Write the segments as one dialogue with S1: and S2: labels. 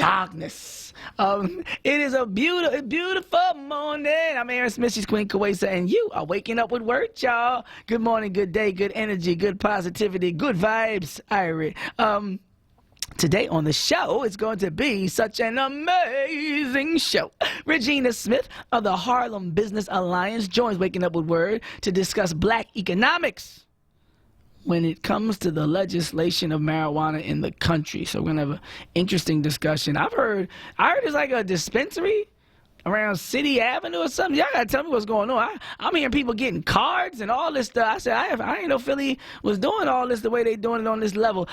S1: darkness. It is a beautiful morning. I'm Aaron Smith, she's Queen Kawesa, and you are waking up with word, y'all. Good morning, good day, good energy, good positivity, good vibes, Irie. Today on the show, it's going to be such an amazing show. Regina Smith of the Harlem Business Alliance joins Waking Up with Word to discuss black economics when it comes to the legislation of marijuana in the country. So we're going to have an interesting discussion. I heard it's like a dispensary around City Avenue or something. Y'all got to tell me what's going on. I'm hearing people getting cards and all this stuff. I said, I ain't know Philly was doing all this the way they doing it on this level.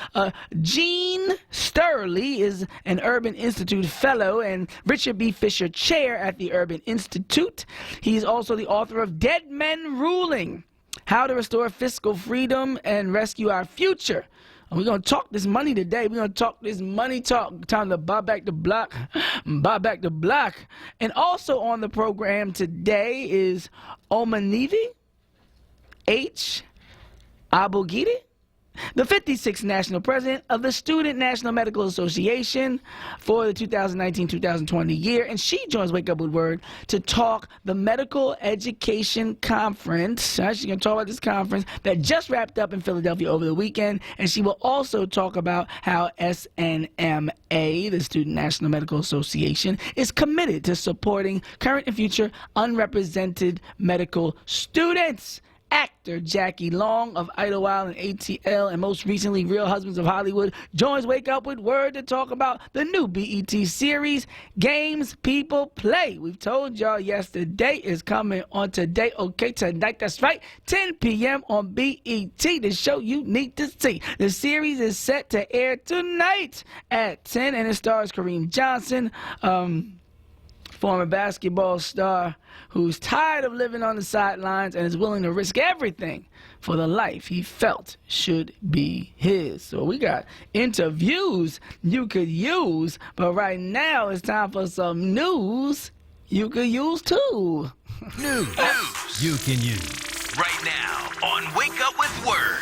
S1: Gene Sterling is an Urban Institute Fellow and Richard B. Fisher Chair at the Urban Institute. He's also the author of Dead Men Ruling: How to Restore Fiscal Freedom and Rescue Our Future. And we're going to talk this money today. We're going to talk this money talk. Time to buy back the block. Buy back the block. And also on the program today is Omanivi H. Abogidi, the 56th National President of the Student National Medical Association for the 2019-2020 year. And she joins Wake Up with Word to talk the Medical Education Conference. She's going to talk about this conference that just wrapped up in Philadelphia over the weekend. And she will also talk about how SNMA, the Student National Medical Association, is committed to supporting current and future unrepresented medical students. Actor Jackie Long of Idlewild and ATL, and most recently Real Husbands of Hollywood, joins Wake Up with Word to talk about the new BET series, Games People Play. We've told y'all yesterday is coming on today. Okay, tonight, that's right, 10 p.m. on BET, the show you need to see. The series is set to air tonight at 10, and it stars Kareem Johnson, former basketball star who's tired of living on the sidelines and is willing to risk everything for the life he felt should be his. So we got interviews you could use, but right now it's time for some news you could use too.
S2: News you can use right now on Wake Up with Word.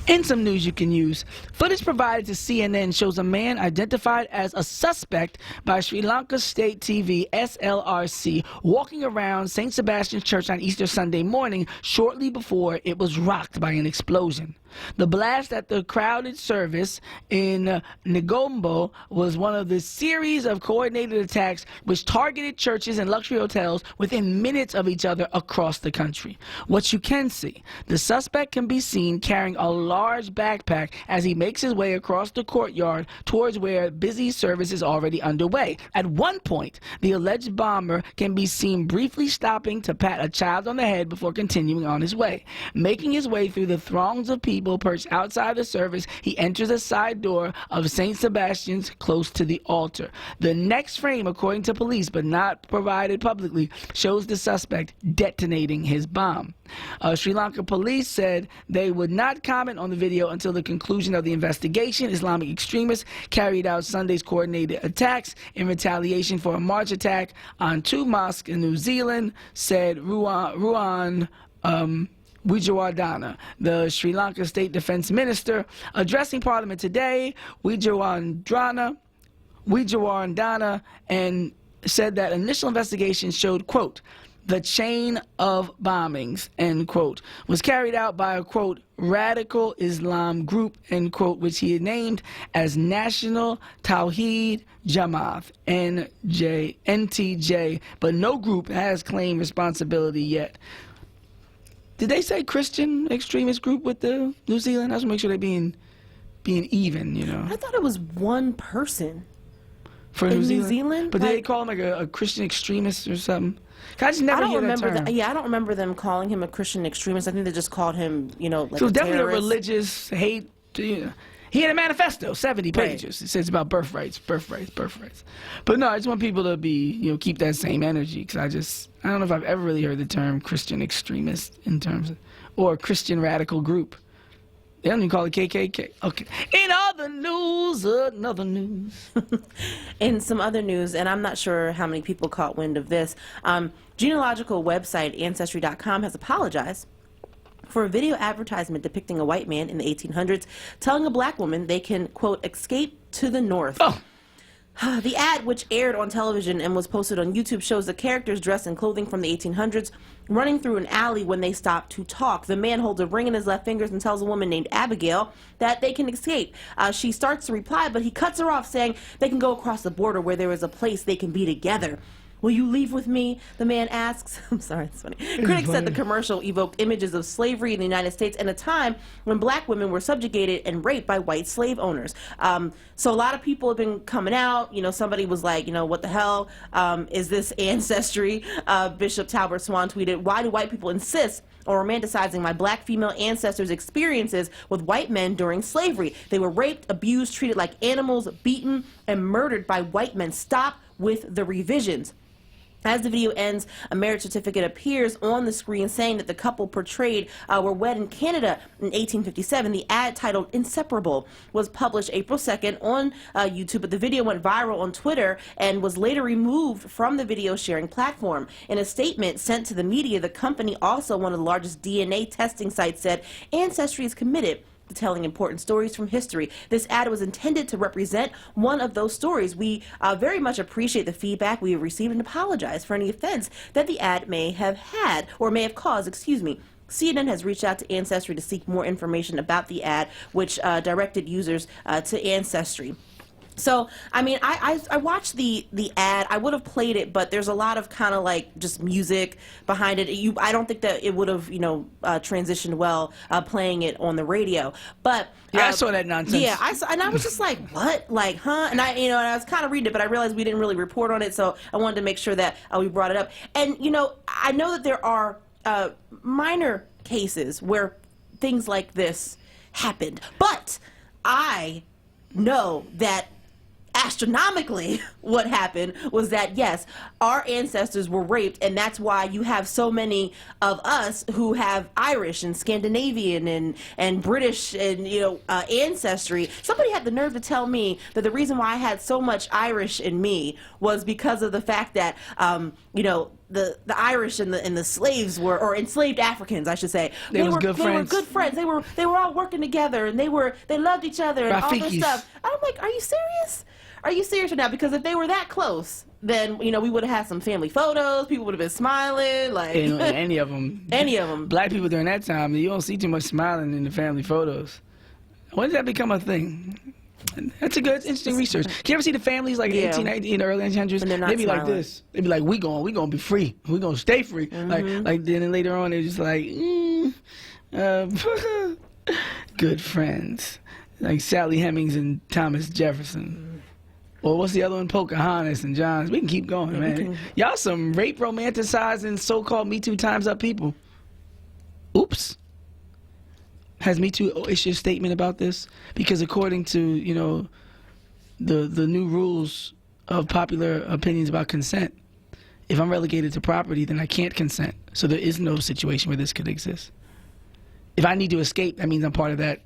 S1: In some news you can use, footage provided to CNN shows a man identified as a suspect by Sri Lanka State TV SLRC walking around St. Sebastian's Church on Easter Sunday morning shortly before it was rocked by an explosion. The blast at the crowded service in Negombo was one of the series of coordinated attacks which targeted churches and luxury hotels within minutes of each other across the country. What you can see, the suspect can be seen carrying a large backpack as he makes his way across the courtyard towards where busy service is already underway. At one point, the alleged bomber can be seen briefly stopping to pat a child on the head before continuing on his way. Making his way through the throngs of people perched outside the service, he enters a side door of St. Sebastian's close to the altar. The next frame, according to police but not provided publicly, shows the suspect detonating his bomb. Sri Lanka police said they would not comment on the video until the conclusion of the investigation. Islamic extremists carried out Sunday's coordinated attacks in retaliation for a March attack on two mosques in New Zealand, said Ruan Wijewardena, the Sri Lanka State Defense Minister. Addressing Parliament today, Wijewardena and said that initial investigations showed, quote, the chain of bombings, end quote, was carried out by a, quote, radical Islam group, end quote, which he had named as National Tawheed Jamaat, NTJ, but no group has claimed responsibility yet. Did they say Christian extremist group with the New Zealand? I just want to make sure they're being even, you know.
S3: I thought it was one person.
S1: For
S3: in
S1: New Zealand? But
S3: like,
S1: did they call him like a Christian extremist or something? I just never hear that term.
S3: I don't remember them calling him a Christian extremist. I think they just called him, you know, like
S1: so
S3: a
S1: definitely
S3: terrorist.
S1: A religious hate. You know. He had a manifesto, 70 pages. It says about birthrights. But no, I just want people to be, you know, keep that same energy, because I don't know if I've ever really heard the term Christian extremist in terms of, or Christian radical group. They don't even call it KKK. Okay. In other news, another news.
S3: In some other news, and I'm not sure how many people caught wind of this, genealogical website Ancestry.com has apologized for a video advertisement depicting a white man in the 1800s telling a black woman they can, quote, escape to the north.
S1: Oh.
S3: The ad, which aired on television and was posted on YouTube, shows the characters dressed in clothing from the 1800s running through an alley when they stop to talk. The man holds a ring in his left fingers and tells a woman named Abigail that they can escape. She starts to reply, but he cuts her off, saying they can go across the border where there is a place they can be together. Will you leave with me? The man asks. I'm sorry, it's funny. Critics said the commercial evoked images of slavery in the United States in a time when black women were subjugated and raped by white slave owners. So a lot of people have been coming out. You know, somebody was like, you know, what the hell is this ancestry? Bishop Talbert Swan tweeted, why do white people insist on romanticizing my black female ancestors' experiences with white men during slavery? They were raped, abused, treated like animals, beaten, and murdered by white men. Stop with the revisions. As the video ends, a marriage certificate appears on the screen saying that the couple portrayed were wed in Canada in 1857. The ad, titled Inseparable, was published April 2nd on YouTube, but the video went viral on Twitter and was later removed from the video sharing platform. In a statement sent to the media, the company, also one of the largest DNA testing sites, said Ancestry is committed to telling important stories from history. This ad was intended to represent one of those stories. We very much appreciate the feedback we have received and apologize for any offense that the ad may have had, or may have caused, excuse me. CNN has reached out to Ancestry to seek more information about the ad, which directed users to Ancestry. So, I mean, I watched the ad. I would have played it, but there's a lot of kind of like just music behind it. I don't think that it would have, you know, transitioned well playing it on the radio. But
S1: yeah, I saw that nonsense.
S3: Yeah, I saw, and I was just like, what? Like, huh? And and I was kind of reading it, but I realized we didn't really report on it, so I wanted to make sure that we brought it up. And, you know, I know that there are minor cases where things like this happened, but I know that astronomically what happened was that, yes, our ancestors were raped, and that's why you have so many of us who have Irish and Scandinavian and British and, you know, ancestry. Somebody had the nerve to tell me that the reason why I had so much Irish in me was because of the fact that you know, the Irish and the slaves were, or enslaved Africans, I should say. They were good friends. They were all working together, and they loved each other and all this stuff. I'm like, are you serious? Are you serious right now? Because if they were that close, then, you know, we would have had some family photos. People would have been smiling, like
S1: any of them.
S3: Any of them.
S1: Black people during that time, you don't see too much smiling in the family photos. When did that become a thing? That's a good, interesting research. Can you ever see the families like 1890 in the early 1900s?
S3: And
S1: they'd be like this. They'd be like, we gonna be free. We gonna stay free. Like then later on they're just like, good friends, like Sally Hemings and Thomas Jefferson. Or what's the other one? Pocahontas and Johns. We can keep going, man. Y'all some rape romanticizing so-called Me Too times up people. Oops. Has Me Too issued a statement about this? Because according to, you know, the new rules of popular opinions about consent, if I'm relegated to property, then I can't consent. So there is no situation where this could exist. If I need to escape, that means I'm part of that.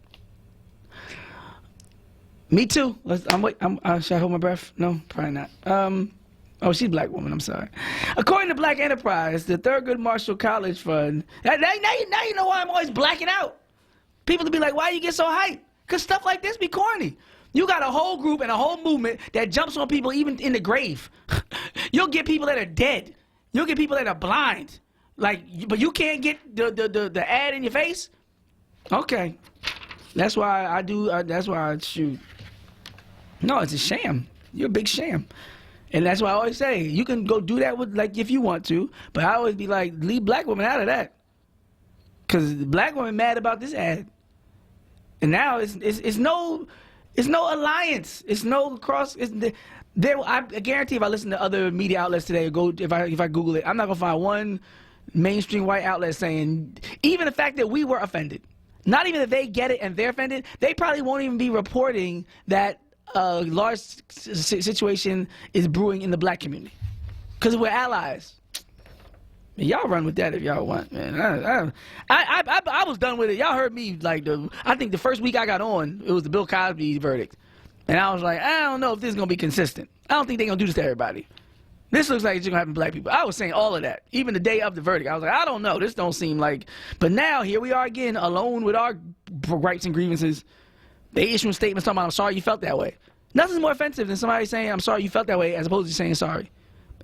S1: Me too. Should I hold my breath? No, probably not. Oh, she's a black woman. I'm sorry. According to Black Enterprise, the Thurgood Marshall College Fund. Now you know why I'm always blacking out. People to be like, why you get so hyped? Because stuff like this be corny. You got a whole group and a whole movement that jumps on people even in the grave. You'll get people that are dead. You'll get people that are blind. Like, but you can't get the ad in your face? Okay. That's why I do. That's why I shoot. No, it's a sham. You're a big sham. And that's why I always say, you can go do that with, like, if you want to, but I always be like, leave black women out of that. Because the black women mad about this ad. And now it's no alliance. It's no cross. I guarantee if I listen to other media outlets today, if I Google it, I'm not going to find one mainstream white outlet saying, even the fact that we were offended. Not even that they get it and they're offended, they probably won't even be reporting that a large situation is brewing in the black community. Because we're allies. Y'all run with that if y'all want, man. I was done with it. Y'all heard me, like, I think the first week I got on, it was the Bill Cosby verdict. And I was like, I don't know if this is going to be consistent. I don't think they're going to do this to everybody. This looks like it's going to happen to black people. I was saying all of that. Even the day of the verdict. I was like, I don't know. This don't seem like... But now, here we are again, alone with our rights and grievances. They issue statements talking about, I'm sorry you felt that way. Nothing's more offensive than somebody saying, I'm sorry you felt that way, as opposed to saying sorry.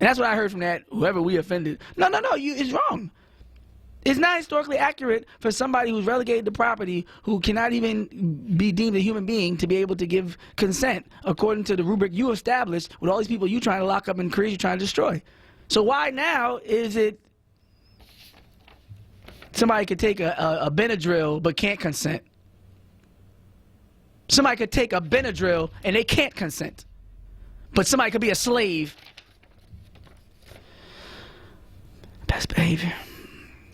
S1: And that's what I heard from that, whoever we offended. No, it's wrong. It's not historically accurate for somebody who's relegated to property, who cannot even be deemed a human being, to be able to give consent according to the rubric you established with all these people you trying to lock up and careers you trying to destroy. So why now is it somebody could take a Benadryl but can't consent? Somebody could take a Benadryl and they can't consent. But somebody could be a slave. Best behavior.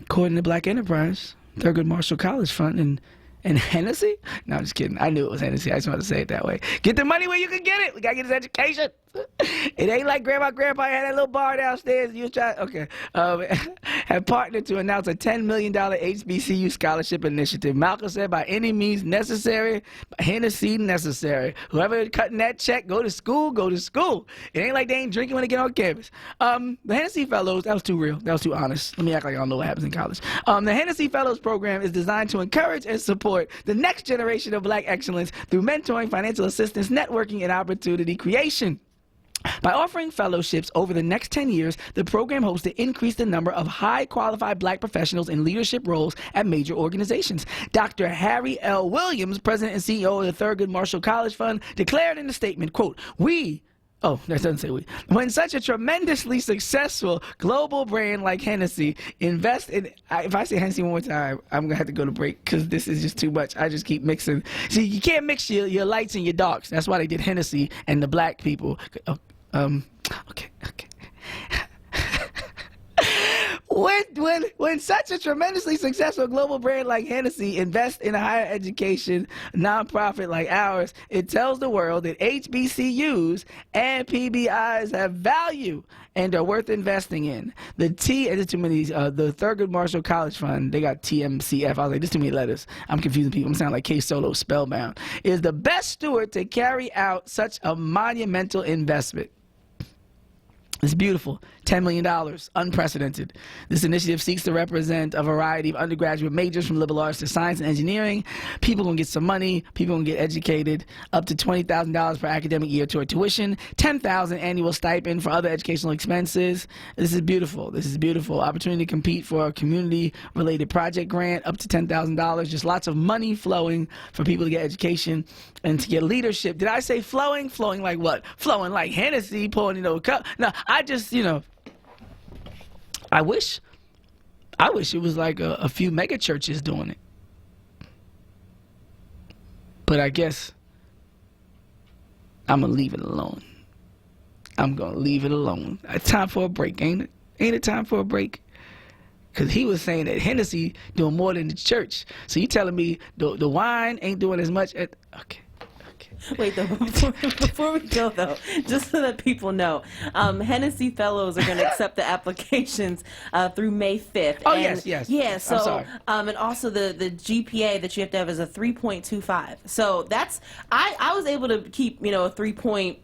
S1: According to Black Enterprise, Thurgood Marshall College Fund, and Hennessy? No, I'm just kidding. I knew it was Hennessy. I just wanted to say it that way. Get the money where you can get it. We got to get his education. It ain't like Grandpa had that little bar downstairs. You was trying, okay. Have partnered to announce a $10 million HBCU scholarship initiative. Malcolm said, by any means necessary, by Hennessy necessary. Whoever cutting that check, go to school, go to school. It ain't like they ain't drinking when they get on campus. The Hennessy Fellows, that was too real. That was too honest. Let me act like I don't know what happens in college. The Hennessy Fellows program is designed to encourage and support the next generation of black excellence through mentoring, financial assistance, networking, and opportunity creation. By offering fellowships over the next 10 years, the program hopes to increase the number of high-qualified black professionals in leadership roles at major organizations. Dr. Harry L. Williams, president and CEO of the Thurgood Marshall College Fund, declared in a statement, quote, that doesn't say we. When such a tremendously successful global brand like Hennessy invests in... if I say Hennessy one more time, I'm going to have to go to break because this is just too much. I just keep mixing. See, you can't mix your lights and your darks. That's why they did Hennessy and the black people. Okay. When such a tremendously successful global brand like Hennessy invests in a higher education nonprofit like ours, it tells the world that HBCUs and PBIs have value and are worth investing in. The Thurgood Marshall College Fund, they got TMCF. I was like, this too many letters. I'm confusing people. I'm sounding like K-Solo spellbound. Is the best steward to carry out such a monumental investment. It's beautiful. $10 million, unprecedented. This initiative seeks to represent a variety of undergraduate majors from liberal arts to science and engineering. People going to get some money. People going to get educated. Up to $20,000 per academic year toward tuition. $10,000 annual stipend for other educational expenses. This is beautiful. This is beautiful. Opportunity to compete for a community-related project grant, up to $10,000. Just lots of money flowing for people to get education and to get leadership. Did I say flowing? Flowing like what? Flowing like Hennessy, pouring a cup. No, I just, I wish it was like a few mega churches doing it. But I guess I'm going to leave it alone. I'm going to leave it alone. It's time for a break, ain't it? Ain't it time for a break? Because he was saying that Hennessy doing more than the church. So you telling me the wine ain't doing as much at... Okay.
S3: Wait, though, before we go, though, just so that people know, Hennessy Fellows are going to accept the applications through May 5th.
S1: Oh,
S3: and,
S1: yes.
S3: Yeah, so,
S1: I'm sorry.
S3: And also the GPA that you have to have is a 3.25. So that's, I was able to keep, a 3.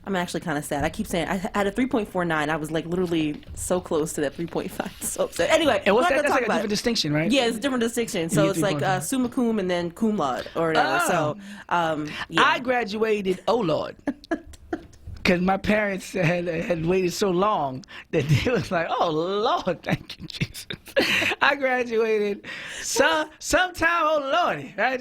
S3: I'm actually kind of sad. I keep saying I had a 3.49. I was like literally so close to that 3.5. So upset. Anyway,
S1: and what's that? That's like a different distinction, right?
S3: Yeah, it's a different distinction. So it's like summa cum and then cum laude or whatever.
S1: Oh.
S3: So yeah.
S1: I graduated Lord. Because my parents had waited so long that they was like, oh, Lord, thank you, Jesus. I graduated sometime, oh, Lordy. That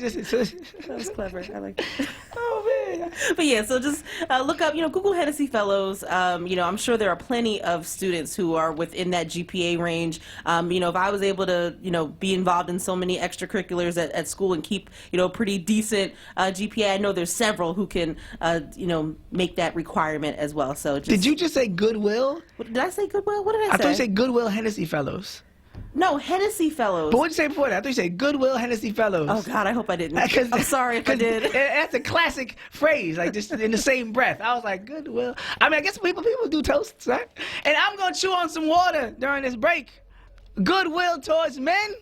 S3: was clever. I like that.
S1: Oh, man.
S3: But yeah, so just look up, Google Hennessy Fellows. I'm sure there are plenty of students who are within that GPA range. If I was able to, be involved in so many extracurriculars at school and keep, pretty decent GPA, I know there's several who can, make that requirement as well. So
S1: did you just say Goodwill?
S3: Did I say Goodwill? What did I say?
S1: I thought you said Goodwill Hennessy Fellows.
S3: No, Hennessy Fellows.
S1: But what did you say before that? I thought you said Goodwill Hennessy Fellows.
S3: Oh, God, I hope I didn't. I'm sorry if I did.
S1: That's a classic phrase, like just in the same breath. I was like, Goodwill. I mean, I guess people do toasts, right? And I'm going to chew on some water during this break. Goodwill towards men.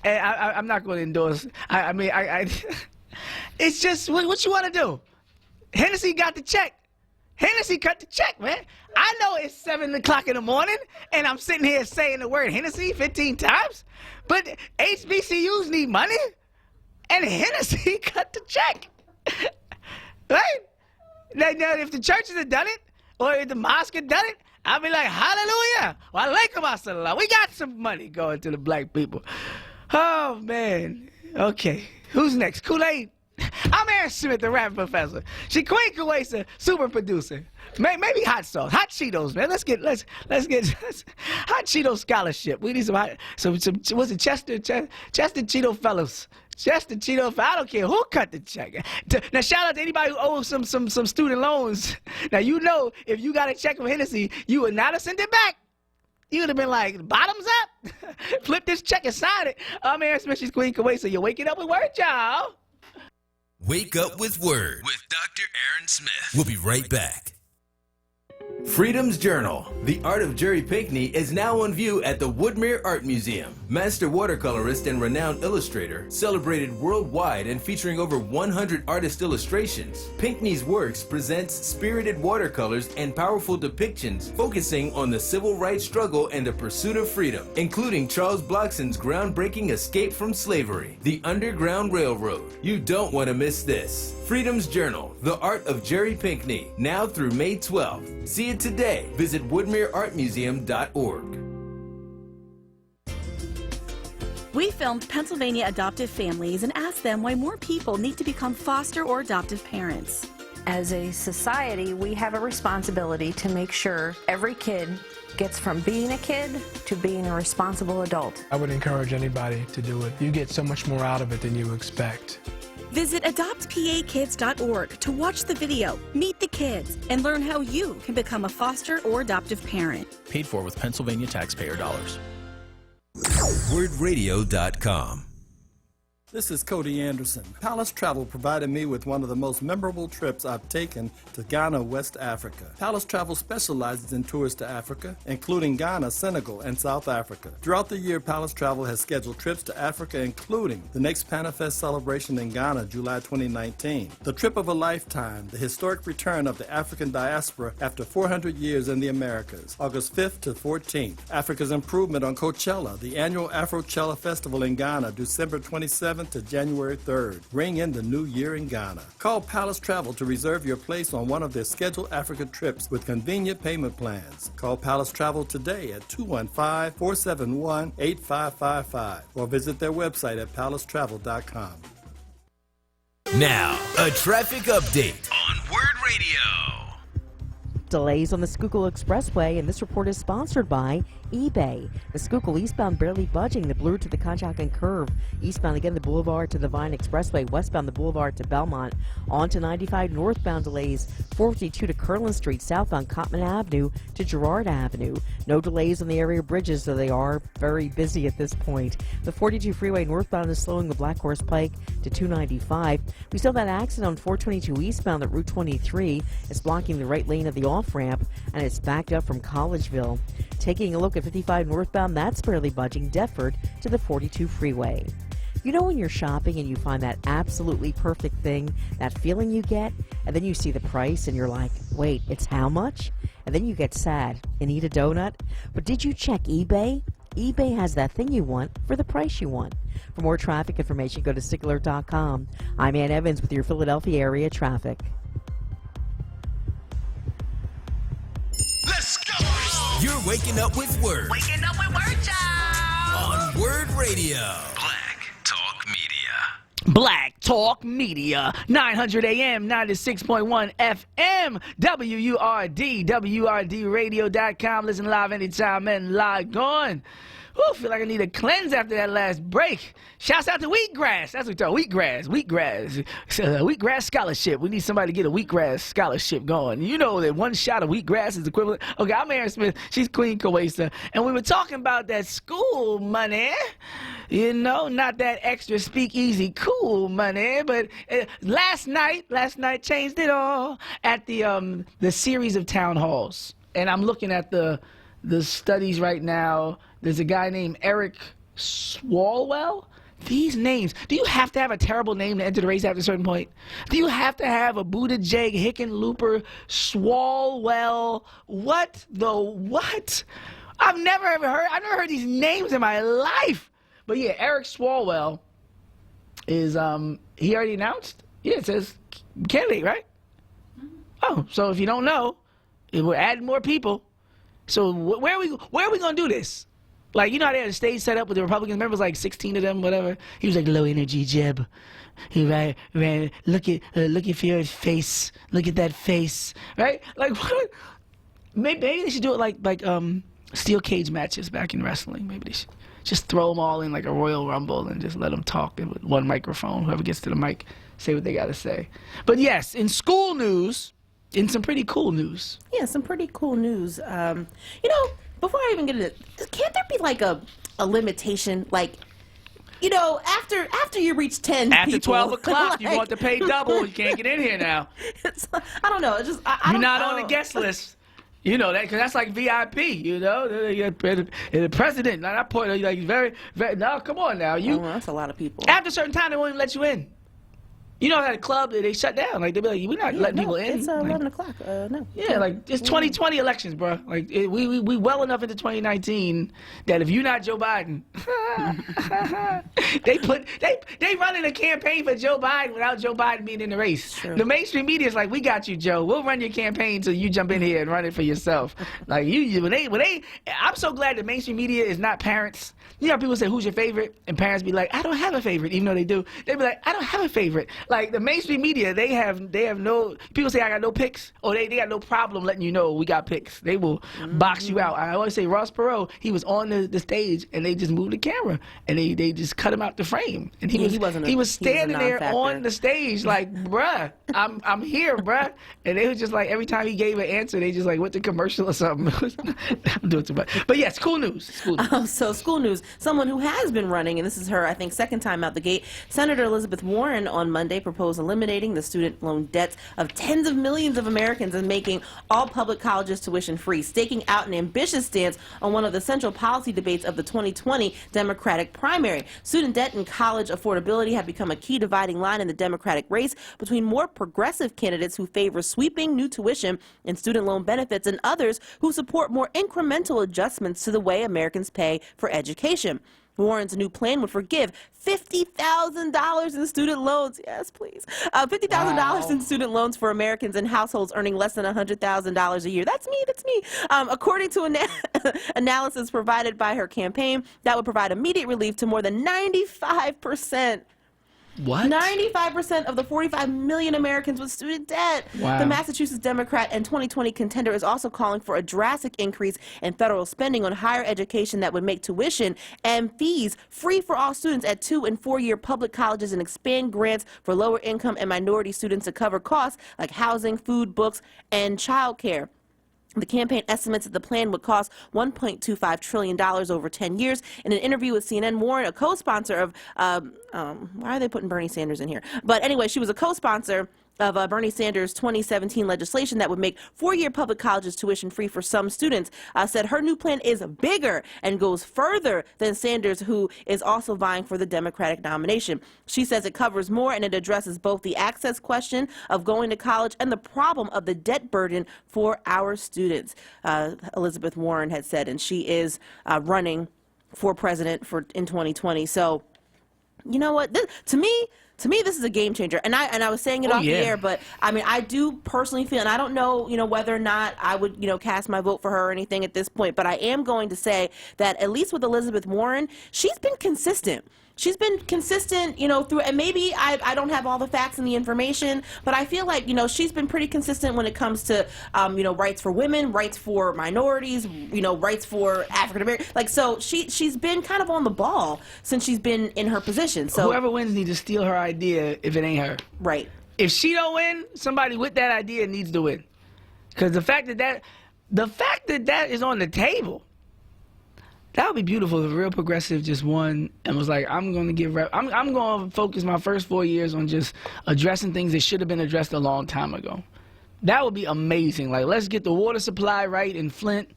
S1: And I'm not going to endorse. I mean, it's just what you want to do. Hennessy got the check. Hennessy cut the check, man. I know it's 7 o'clock in the morning, and I'm sitting here saying the word Hennessy 15 times, but HBCUs need money, and Hennessy cut the check. Right? Now, if the churches had done it, or if the mosque had done it, I'd be like, hallelujah. Wa alaikum assalam. We got some money going to the black people. Oh, man. Okay. Who's next? Kool-Aid? I'm Aaron Smith, the rap professor. She Queen Kuwaisa, super producer. Maybe hot sauce, hot Cheetos, man. Let's get hot Cheeto scholarship. We need some hot. What's it? Chester Cheeto fellows. Chester Cheeto. I don't care who cut the check. Now shout out to anybody who owes some student loans. Now you know if you got a check from Hennessy, you would not have sent it back. You would have been like, bottoms up. Flip this check and sign it. I'm Aaron Smith. She's Queen Kuwaisa. You're waking up with word, y'all.
S2: Wake up with Word with Dr. Aaron Smith. We'll be right back.
S4: Freedom's Journal, The Art of Jerry Pinkney, is now on view at the Woodmere Art Museum. Master watercolorist and renowned illustrator, celebrated worldwide and featuring over 100 artist illustrations, Pinkney's works presents spirited watercolors and powerful depictions focusing on the civil rights struggle and the pursuit of freedom, including Charles Blockson's groundbreaking escape from slavery, the Underground Railroad. You don't want to miss this. Freedom's Journal, The Art of Jerry Pinkney, now through May 12th. See it today. Visit woodmereartmuseum.org.
S5: We filmed Pennsylvania adoptive families and asked them why more people need to become foster or adoptive parents.
S6: As a society, we have a responsibility to make sure every kid gets from being a kid to being a responsible adult.
S7: I would encourage anybody to do it. You get so much more out of it than you expect.
S5: Visit adoptpakids.org to watch the video, meet the kids, and learn how you can become a foster or adoptive parent.
S8: Paid for with Pennsylvania taxpayer dollars.
S2: WordRadio.com.
S9: This is Cody Anderson. Palace Travel provided me with one of the most memorable trips I've taken to Ghana, West Africa. Palace Travel specializes in tours to Africa, including Ghana, Senegal, and South Africa. Throughout the year, Palace Travel has scheduled trips to Africa, including the next Panafest celebration in Ghana, July 2019. The trip of a lifetime, the historic return of the African diaspora after 400 years in the Americas, August 5th to 14th. Africa's improvement on Coachella, the annual Afrochella Festival in Ghana, December 27th to January 3rd. Ring in the new year in Ghana. Call Palace Travel to reserve your place on one of their scheduled Africa trips with convenient payment plans. Call Palace Travel today at 215-471-8555 or visit their website at palacetravel.com.
S2: Now, a traffic update on Word Radio.
S10: Delays on the Schuylkill Expressway, and this report is sponsored by eBay. The Schuylkill eastbound barely budging, the Blue to the Conshohocken Curve. Eastbound again, the Boulevard to the Vine Expressway. Westbound, the Boulevard to Belmont. On to 95 northbound delays. 452 to Curlin Street. Southbound Cottman Avenue to Girard Avenue. No delays on the area bridges, though they are very busy at this point. The 42 freeway northbound is slowing the Black Horse Pike to 295. We saw that accident on 422 eastbound at Route 23. It's blocking the right lane of the off-ramp, and it's backed up from Collegeville. Taking a look at 55 northbound, that's barely budging Deptford to the 42 freeway. You know when you're shopping and you find that absolutely perfect thing, that feeling you get, and then you see the price and you're like, wait, it's how much? And then you get sad and eat a donut? But did you check eBay? eBay has that thing you want for the price you want. For more traffic information, go to Sigler.com. I'm Ann Evans with your Philadelphia area traffic.
S2: You're waking up with Word.
S1: Waking up with word, y'all.
S2: On Word Radio. Black Talk Media.
S1: Black Talk Media, 900 AM, 96.1 FM, WURD, WURDradio.com. Listen live anytime and log on. Ooh, feel like I need a cleanse after that last break. Shouts out to Wheatgrass. That's what we talk. Wheatgrass. Wheatgrass scholarship. We need somebody to get a Wheatgrass scholarship going. You know that one shot of Wheatgrass is equivalent. Okay, I'm Aaron Smith. She's Queen Kuwaisa. And we were talking about that school money. You know, not that extra speakeasy cool money, but last night changed it all at the series of town halls. And I'm looking at the studies right now. There's a guy named Eric Swalwell these names. Do you have to have a terrible name to enter the race after a certain point? Do you have to have a Buttigieg, Hickenlooper, Swalwell? What the what? I've never heard these names in my life. But yeah, Eric Swalwell is he already announced? Yeah, it says candidate, right? Oh, so if you don't know, we're adding more people. So where are we gonna do this? Like, you know how they had a stage set up with the Republicans? Remember, it was like 16 of them, whatever. He was like, low energy Jeb. He ran. Look at Fiore's face. Look at that face, right? Like, what? Maybe they should do it like steel cage matches back in wrestling. Maybe they should just throw them all in like a Royal Rumble and just let them talk with one microphone. Whoever gets to the mic, say what they got to say. But yes, in school news, in some pretty cool news.
S3: Yeah, some pretty cool news. You know, before I even get into it, can't there be like a limitation? Like, you know, after you reach 10
S1: After
S3: people,
S1: 12 o'clock, you
S3: like-
S1: want to pay double. You can't get in here now.
S3: I don't know. It's just I
S1: You're
S3: don't
S1: not
S3: know.
S1: on the guest list. You know that, because that's like VIP. You know, the president. Now that point, like very. No, come on now.
S3: Oh, that's a lot of people.
S1: After a certain time, they won't even let you in. You know, at a club, they shut down. Like, they be like, we're not letting people in.
S3: It's
S1: Like,
S3: 11 o'clock. No.
S1: yeah, like, it's 2020 elections, bro. Like, we well enough into 2019 that if you're not Joe Biden, they running a campaign for Joe Biden without Joe Biden being in the race.
S3: True.
S1: The mainstream media is like, we got you, Joe. We'll run your campaign till you jump in here and run it for yourself. Like, I'm so glad the mainstream media is not parents. You know, people say, who's your favorite? And parents be like, I don't have a favorite, even though they do. They be like, I don't have a favorite. Like, the mainstream media, they have no, people say I got no picks, or they got no problem letting you know we got picks. They will box you out. I always say Ross Perot, he was on the stage, and they just moved the camera, and they just cut him out the frame. And he was standing there on the stage like, bruh, I'm here, bruh. And they was just like, every time he gave an answer, they just like went to commercial or something. I'm doing too much. But yes, cool news. School news.
S3: So school news. Someone who has been running, and this is her, I think, second time out the gate, Senator Elizabeth Warren on Monday proposed eliminating the student loan debts of tens of millions of Americans and making all public colleges tuition free, staking out an ambitious stance on one of the central policy debates of the 2020 Democratic primary. Student debt and college affordability have become a key dividing line in the Democratic race between more progressive candidates who favor sweeping new tuition and student loan benefits and others who support more incremental adjustments to the way Americans pay for education. Warren's new plan would forgive $50,000 in student loans. Yes, please. $50,000 in student loans for Americans and households earning less than $100,000 a year. That's me. According to analysis provided by her campaign, that would provide immediate relief to more than 95%.
S1: What?
S3: 95% of the 45 million Americans with student debt.
S1: Wow.
S3: The Massachusetts Democrat and 2020 contender is also calling for a drastic increase in federal spending on higher education that would make tuition and fees free for all students at 2- and 4-year public colleges and expand grants for lower income and minority students to cover costs like housing, food, books, and childcare. The campaign estimates that the plan would cost $1.25 trillion over 10 years. In an interview with CNN, Warren, a co-sponsor of, why are they putting Bernie Sanders in here? But anyway, she was a co-sponsor of Bernie Sanders' 2017 legislation that would make 4-year public colleges tuition free for some students, said her new plan is bigger and goes further than Sanders, who is also vying for the Democratic nomination. She says it covers more and it addresses both the access question of going to college and the problem of the debt burden for our students, Elizabeth Warren had said, and she is running for president in 2020. So, you know what? To me, this is a game changer, and I was saying it off the air, but I mean, I do personally feel, and I don't know, whether or not I would, cast my vote for her or anything at this point, but I am going to say that at least with Elizabeth Warren, she's been consistent. She's been consistent, through, and maybe I don't have all the facts and the information, but I feel like, she's been pretty consistent when it comes to, rights for women, rights for minorities, rights for African American. Like, so she's been kind of on the ball since she's been in her position. So
S1: whoever wins needs to steal her idea if it ain't her.
S3: Right.
S1: If she don't win, somebody with that idea needs to win. Because the fact that is on the table, that would be beautiful if a real progressive just won and was like, I'm going to focus my first 4 years on just addressing things that should have been addressed a long time ago. That would be amazing. Like, let's get the water supply right in Flint.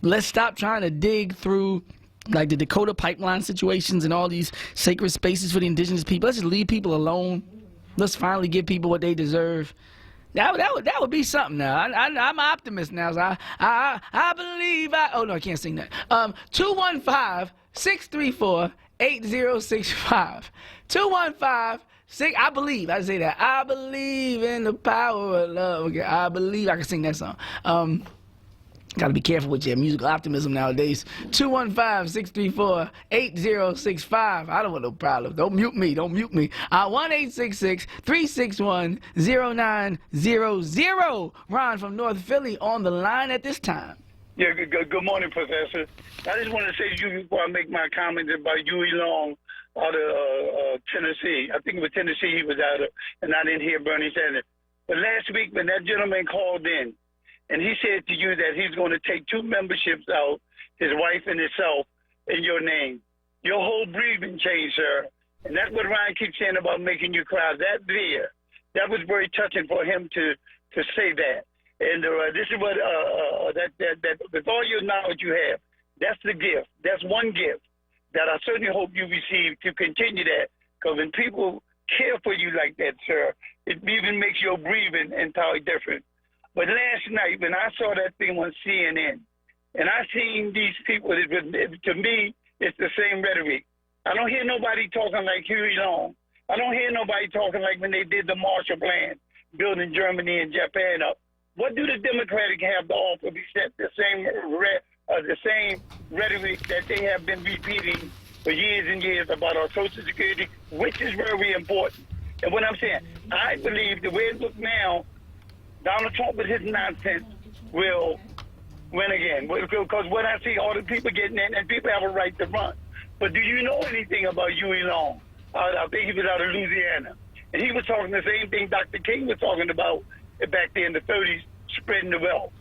S1: Let's stop trying to dig through like the Dakota pipeline situations and all these sacred spaces for the indigenous people. Let's just leave people alone. Let's finally give people what they deserve. That would be something now. I'm an optimist now. So I believe oh no, I can't sing that. 215-634-8065. 215-6. I believe. I say that. I believe in the power of love. Okay, I believe. I can sing that song. Got to be careful with your musical optimism nowadays. 215-634-8065. I don't want no problem. Don't mute me. Don't mute me. 1-866-361-0900. Ron from North Philly on the line at this time.
S11: Yeah, good morning, Professor. I just want to say to you before I make my comment about Huey Long out of Tennessee. I think it was Tennessee he was out of, and I didn't hear Bernie Sanders. But last week when that gentleman called in, and he said to you that he's going to take 2 memberships out, his wife and himself, in your name. Your whole breathing changed, sir. And that's what Ryan keeps saying about making you cry. That was very touching for him to say that. And this is what, that with all your knowledge you have, that's the gift. That's one gift that I certainly hope you receive to continue that. Because when people care for you like that, sir, it even makes your breathing entirely different. But last night, when I saw that thing on CNN, and I seen these people, to me, it's the same rhetoric. I don't hear nobody talking like Huey Long. I don't hear nobody talking like when they did the Marshall Plan, building Germany and Japan up. What do the Democratic have to offer except the same rhetoric that they have been repeating for years and years about our Social Security, which is very important. And what I'm saying, I believe the way it looks now, Donald Trump with his nonsense will win again. Because when I see all the people getting in, and people have a right to run. But do you know anything about Huey Long? I think he was out of Louisiana. And he was talking the same thing Dr. King was talking about back there in the 30s, spreading the wealth.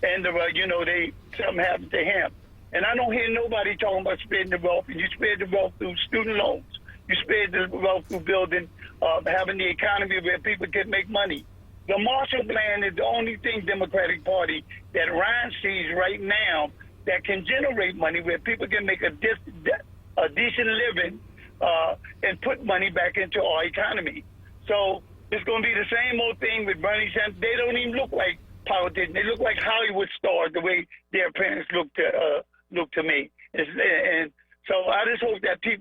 S11: And, something happened to him. And I don't hear nobody talking about spreading the wealth. And you spread the wealth through student loans. You spread the wealth through building, having the economy where people can make money. The Marshall Plan is the only thing, Democratic Party, that Ryan sees right now that can generate money where people can make a decent living and put money back into our economy. So it's going to be the same old thing with Bernie Sanders. They don't even look like politicians. They look like Hollywood stars the way their parents look to me. And so I just hope that we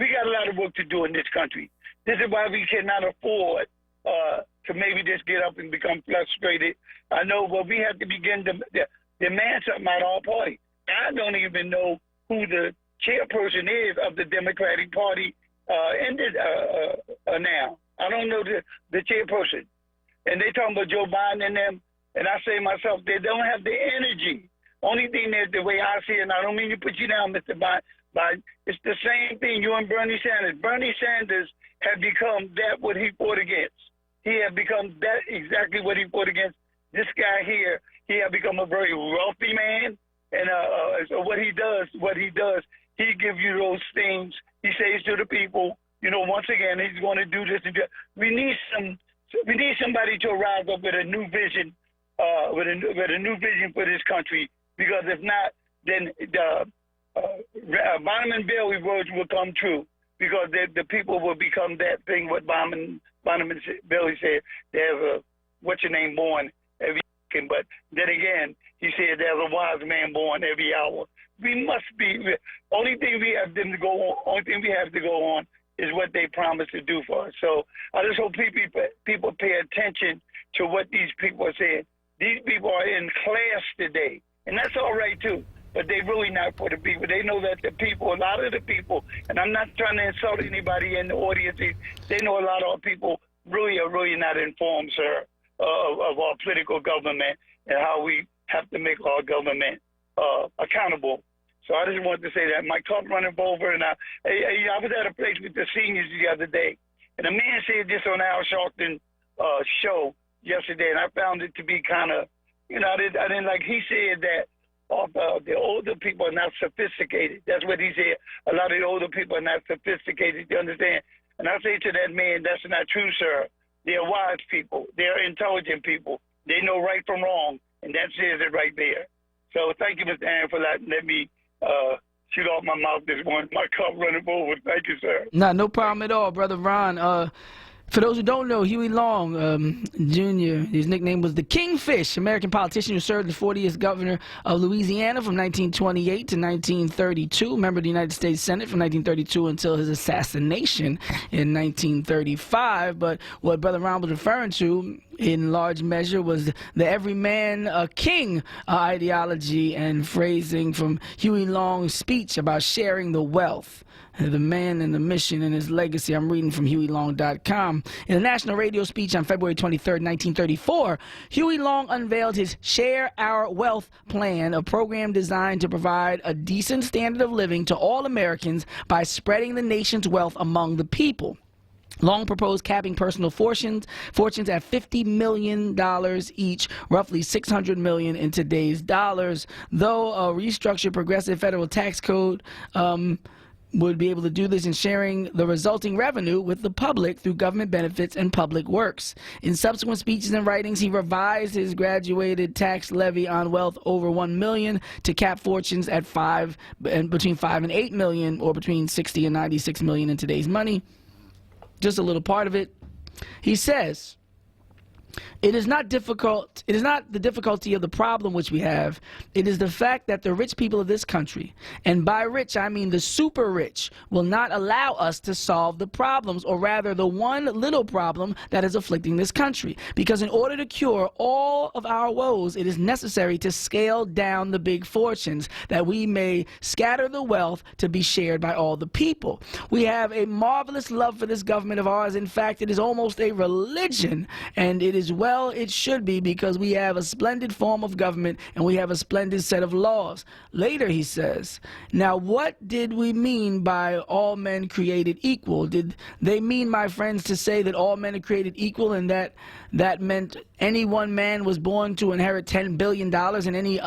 S11: got a lot of work to do in this country. This is why we cannot afford to maybe just get up and become frustrated. I know, but we have to begin to demand something out of our party. I don't even know who the chairperson is of the Democratic Party now. I don't know the chairperson. And they talking about Joe Biden and them, and I say to myself, they don't have the energy. Only thing that the way I see it, and I don't mean to put you down, Mr. Biden, it's the same thing, you and Bernie Sanders. Bernie Sanders have become that what he fought against. He had become that exactly what he fought against. This guy here, he had become a very wealthy man. And so what he does, he gives you those things. He says to the people, once again, he's going to do this and that. We need somebody to rise up with a new vision, with a new vision for this country. Because if not, then the Bonham and Bailey words will come true. Because the people will become that thing what Bonham and Bailey said. There's a what's-your-name born every second. But then again, he said there's a wise man born every hour. We must be. Only thing we have to go on is what they promised to do for us. So I just hope people pay attention to what these people are saying. These people are in class today, and that's all right too. But they really not for the people. They know that a lot of the people, and I'm not trying to insult anybody in the audience. They know a lot of people really are not informed, sir, of our political government and how we have to make our government accountable. So I just wanted to say that. My cup running over, and I was at a place with the seniors the other day, and a man said this on Al Sharpton show yesterday, and I found it to be kind of, I didn't like. He said that the older people are not sophisticated. That's what he said. A lot of the older people are not sophisticated. You understand? And I say to that man, that's not true, sir. They're wise people. They're intelligent people. They know right from wrong, and that says it right there. So thank you, Mr. Aaron, for letting me shoot off my mouth this morning. My cup running over. Thank you, sir.
S1: Nah, no problem at all, Brother Ron. For those who don't know, Huey Long Jr., his nickname was the Kingfish, American politician who served as 40th governor of Louisiana from 1928 to 1932, member of the United States Senate from 1932 until his assassination in 1935. But what Brother Ron was referring to in large measure was the every man a king ideology and phrasing from Huey Long's speech about sharing the wealth. The man and the mission and his legacy. I'm reading from HueyLong.com. In a national radio speech on February 23, 1934, Huey Long unveiled his Share Our Wealth plan, a program designed to provide a decent standard of living to all Americans by spreading the nation's wealth among the people. Long proposed capping personal fortunes at $50 million each, roughly $600 million in today's dollars, though a restructured progressive federal tax code would be able to do this in sharing the resulting revenue with the public through government benefits and public works. In subsequent speeches and writings, he revised his graduated tax levy on wealth over $1 million to cap fortunes at between $5 and $8 million, or between $60 and $96 million in today's money. Just a little part of it. He says, It is not difficult. It is not the difficulty of the problem which we have. It is the fact that the rich people of this country, and by rich I mean the super rich, will not allow us to solve the problems, or rather the one little problem that is afflicting this country. Because in order to cure all of our woes, it is necessary to scale down the big fortunes, that we may scatter the wealth to be shared by all the people. We have a marvelous love for this government of ours. In fact, it is almost a religion, and it is well it should be, because we have a splendid form of government and we have a splendid set of laws. Later he says, now what did we mean by all men created equal? Did they mean, my friends, to say that all men are created equal, and that meant any one man was born to inherit $10 billion and any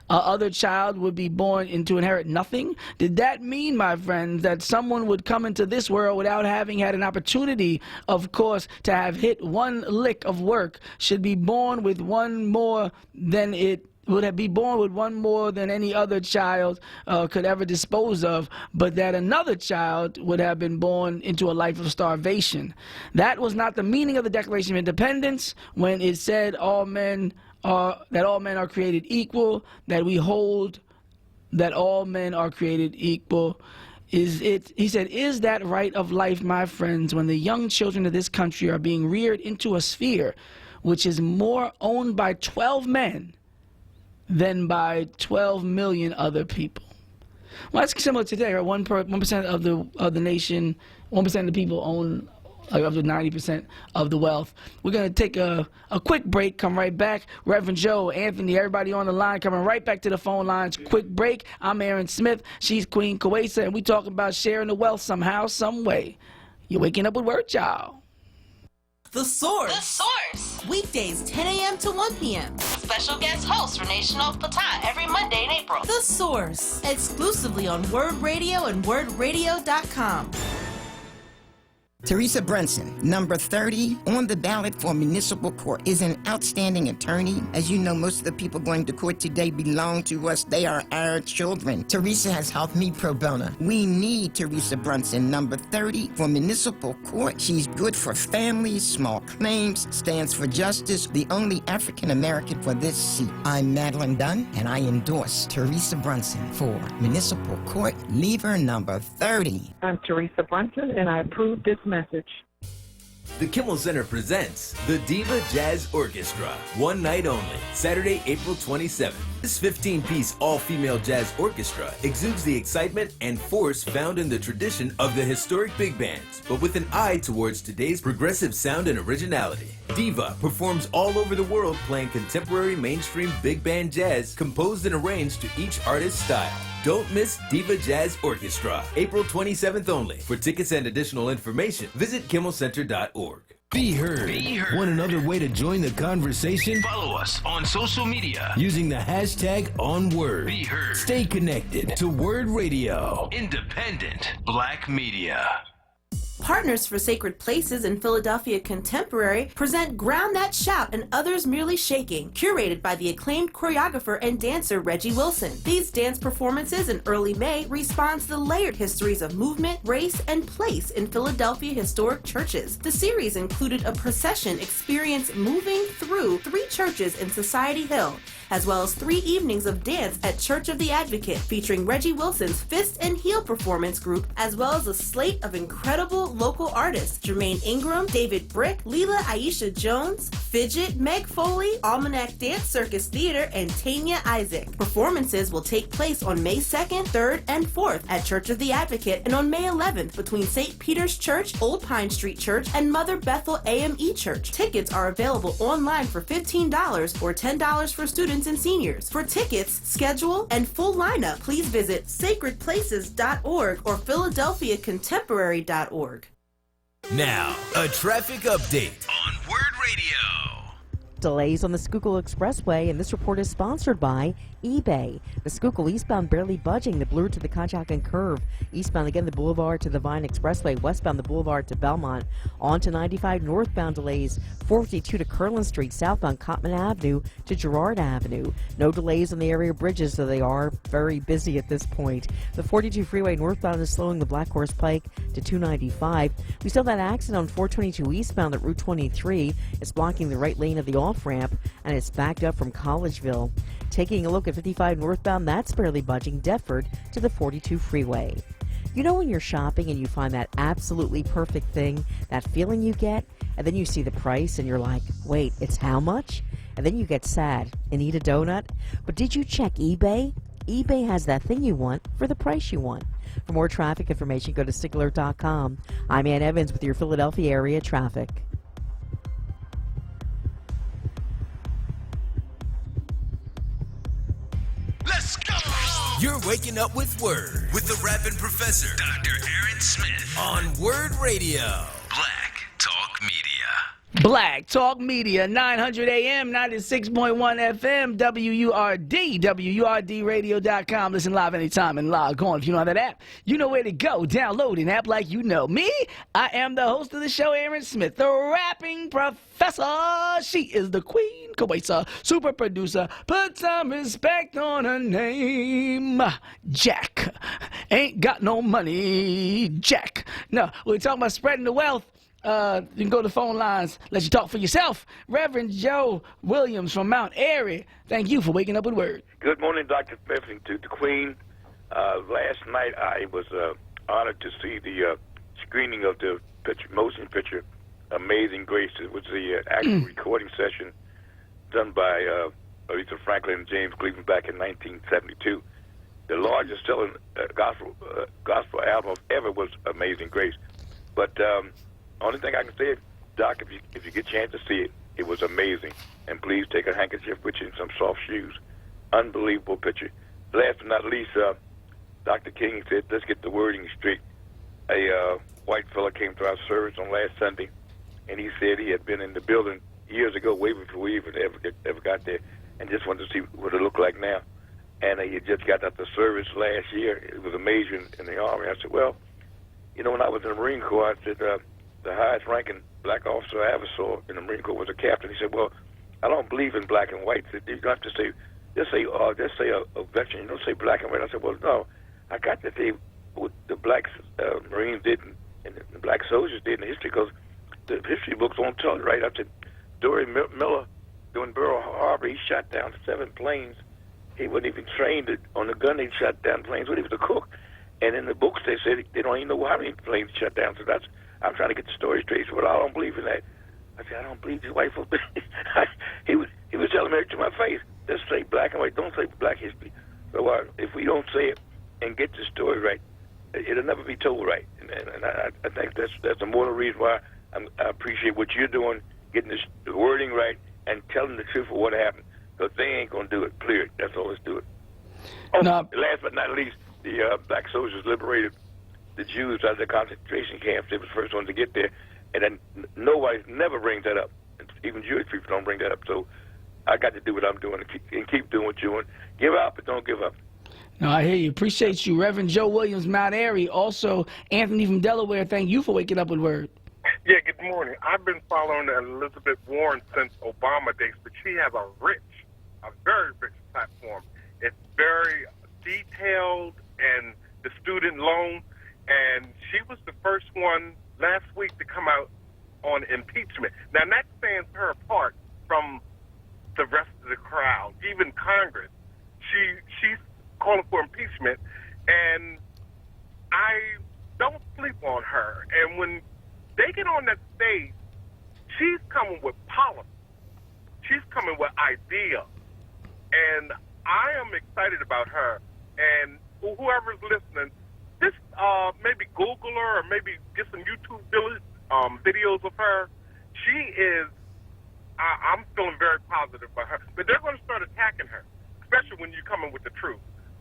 S1: other child would be born to inherit nothing? Did that mean, my friends, that someone would come into this world without having had an opportunity, of course, to have hit one lick of work, should be born with one more than any other child could ever dispose of, but that another child would have been born into a life of starvation? That was not the meaning of the Declaration of Independence when it said that all men are created equal, that we hold that all men are created equal. He said, is that right of life, my friends, when the young children of this country are being reared into a sphere which is more owned by 12 men than by 12 million other people? Well, that's similar today, right? 1% of the nation, 1% of the people own up to 90% of the wealth. We're going to take a quick break, come right back. Reverend Joe, Anthony, everybody on the line, coming right back to the phone lines. Quick break. I'm Aaron Smith. She's Queen Kawesa, and we talking about sharing the wealth somehow, some way. You're waking up with word, y'all.
S3: The Source.
S12: The Source.
S3: Weekdays, 10 a.m. to 1 p.m.
S12: Special guest host Renee Off Baton every Monday in April.
S3: The Source. Exclusively on Word Radio and WordRadio.com.
S13: Teresa Brunson, number 30 on the ballot for municipal court, is an outstanding attorney. As you know, most of the people going to court today belong to us. They are our children. Teresa has helped me pro bono. We need Teresa Brunson, number 30 for municipal court. She's good for families, small claims, stands for justice, the only African American for this seat. I'm Madeline Dunn, and I endorse Teresa Brunson for municipal court. Lever number 30.
S14: I'm Teresa Brunson, and I approve this message.
S4: The Kimmel Center presents the Diva Jazz Orchestra, one night only, Saturday, April 27th. This 15-piece all-female jazz orchestra exudes the excitement and force found in the tradition of the historic big bands, but with an eye towards today's progressive sound and originality. Diva performs all over the world, playing contemporary mainstream big band jazz composed and arranged to each artist's style. Don't miss Diva Jazz Orchestra, April 27th only. For tickets and additional information, visit kimmelcenter.org.
S2: Be heard. Want another way to join the conversation?
S15: Follow us on social media
S2: using the hashtag onWURD.
S15: Be heard.
S2: Stay connected to Word Radio.
S15: Independent Black Media.
S3: partners for Sacred Places in Philadelphia Contemporary present Ground That Shout and Others Merely Shaking, curated by the acclaimed choreographer and dancer Reggie Wilson. These dance performances in early May respond to the layered histories of movement, race, and place in Philadelphia historic churches. The series included a procession experience moving through 3 churches in Society Hill, as well as 3 evenings of dance at Church of the Advocate, featuring Reggie Wilson's Fist and Heel performance group, as well as a slate of incredible local artists: Jermaine Ingram, David Brick, Leela Aisha Jones, Fidget, Meg Foley, Almanac Dance Circus Theater, and Tanya Isaac. Performances will take place on May 2nd, 3rd, and 4th at Church of the Advocate, and on May 11th between St. Peter's Church, Old Pine Street Church, and Mother Bethel AME Church. Tickets are available online for $15 or $10 for students and seniors. For tickets, schedule, and full lineup, please visit sacredplaces.org or philadelphiacontemporary.org.
S4: Now, a traffic update
S2: on Word Radio.
S10: Delays on the Schuylkill Expressway, and this report is sponsored by eBay. The Schuylkill eastbound barely budging, the Blue to the Conshohocken Curve. Eastbound again, the Boulevard to the Vine Expressway. Westbound, the Boulevard to Belmont. On to 95 northbound delays. 452 to Curlin Street. Southbound, Cotman Avenue to Girard Avenue. No delays on the area bridges, though they are very busy at this point. The 42 freeway northbound is slowing the Black Horse Pike to 295. We still have that accident on 422 eastbound at Route 23. It's blocking the right lane of the off-ramp, and it's backed up from Collegeville. Taking a look at 55 northbound, that's barely budging Deptford to the 42 freeway. You know when you're shopping and you find that absolutely perfect thing, that feeling you get, and then you see the price and you're like, wait, it's how much? And then you get sad and eat a donut. But did you check eBay? eBay has that thing you want for the price you want. For more traffic information, go to SigAlert.com. I'm Ann Evans with your Philadelphia area traffic.
S2: Let's go!
S4: You're waking up with Word with the rapping professor,
S2: Dr. Aaron Smith,
S4: on Word Radio.
S2: Black Talk Media.
S1: Black Talk Media, 900 AM, 96.1 FM, WURD, WURDradio.com. Listen live anytime and log on. If you don't have that app, you know where to go. Download an app like you know. Me, I am the host of the show, Aaron Smith, the rapping professor. She is the queen, Kawesa, super producer. Put some respect on her name. Jack. Ain't got no money, Jack. No, we're talking about spreading the wealth. You can go to the phone lines, let you talk for yourself. Reverend Joe Williams from Mount Airy, thank you for waking up with Word.
S16: Good morning, Dr. Smith, and to the Queen. Last night I was honored to see the screening of the motion picture, Amazing Grace. It was the actual recording session done by Aretha Franklin and James Cleveland back in 1972. The largest selling gospel album ever was Amazing Grace. But only thing I can say, Doc, if you get a chance to see it, it was amazing. And please take a handkerchief with you and some soft shoes. Unbelievable picture. Last but not least, Dr. King said, let's get the wording straight. A white fella came to our service on last Sunday, and he said he had been in the building years ago, way before we even ever got there, and just wanted to see what it looked like now. And he had just got out the service last year. It was a major in the Army. I said, well, you know, when I was in the Marine Corps, I said, the highest ranking black officer I ever saw in the Marine Corps was a captain. He said, well, I don't believe in black and white. You don't have to say, just say a veteran. You don't say black and white. I said, well, no, I got to say what the black Marines did and the black soldiers did in the history, because the history books won't tell it, right? I said, Dory Miller, doing Pearl Harbor, he shot down 7 planes. He wasn't even trained on the gun. He shot down planes. He was a cook. And in the books, they said they don't even know how many planes shut down. So I'm trying to get the story straight. So, well, I don't believe in that. I said, I don't believe these white folks. he was telling me to my face, just say black and white. Don't say black history. So if we don't say it and get the story right, it'll never be told right. And I think that's the more reason why I appreciate what you're doing, getting the wording right and telling the truth of what happened. Because they ain't going to do it, clear. That's all, let's do it. Oh, no. Last but not least, the black soldiers liberated the Jews out of the concentration camps. They were the first ones to get there. And then nobody never brings that up. Even Jewish people don't bring that up. So I got to do what I'm doing and keep doing what you're doing. Give up, but don't give up.
S1: No, I hear you. Appreciate you. Reverend Joe Williams, Mount Airy. Also, Anthony from Delaware, thank you for waking up with Word.
S17: Yeah, good morning. I've been following Elizabeth Warren since Obama days, but she has a very rich platform. It's very detailed, and the student loan, and she was the first one last week to come out on impeachment. Now, that stands her apart from the rest of the crowd, even Congress. She's calling for impeachment, and I don't sleep on her. And when they get on that stage, she's coming with policy. She's coming with ideas. And I am excited about her. And whoever's listening, just maybe Google her or maybe get some YouTube videos of her. She is, I'm feeling very positive about her. But they're going to start attacking her, especially when you're coming with the truth.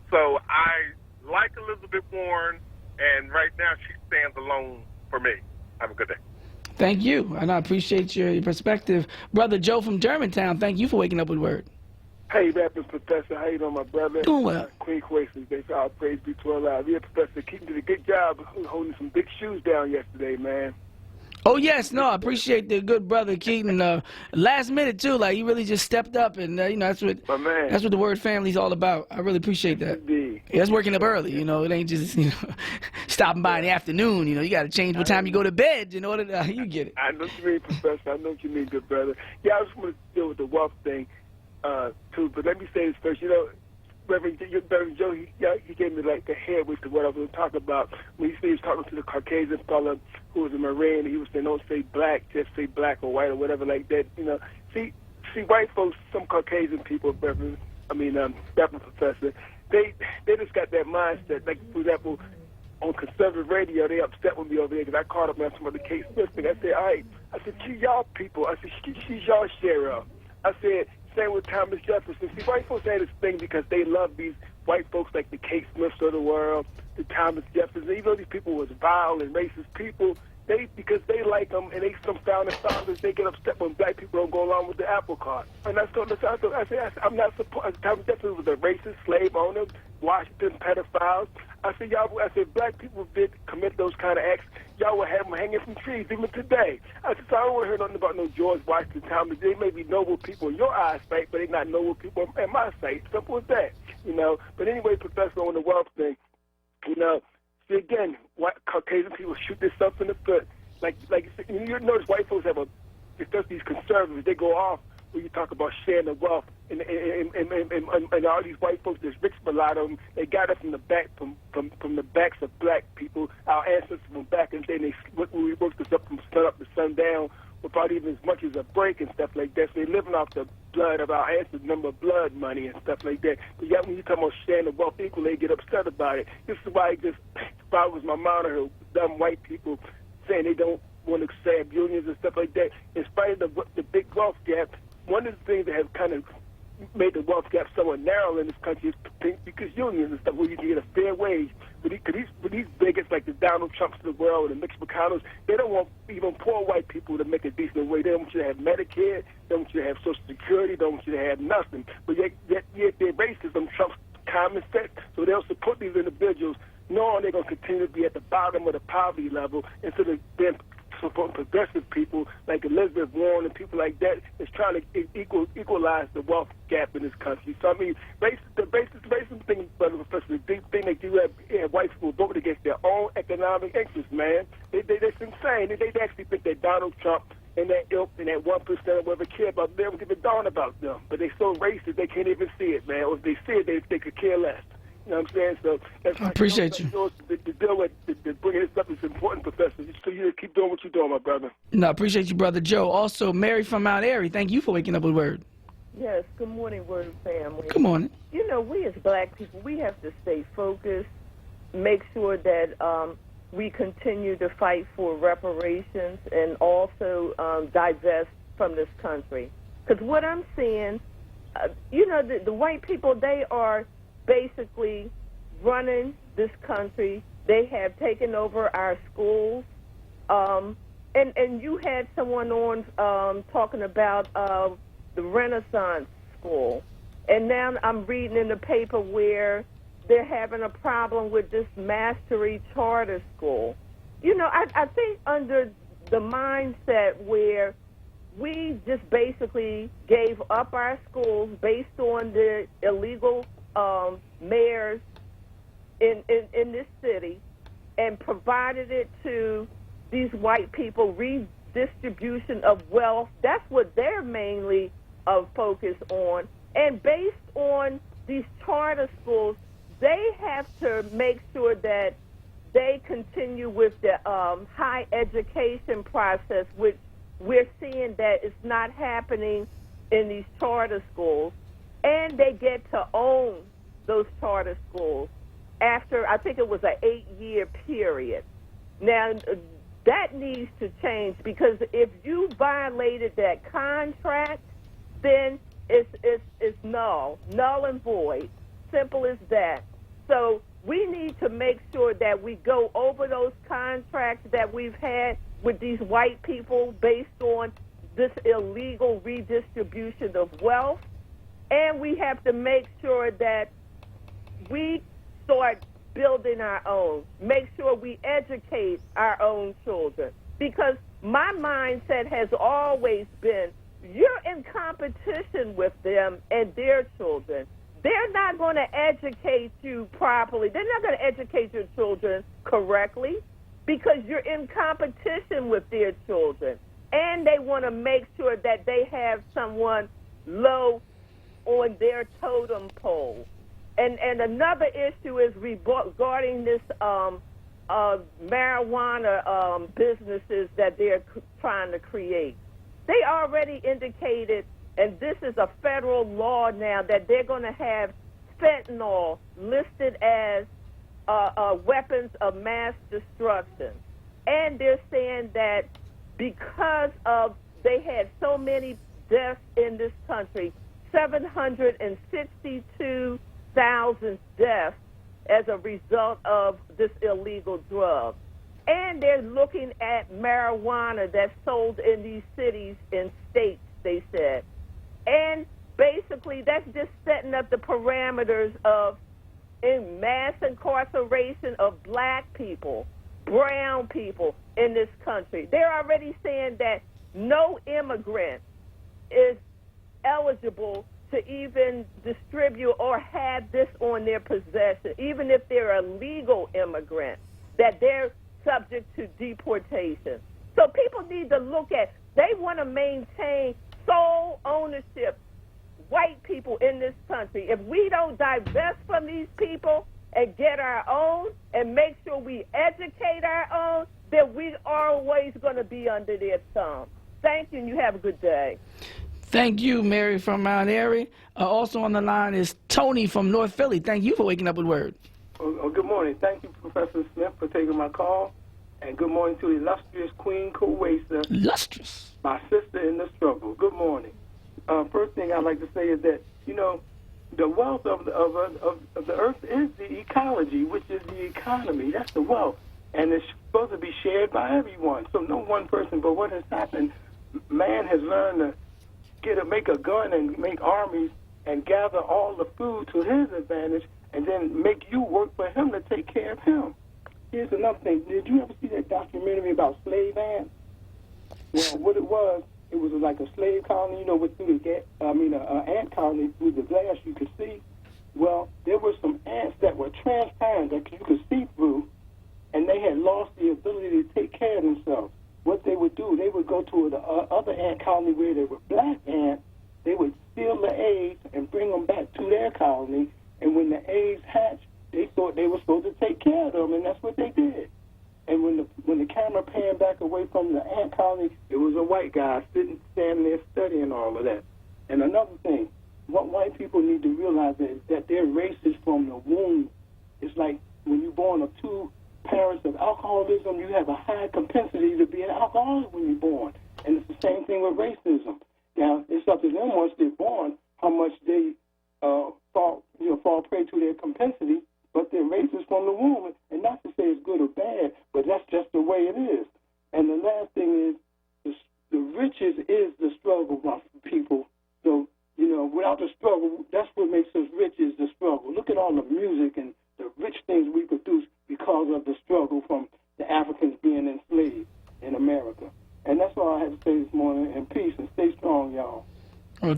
S17: So I like Elizabeth Warren, and right now she stands alone for me. Have a good day.
S1: Thank you, and I appreciate your perspective. Brother Joe from Germantown, thank you for waking up with Word.
S18: Hey, Rapping Professor. How you doing, my brother?
S1: Doing well.
S18: Queen Quasis, they say all praise be to Allah. Yeah, Professor, keeping did a good job holding some big shoes down yesterday, man.
S1: Oh, yes. No, I appreciate the good brother Keaton. Last minute, too. Like, he really just stepped up, and, you know, that's what the Word family's all about. I really appreciate that.
S18: Indeed.
S1: Yeah, that's working up early, you know. It ain't just, you know, stopping by in the afternoon. You know, you got to change what time you go to bed in order to, you get it.
S18: I know what you mean, Professor. I know what you mean, good brother. Yeah, I just want to deal with the wealth thing, too. But let me say this first. You know, Reverend Joe, he gave me like the headway to what I was going to talk about. When he was talking to the Caucasian fella who was a Marine, he was saying, don't say black, just say black or white or whatever like that. You know, see, white folks, some Caucasian people, Reverend Professor, they just got that mindset. Like, for example, on conservative radio, they upset with me over there because I called up and some of the Kate Smith thing. I said, all right, I said, she y'all people. I said, she's y'all sheriff. I said, same with Thomas Jefferson. See, white folks had this thing because they love these white folks like the Kate Smiths of the world, the Thomas Jeffersons. Even though these people was vile and racist people, because they like them and they some founding fathers, they get upset when black people don't go along with the apple cart. And I said, I'm not supposed. Thomas Jefferson was a racist slave owner, Washington pedophiles. I said, black people did commit those kind of acts. Y'all would have them hanging from trees even today. I said, so I don't want to hear nothing about no George Washington, Thomas. They may be noble people in your eyesight, but they're not noble people in my sight. Simple as that, you know. But anyway, Professor, on the wealth thing, you know, see, again, Caucasian people shoot themselves in the foot. Like you notice white folks have especially these conservatives, they go off when you talk about sharing the wealth. And all these white folks that's rich, a lot of them, they got it from the back, from the backs of black people. Our ancestors from back in the day, we worked this up from sun up to sundown without even as much as a break and stuff like that. So they're living off the blood of our ancestors, number of blood money and stuff like that. But yet when you talk about sharing the wealth equally, they get upset about it. This is why if I was my monitor, dumb white people saying they don't want to save unions and stuff like that. In spite of the big wealth gap, one of the things that have kind of made the wealth gap somewhat narrow in this country is because unions and stuff where you can get a fair wage. But these bigots like the Donald Trumps of the world and the Mitch McConnells, they don't want even poor white people to make a decent wage. They don't want you to have Medicare. They don't want you to have Social Security. They don't want you to have nothing. But yet their racism trumps common sense. So they'll support these individuals knowing they're going to continue to be at the bottom of the poverty level instead of being supporting progressive people like Elizabeth Warren and people like that is trying to equalize the wealth gap in this country. So, I mean, the racist thing, Brother Professor, the big thing that you have white people voting against their own economic interests, man. That's insane. They actually think that Donald Trump and that ilk and that 1% or whatever care about them, they don't give a darn about them. But they're so racist they can't even see it, man. Or if they see it, they could care less. You know what I'm saying? So that's
S1: I appreciate you.
S18: To deal with, to bring this up is important, Professor. So you keep doing what you're doing, my brother.
S1: No, I appreciate you, Brother Joe. Also, Mary from Mount Airy, thank you for waking up with Word.
S14: Yes, good morning, Word family.
S1: Good morning.
S14: You know, we as black people, we have to stay focused, make sure that we continue to fight for reparations and also divest from this country. Because what I'm seeing, you know, the white people, they are basically running this country. They have taken over our schools. And you had someone on talking about the Renaissance School. And now I'm reading in the paper where they're having a problem with this mastery charter school. You know, I think under the mindset where we just basically gave up our schools based on the illegal mayors in this city and provided it to these white people, redistribution of wealth. That's what they're mainly focused on. And based on these charter schools, they have to make sure that they continue with the high education process, which we're seeing that it's not happening in these charter schools. And they get to own those charter schools after, I think it was an 8-year period. Now, that needs to change, because if you violated that contract, then it's null and void. Simple as that. So we need to make sure that we go over those contracts that we've had with these white people based on this illegal redistribution of wealth. And we have to make sure that we start building our own. Make sure we educate our own children. Because my mindset has always been, you're in competition with them and their children. They're not going to educate you properly. They're not going to educate your children correctly because you're in competition with their children. And they want to make sure that they have someone low on their totem pole. And another issue is regarding this marijuana businesses that they're trying to create. They already indicated, and this is a federal law now, that they're going to have fentanyl listed as weapons of mass destruction. And they're saying that because of they had so many deaths in this country, 762,000 deaths as a result of this illegal drug. And they're looking at marijuana that's sold in these cities and states, they said. And basically, that's just setting up the parameters of mass incarceration of black people, brown people in this country. They're already saying that no immigrant is eligible to even distribute or have this on their possession, even if they're a legal immigrant, that they're subject to deportation. So people need to look at, they want to maintain sole ownership, white people in this country. If we don't divest from these people and get our own and make sure we educate our own, then we're always going to be under their thumb. Thank you, and you have a good day.
S1: Thank you, Mary from Mount Airy. Also on the line is Tony from North Philly. Thank you for waking up with Word.
S19: Good morning. Thank you, Professor Smith, for taking my call. And good morning to the illustrious Queen Kuwaisa.
S1: Illustrious.
S19: My sister in the struggle. Good morning. First thing I'd like to say is that, you know, the wealth of the earth is the ecology, which is the economy. That's the wealth. And it's supposed to be shared by everyone. So no one person. But what has happened, man has learned to make a gun and make armies and gather all the food to his advantage and then make you work for him to take care of him. Here's another thing. Did you ever see that documentary about slave ants? Well, what it was like a slave colony, you know, with through the an ant colony through the glass you could see. Well, there were some ants that were transparent that you could see through, and they had lost the ability to take care of themselves. What they would do, they would go to the other ant colony where there were black ants. They would steal the eggs and bring them back to their colony, and when the eggs hatched, they thought they were supposed to take care of them, and that's what they did. And when the camera panned back away from the ant colony, it was a white guy standing there studying all of that. And another thing, what white people need to realize is that they're racist from the womb. It's like when you're born of two parents of alcoholism, you have a high propensity to be an alcoholic when you're born. And it's the same thing with racism. Now, it's up to them once they're born how much they fall prey to their propensity, but they're racist from the womb. And not to say it's good or bad, but that's just the way it is. And the last thing is the riches is the struggle, my people. So, you know, without the struggle, that's what makes us rich is the struggle. Look at all the music and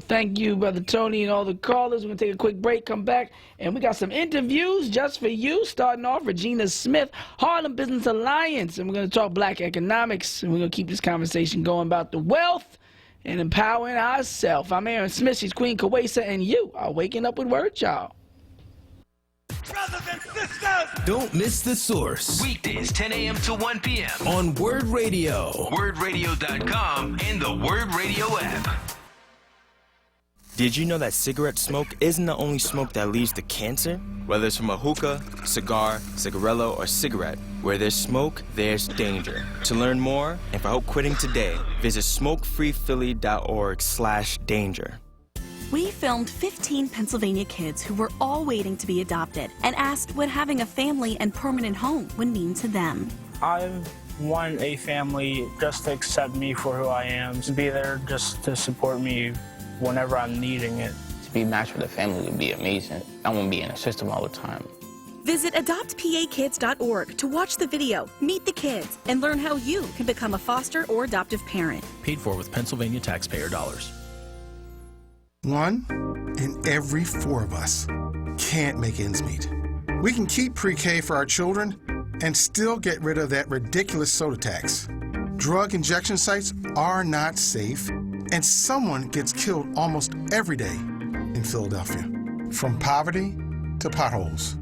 S1: Thank you, Brother Tony, and all the callers. We're going to take a quick break, come back, and we got some interviews just for you. Starting off, Regina Smith, Harlem Business Alliance, and we're going to talk black economics, and we're going to keep this conversation going about the wealth and empowering ourselves. I'm Aaron Smith, she's Queen Kawesa, and you are waking up with Word, y'all.
S2: Brothers and sisters!
S4: Don't miss The Source.
S2: Weekdays, 10 a.m. to 1 p.m.
S4: on Word Radio.
S2: WordRadio.com and the Word Radio app.
S20: Did you know that cigarette smoke isn't the only smoke that leads to cancer? Whether it's from a hookah, cigar, cigarillo, or cigarette, where there's smoke, there's danger. To learn more and for help quitting today, visit smokefreephilly.org/danger.
S5: We filmed 15 Pennsylvania kids who were all waiting to be adopted and asked what having a family and permanent home would mean to them.
S21: I want a family just to accept me for who I am, to be there just to support me whenever I'm needing it.
S22: To be matched with a family would be amazing. I won't be in a system all the time.
S5: Visit adoptpakids.org to watch the video, meet the kids, and learn how you can become a foster or adoptive parent.
S8: Paid for with Pennsylvania taxpayer dollars.
S23: 1 in every 4 of us can't make ends meet. We can keep pre-K for our children and still get rid of that ridiculous soda tax. Drug injection sites are not safe, and someone gets killed almost every day in Philadelphia. From poverty to potholes,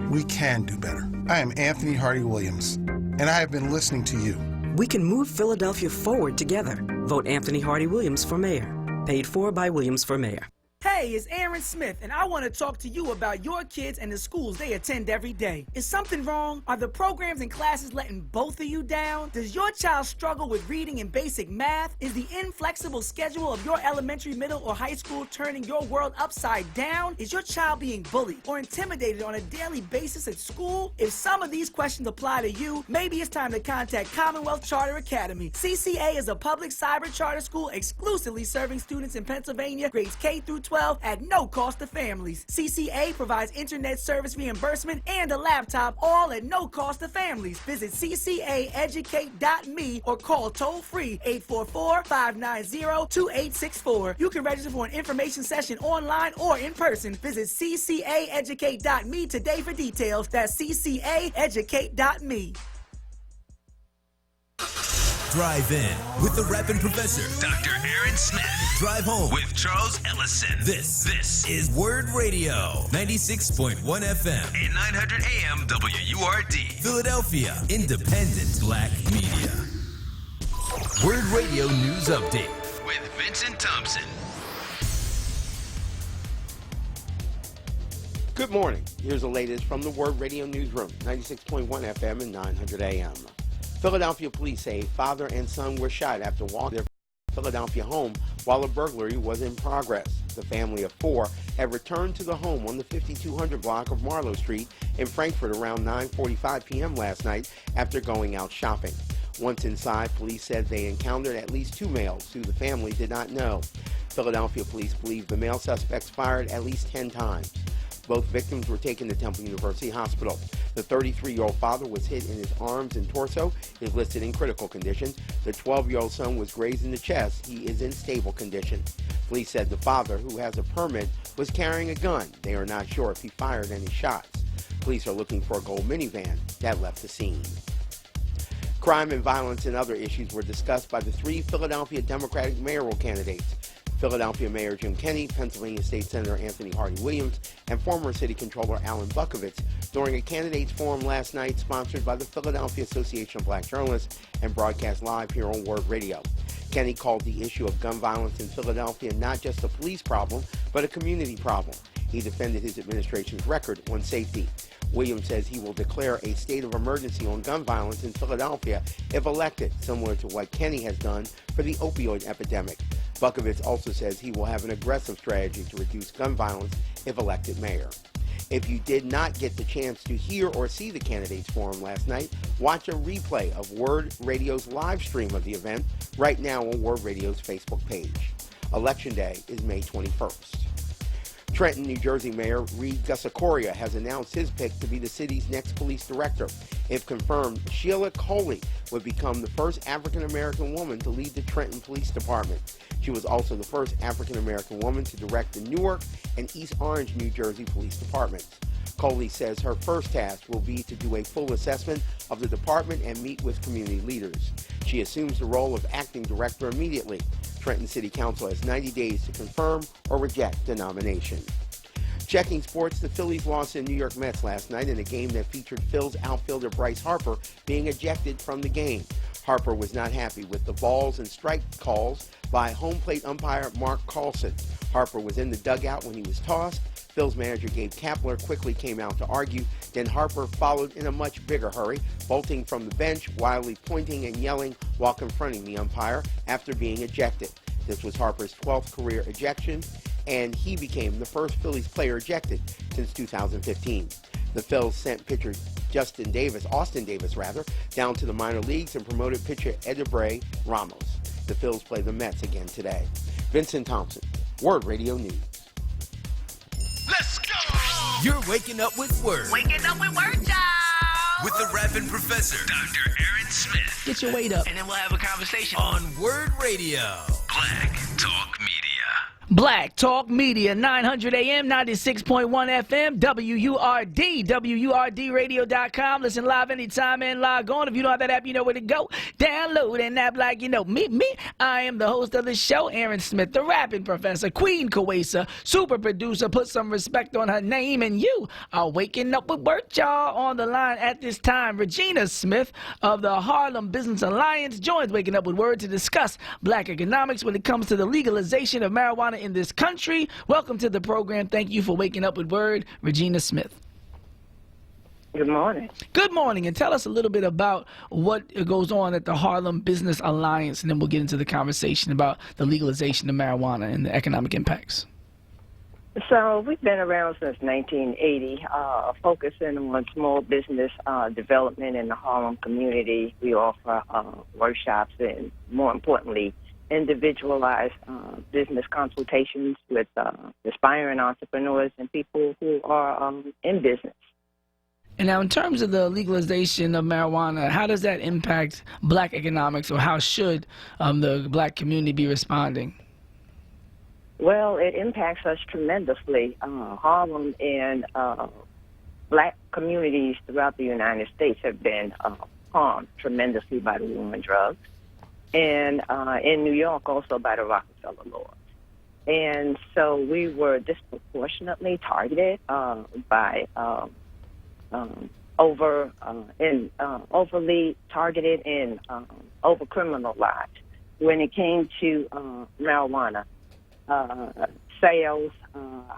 S23: we can do better. I am Anthony Hardy Williams, and I have been listening to you.
S24: We can move Philadelphia forward together. Vote Anthony Hardy Williams for mayor. Paid for by Williams for mayor.
S1: Hey, it's Aaron Smith, and I want to talk to you about your kids and the schools they attend every day. Is something wrong? Are the programs and classes letting both of you down? Does your child struggle with reading and basic math? Is the inflexible schedule of your elementary, middle, or high school turning your world upside down? Is your child being bullied or intimidated on a daily basis at school? If some of these questions apply to you, maybe it's time to contact Commonwealth Charter Academy. CCA is a public cyber charter school exclusively serving students in Pennsylvania, grades K through 12 at no cost to families. CCA provides internet service reimbursement and a laptop, all at no cost to families. Visit ccaeducate.me or call toll-free 844-590-2864. You can register for an information session online or in person. Visit ccaeducate.me today for details. That's ccaeducate.me.
S4: Drive in with the Rappin' Professor,
S2: Dr. Aaron Smith.
S4: Drive home
S2: with Charles Ellison.
S4: This is Word Radio, 96.1 FM
S2: and 900 AM WURD.
S4: Philadelphia, independent black media. Word Radio News Update
S2: with Vincent Thompson.
S25: Good morning. Here's the latest from the Word Radio Newsroom, 96.1 FM and 900 AM. Philadelphia police say father and son were shot after walking their Philadelphia home while a burglary was in progress. The family of 4 had returned to the home on the 5200 block of Marlowe Street in Frankfort around 9:45 p.m. last night after going out shopping. Once inside, police said they encountered at least 2 males who the family did not know. Philadelphia police believe the male suspects fired at least 10 times. Both victims were taken to Temple University Hospital. The 33-year-old father was hit in his arms and torso, is listed in critical condition. The 12-year-old son was grazed in the chest. He is in stable condition. Police said the father, who has a permit, was carrying a gun. They are not sure if he fired any shots. Police are looking for a gold minivan that left the scene. Crime and violence and other issues were discussed by the 3 Philadelphia Democratic mayoral candidates. Philadelphia Mayor Jim Kenney, Pennsylvania State Senator Anthony Hardy Williams, and former City Controller Alan Bukovitz during a candidates forum last night sponsored by the Philadelphia Association of Black Journalists and broadcast live here on Word Radio. Kenney called the issue of gun violence in Philadelphia not just a police problem, but a community problem. He defended his administration's record on safety. Williams says he will declare a state of emergency on gun violence in Philadelphia if elected, similar to what Kenney has done for the opioid epidemic. Bukovitz also says he will have an aggressive strategy to reduce gun violence if elected mayor. If you did not get the chance to hear or see the candidates forum last night, watch a replay of Word Radio's live stream of the event right now on Word Radio's Facebook page. Election Day is May 21st. Trenton, New Jersey Mayor Reed Gusacoria has announced his pick to be the city's next police director. If confirmed, Sheila Coley would become the first African-American woman to lead the Trenton Police Department. She was also the first African-American woman to direct the Newark and East Orange, New Jersey Police Departments. Coley says her first task will be to do a full assessment of the department and meet with community leaders. She assumes the role of acting director immediately. Trenton City Council has 90 days to confirm or reject the nomination. Checking sports, the Phillies lost to the New York Mets last night in a game that featured Phil's outfielder Bryce Harper being ejected from the game. Harper was not happy with the balls and strike calls by home plate umpire Mark Carlson. Harper was in the dugout when he was tossed. Phil's manager Gabe Kapler quickly came out to argue. Then Harper followed in a much bigger hurry, bolting from the bench, wildly pointing and yelling while confronting the umpire after being ejected. This was Harper's 12th career ejection, and he became the first Phillies player ejected since 2015. The Phils sent pitcher Austin Davis, down to the minor leagues and promoted pitcher Edebray Ramos. The Phils play the Mets again today. Vincent Thompson, Word Radio News.
S2: Let's go!
S4: You're waking up with Word.
S2: Waking up with Word, y'all! With the rapping professor, Dr. Aaron Smith.
S1: Get your weight up.
S2: And then we'll have a conversation
S4: On Word Radio.
S2: Black Talk Media.
S1: Black Talk Media, 900 AM, 96.1 FM, WURD, WURDradio.com. Listen live anytime and log on. If you don't have that app, you know where to go. Download an app like you know. Me. I am the host of the show, Aaron Smith, the rapping professor, Queen Kawesa, super producer. Put some respect on her name. And you are waking up with Word, y'all. On the line at this time, Regina Smith of the Harlem Business Alliance joins Waking Up with Word to discuss black economics when it comes to the legalization of marijuana in this country. Welcome to the program. Thank you for waking up with Word, Regina Smith.
S6: Good morning.
S1: Good morning, and tell us a little bit about what goes on at the Harlem Business Alliance, and then we'll get into the conversation about the legalization of marijuana and the economic impacts.
S6: So we've been around since 1980, focusing on small business development in the Harlem community. We offer workshops and, more importantly, individualized business consultations with aspiring entrepreneurs and people who are in business.
S1: And now in terms of the legalization of marijuana, how does that impact black economics, or how should the black community be responding?
S6: Well, it impacts us tremendously. Harlem and black communities throughout the United States have been harmed tremendously by the war on drugs. And in New York, also by the Rockefeller laws. And so we were disproportionately targeted by overly targeted and over-criminalized when it came to marijuana sales.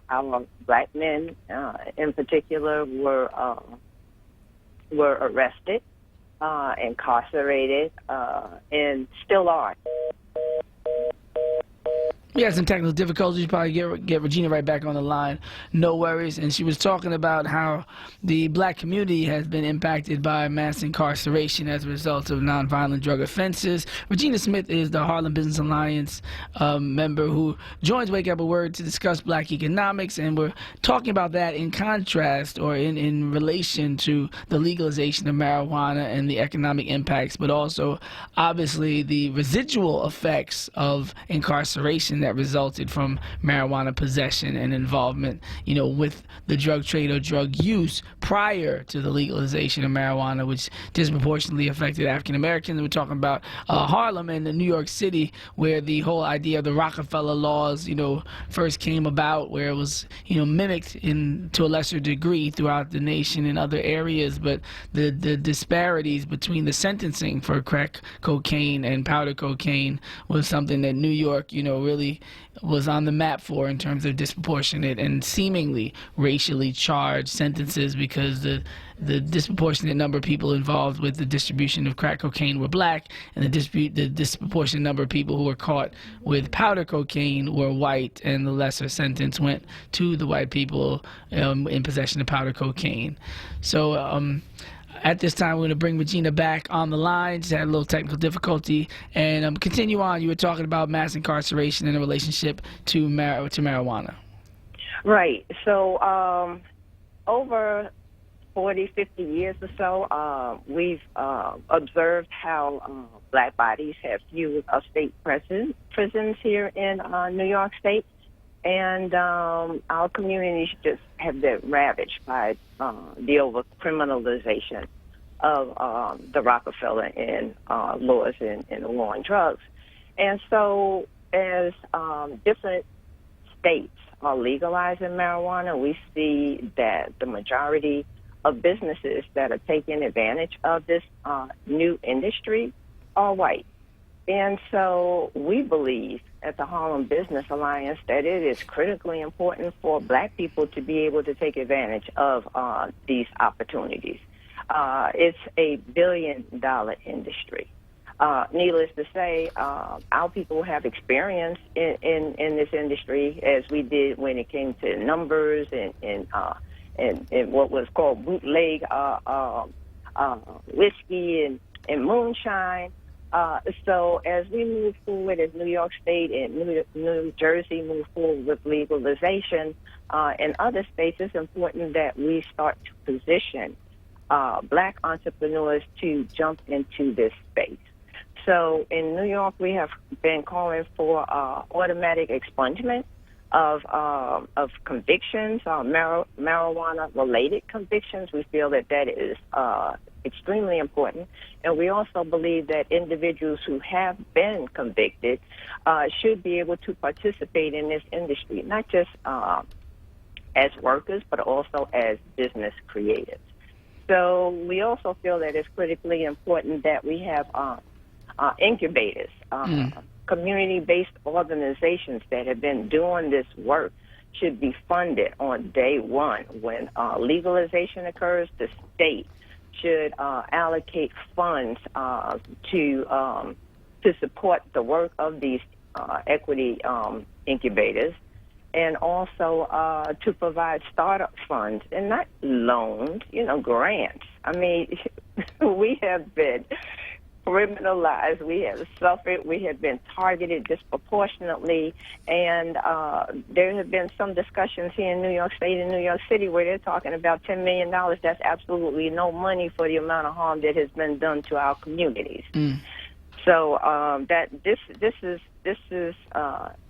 S6: Our black men, in particular, were arrested, incarcerated, and still are.
S1: We had some technical difficulties. Probably get Regina right back on the line. No worries. And she was talking about how the black community has been impacted by mass incarceration as a result of nonviolent drug offenses. Regina Smith is the Harlem Business Alliance member who joins Wake Up with Word to discuss black economics. And we're talking about that in contrast, or in relation to the legalization of marijuana and the economic impacts, but also obviously the residual effects of incarceration that resulted from marijuana possession and involvement, with the drug trade or drug use prior to the legalization of marijuana, which disproportionately affected African Americans. We're talking about Harlem and New York City, where the whole idea of the Rockefeller laws, first came about, where it was, mimicked to a lesser degree throughout the nation and other areas. But the disparities between the sentencing for crack cocaine and powder cocaine was something that New York, really was on the map for in terms of disproportionate and seemingly racially charged sentences, because the disproportionate number of people involved with the distribution of crack cocaine were black, and the disproportionate number of people who were caught with powder cocaine were white, and the lesser sentence went to the white people in possession of powder cocaine. So at this time, we're going to bring Regina back on the line. Just had a little technical difficulty. And continue on. You were talking about mass incarceration and the relationship to marijuana.
S6: Right. So over 40, 50 years or so, we've observed how black bodies have fueled state prisons here in New York State. And our communities just have been ravaged by the over-criminalization of the Rockefeller and laws in the war on drugs. And so as different states are legalizing marijuana, we see that the majority of businesses that are taking advantage of this new industry are white. And so we believe at the Harlem Business Alliance that it is critically important for black people to be able to take advantage of these opportunities. It's a billion-dollar industry. Needless to say, our people have experience in this industry, as we did when it came to numbers and what was called bootleg whiskey and moonshine. So as we move forward, as New York State and New Jersey move forward with legalization, in other states, it's important that we start to position black entrepreneurs to jump into this space. So in New York, we have been calling for automatic expungement of convictions, marijuana-related convictions. We feel that that is extremely important. And we also believe that individuals who have been convicted should be able to participate in this industry, not just as workers, but also as business creatives. So we also feel that it's critically important that we have incubators, community-based organizations that have been doing this work should be funded on day one. When legalization occurs, the state should allocate funds to support the work of these equity incubators, and also to provide startup funds and not loans, grants. I mean, we have been criminalized, we have suffered, we have been targeted disproportionately, and there have been some discussions here in New York State and New York City where they're talking about $10 million. That's absolutely no money for the amount of harm that has been done to our communities. So that this is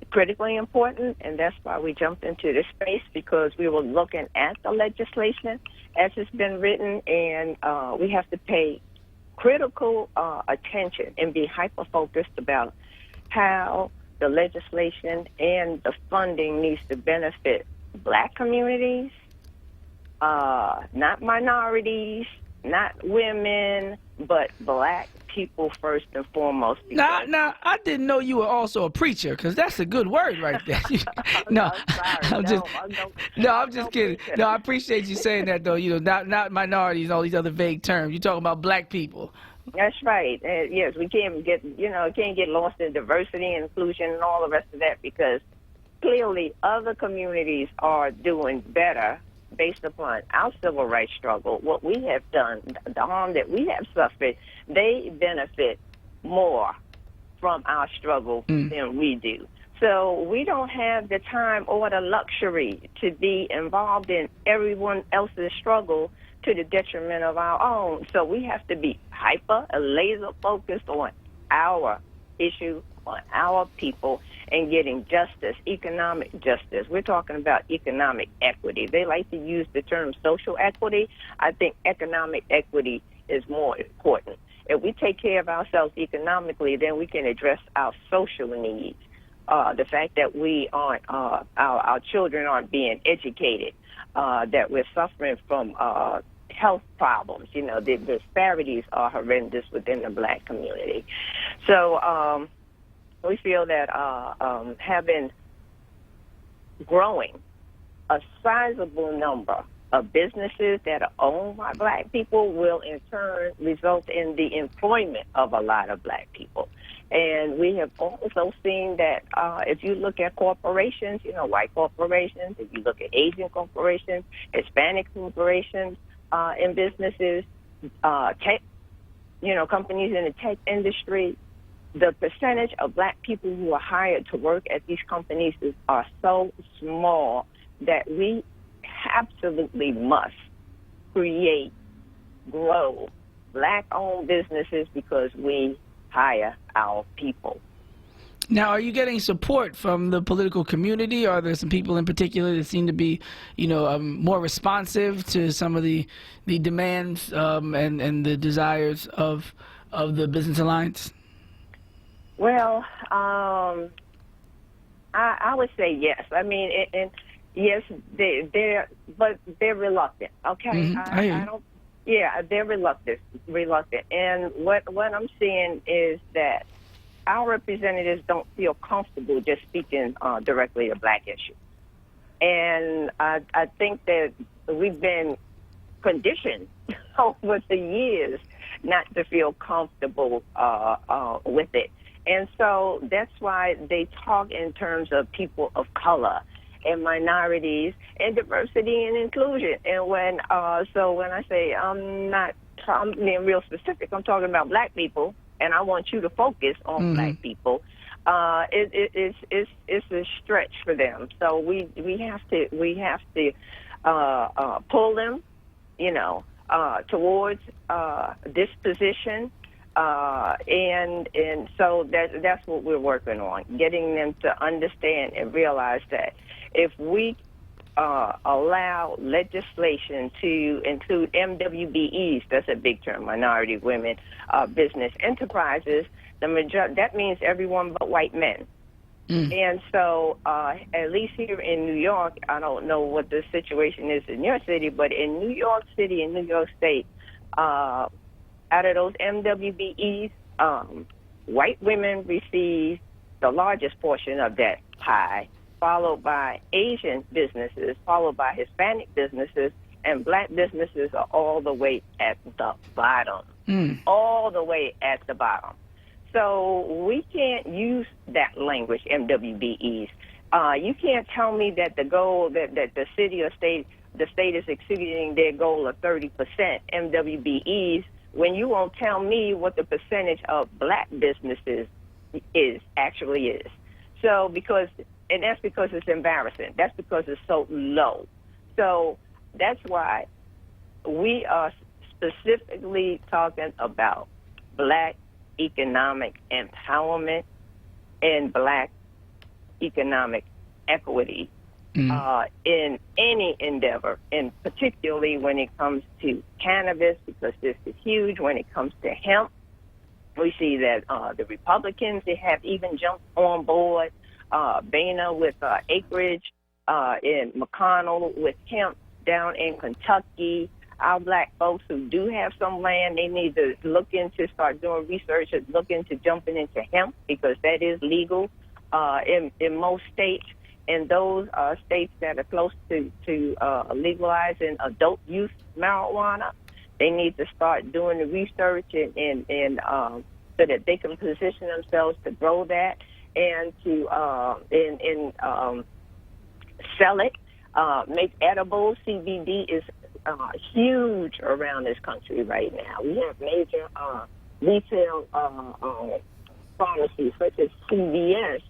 S6: critically important, and that's why we jumped into this space, because we were looking at the legislation as it's been written, and we have to pay critical attention and be hyper-focused about how the legislation and the funding needs to benefit black communities, not minorities, not women, but black people first and foremost.
S1: Now, I didn't know you were also a preacher, because that's a good word right there. No, I'm just kidding. No, I appreciate you saying that, though. Not minorities and all these other vague terms. You're talking about black people.
S6: That's right. Yes, we can't get lost in diversity and inclusion and all the rest of that, because clearly other communities are doing better based upon our civil rights struggle, what we have done, the harm that we have suffered. They benefit more from our struggle than we do. So we don't have the time or the luxury to be involved in everyone else's struggle to the detriment of our own. So we have to be hyper and laser focused on our issue, on our people, and getting justice, economic justice. We're talking about economic equity. They like to use the term social equity. I think economic equity is more important. If we take care of ourselves economically, then we can address our social needs. The fact that we aren't, our children aren't being educated, that we're suffering from health problems. The disparities are horrendous within the black community. So we feel that growing a sizable number of businesses that are owned by black people will in turn result in the employment of a lot of black people. And we have also seen that if you look at corporations, white corporations, if you look at Asian corporations, Hispanic corporations, and businesses, tech, companies in the tech industry, the percentage of black people who are hired to work at these companies are so small that we absolutely must create, grow black-owned businesses because we hire our people.
S1: Now, are you getting support from the political community? Are there some people in particular that seem to be, more responsive to some of the demands and the desires of the Business Alliance?
S6: Well, I would say yes. I mean, yes, but they're reluctant. Okay, I don't. Yeah, they're reluctant. And what I'm seeing is that our representatives don't feel comfortable just speaking directly to black issues. And I think that we've been conditioned over the years not to feel comfortable with it. And so that's why they talk in terms of people of color and minorities and diversity and inclusion. And when I say I'm being real specific, I'm talking about black people, and I want you to focus on black people. It's a stretch for them. So we have to pull them, towards this position. And so that's what we're working on, getting them to understand and realize that if we allow legislation to include MWBEs, that's a big term, minority women business enterprises, that means everyone but white men. And so at least here in New York, I don't know what the situation is in your city, but in New York City and New York State, out of those MWBEs, white women receive the largest portion of that pie, followed by Asian businesses, followed by Hispanic businesses, and black businesses are all the way at the bottom. All the way at the bottom. So we can't use that language, MWBEs. You can't tell me that the goal that the city or state, the state is exceeding their goal of 30% MWBEs when you won't tell me what the percentage of black businesses actually is. So and that's because it's embarrassing. That's because it's so low. So that's why we are specifically talking about black economic empowerment and black economic equity in any endeavor, and particularly when it comes to cannabis, because this is huge. When it comes to hemp, we see that the Republicans, they have even jumped on board. Boehner with acreage, and McConnell with hemp down in Kentucky. Our black folks who do have some land, they need to start doing research and look into jumping into hemp, because that is legal in most states. And those states that are close to legalizing adult use marijuana, they need to start doing the research and so that they can position themselves to grow that and to sell it, make edibles. CBD is huge around this country right now. We have major retail pharmacies such as CVS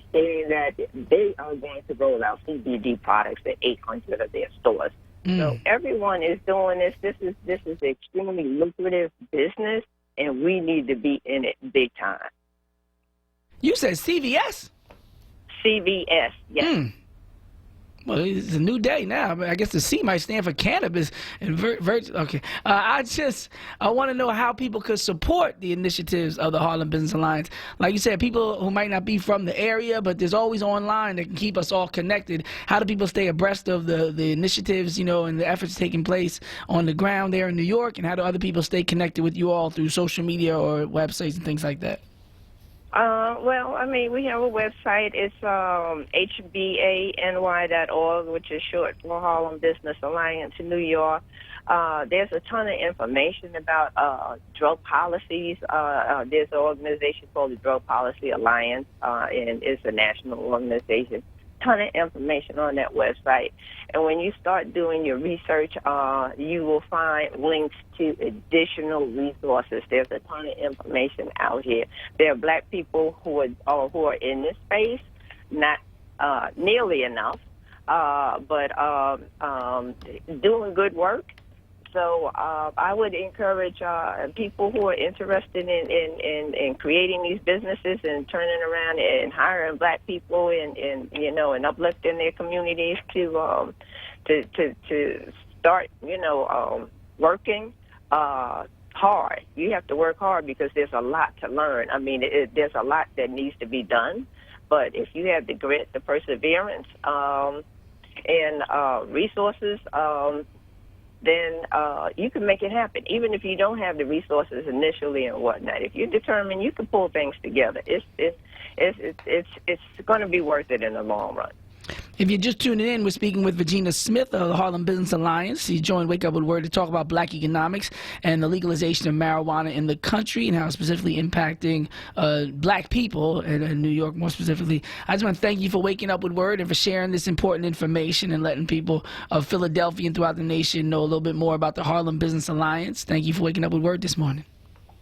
S6: stating that they are going to roll out CBD products at 800 of their stores. So everyone is doing this. This is an extremely lucrative business, and we need to be in it big time.
S1: You said CVS?
S6: CVS, yes.
S1: Well, it's a new day now. I guess the C might stand for cannabis. And okay. I want to know how people could support the initiatives of the Harlem Business Alliance. Like you said, people who might not be from the area, but there's always online that can keep us all connected. How do people stay abreast of the initiatives, and the efforts taking place on the ground there in New York? And how do other people stay connected with you all through social media or websites and things like that?
S6: Well, I mean, we have a website. It's hbany.org, which is short for Harlem Business Alliance in New York. There's a ton of information about drug policies. There's an organization called the Drug Policy Alliance, and it's a national organization. Ton of information on that website. And when you start doing your research, you will find links to additional resources. There's a ton of information out here. There are black people who are in this space, not nearly enough. but doing good work. So I would encourage people who are interested in creating these businesses and turning around and hiring black people and and uplifting their communities to start working hard. You have to work hard because there's a lot to learn. I mean, there's a lot that needs to be done, but if you have the grit, the perseverance, and resources, then you can make it happen. Even if you don't have the resources initially and whatnot, if you're determined, you can pull things together. It's going to be worth it in the long run.
S1: If you're just tuning in, we're speaking with Regina Smith of the Harlem Business Alliance. She joined Wake Up with Word to talk about black economics and the legalization of marijuana in the country and how it's specifically impacting black people in New York more specifically. I just want to thank you for waking up with Word and for sharing this important information and letting people of Philadelphia and throughout the nation know a little bit more about the Harlem Business Alliance. Thank you for waking up with Word this morning.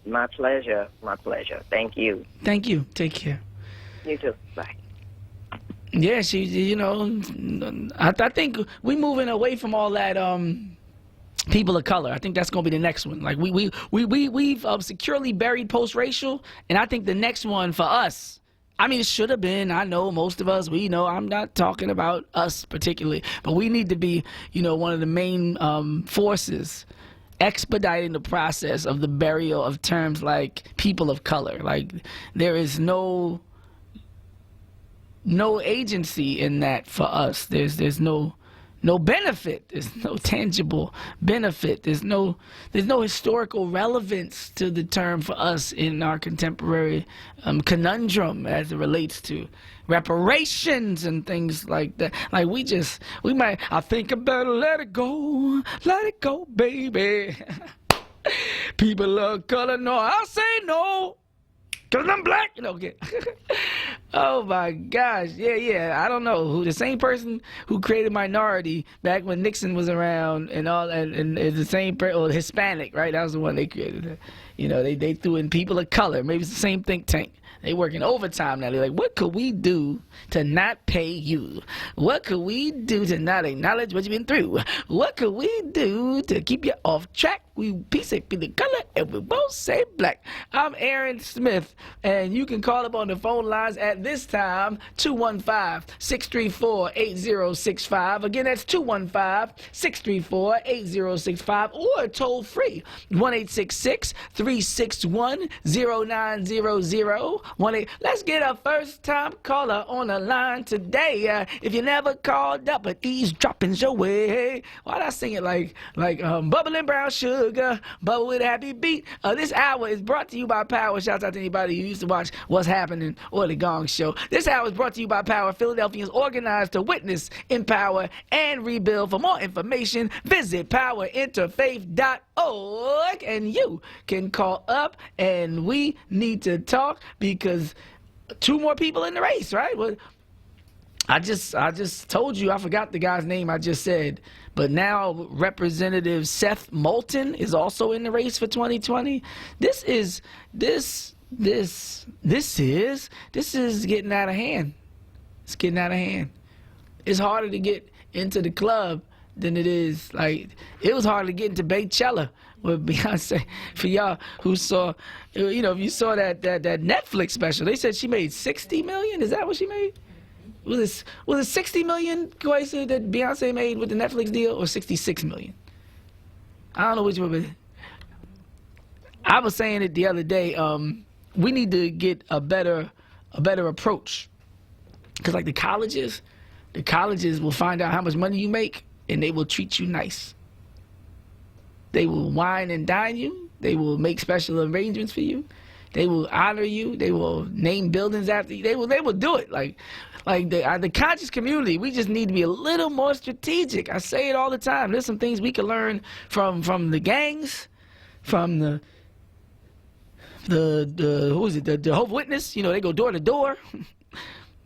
S6: My pleasure. My pleasure. Thank you.
S1: Thank you. Take care.
S6: You too. Bye.
S1: Yeah, I think we're moving away from all that people of color. I think that's going to be the next one. Like we've securely buried post-racial, and I think the next one for us, I mean, it should have been, I know most of us, we know, I'm not talking about us particularly, but we need to be, one of the main forces expediting the process of the burial of terms like people of color. Like there is no agency in that for us. There's no benefit. There's no tangible benefit. There's no historical relevance to the term for us in our contemporary conundrum as it relates to reparations and things like that. Like I think I better let it go, baby. People of color, no, I'll say no. Cause I'm black, okay. Oh my gosh, yeah. I don't know who the same person who created minority back when Nixon was around and all, and it's the same person, or Hispanic, right? That was the one they created. They threw in people of color. Maybe it's the same think tank. They working overtime now. They're like, what could we do to not pay you? What could we do to not acknowledge what you've been through? What could we do to keep you off track? We say the color and we won't say black. I'm Aaron Smith, and you can call up on the phone lines at this time, 215-634-8065. Again, that's 215-634-8065, or toll free, 1-866-361-0900. Let's get a first-time caller on the line today. If you never called up, but eavesdropping's your way. Why'd I sing it like bubbling brown sugar, bubble with a happy beat? This hour is brought to you by Power. Shouts out to anybody who used to watch What's Happening or The Gong Show. This hour is brought to you by Power. Philadelphians organized to witness, empower, and rebuild. For more information, visit powerinterfaith.org, and you can call up, and we need to talk because 2 more people in the race, right? Well, I just told you, I forgot the guy's name I just said, but now Representative Seth Moulton is also in the race for 2020. This is getting out of hand. It's getting out of hand. It's harder to get into the club than it is, it was hard to get into Baychella with Beyonce. For y'all who saw, if you saw that Netflix special, they said she made $60 million. Is that what she made? Was it $60 million, Kwesi, that Beyonce made with the Netflix deal, or $66 million? I don't know which one, but I was saying it the other day. We need to get a better approach, because the colleges will find out how much money you make, and they will treat you nice. They will wine and dine you. They will make special arrangements for you. They will honor you. They will name buildings after you. They will do it. Like the conscious community, we just need to be a little more strategic. I say it all the time. There's some things we can learn from the gangs, from the Jehovah's Witness. They go door to door.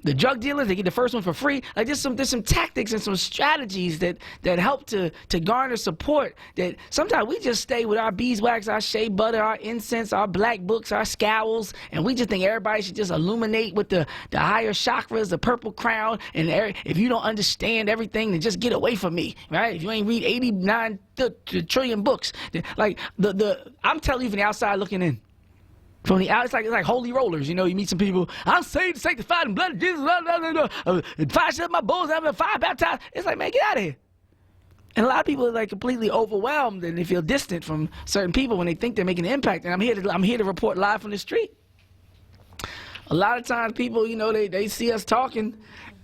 S1: The drug dealers, they get the first one for free. Like there's some tactics and some strategies that help to garner support. That sometimes we just stay with our beeswax, our shea butter, our incense, our black books, our scowls, and we just think everybody should just illuminate with the higher chakras, the purple crown. And if you don't understand everything, then just get away from me, right? If you ain't read 89 trillion books, like I'm telling you from the outside looking in. From the out, it's like holy rollers, you know. You meet some people. I'm saved, sanctified, and blood of Jesus. Fire shut my bulls, I'm fire baptized. It's like, man, get out of here. And a lot of people are like completely overwhelmed, and they feel distant from certain people when they think they're making an impact. And I'm here to report live from the street. A lot of times, people, you know, they see us talking,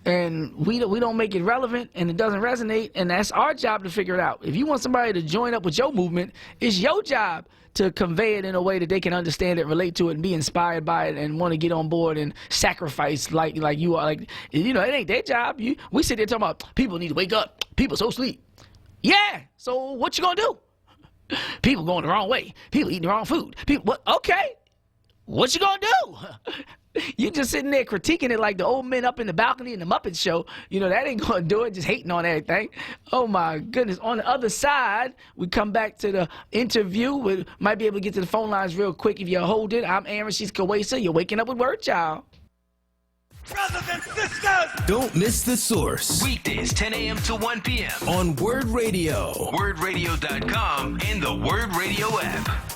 S1: and we don't make it relevant, and it doesn't resonate, and that's our job to figure it out. If you want somebody to join up with your movement, it's your job to convey it in a way that they can understand it, relate to it, and be inspired by it, and want to get on board and sacrifice like you are. Like, you know, it ain't their job. We sit there talking about people need to wake up. People so sleep. Yeah. So what you gonna do? People going the wrong way. People eating the wrong food. People. What? Okay. What you gonna do? You just sitting there critiquing it like the old men up in the balcony in the Muppet Show. You know, that ain't going to do it, just hating on everything. Oh, my goodness. On the other side, we come back to the interview. We might be able to get to the phone lines real quick if you hold it. I'm Aaron, she's Kawesa. You're waking up with Word, y'all.
S2: Brothers and sisters!
S4: Don't miss The Source.
S2: Weekdays, 10 a.m. to 1 p.m.
S4: on Word Radio.
S2: WordRadio.com and the Word Radio app.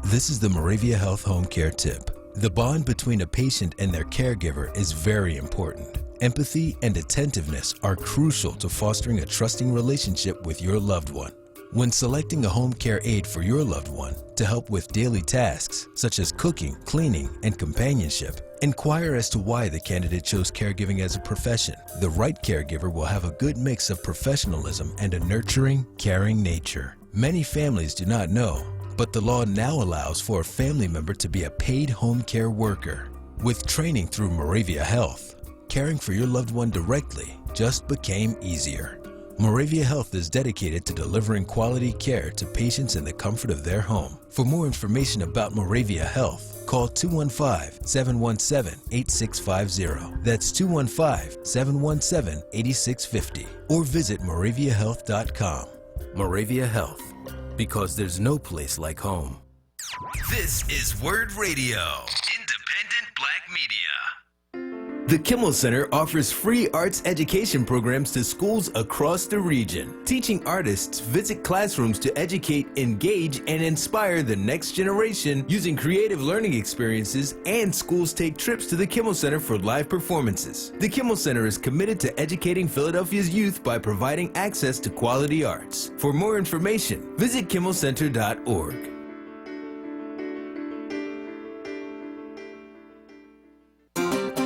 S7: This is the Moravia Health Home Care Tip. The bond between a patient and their caregiver is very important. Empathy and attentiveness are crucial to fostering a trusting relationship with your loved one. When selecting a home care aide for your loved one to help with daily tasks such as cooking, cleaning, and companionship, inquire as to why the candidate chose caregiving as a profession. The right caregiver will have a good mix of professionalism and a nurturing, caring nature. Many families do not know, but the law now allows for a family member to be a paid home care worker. With training through Moravia Health, caring for your loved one directly just became easier. Moravia Health is dedicated to delivering quality care to patients in the comfort of their home. For more information about Moravia Health, call 215-717-8650. That's 215-717-8650. Or visit MoraviaHealth.com. Moravia Health, because there's no place like home.
S2: This is Word Radio, independent black media.
S4: The Kimmel Center offers free arts education programs to schools across the region. Teaching artists visit classrooms to educate, engage, and inspire the next generation using creative learning experiences, and schools take trips to the Kimmel Center for live performances. The Kimmel Center is committed to educating Philadelphia's youth by providing access to quality arts. For more information, visit kimmelcenter.org.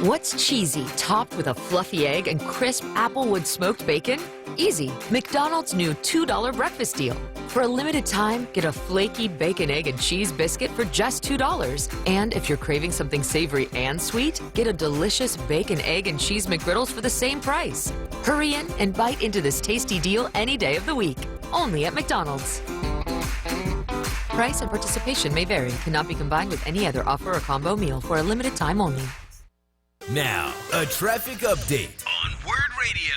S9: What's cheesy, topped with a fluffy egg and crisp applewood smoked bacon? Easy. McDonald's new $2 breakfast deal. For a limited time, get a flaky bacon, egg, and cheese biscuit for just $2. And if you're craving something savory and sweet, get a delicious bacon, egg, and cheese McGriddles for the same price. Hurry in and bite into this tasty deal any day of the week. Only at McDonald's. Price and participation may vary. Cannot be combined with any other offer or combo meal for a limited time only.
S4: Now, a traffic update
S2: on Word Radio.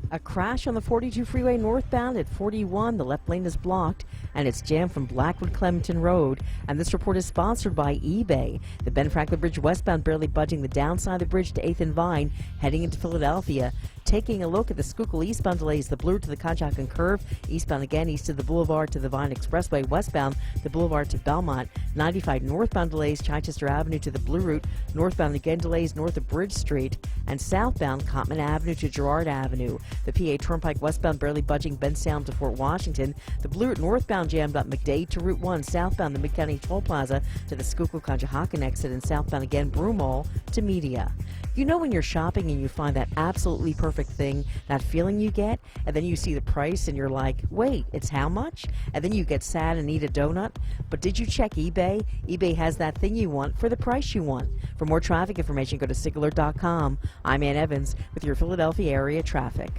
S10: A crash on the 42 freeway northbound at 41. The left lane is blocked, and it's jammed from Blackwood Clementon Road. And this report is sponsored by eBay. The Ben Franklin Bridge westbound barely budging the downside of the bridge to 8th and Vine, heading into Philadelphia. Taking a look at the Schuylkill eastbound delays, the Blue to the Conshohocken Curve, eastbound again, east of the Boulevard to the Vine Expressway, westbound the Boulevard to Belmont. 95 northbound delays, Chichester Avenue to the Blue Route, northbound again delays north of Bridge Street, and southbound Cottman Avenue to Girard Avenue. The PA Turnpike westbound barely budging Bensalem to Fort Washington. The Blue Route northbound jammed up McDade to Route 1, southbound the Mid-County Toll Plaza to the Schuylkill Conshohocken exit, and southbound again Broomall to Media. You know when you're shopping and you find that absolutely perfect thing, that feeling you get, and then you see the price and you're like, wait, it's how much? And then you get sad and eat a donut. But did you check eBay? eBay has that thing you want for the price you want. For more traffic information, go to Sigler.com. I'm Ann Evans with your Philadelphia area traffic.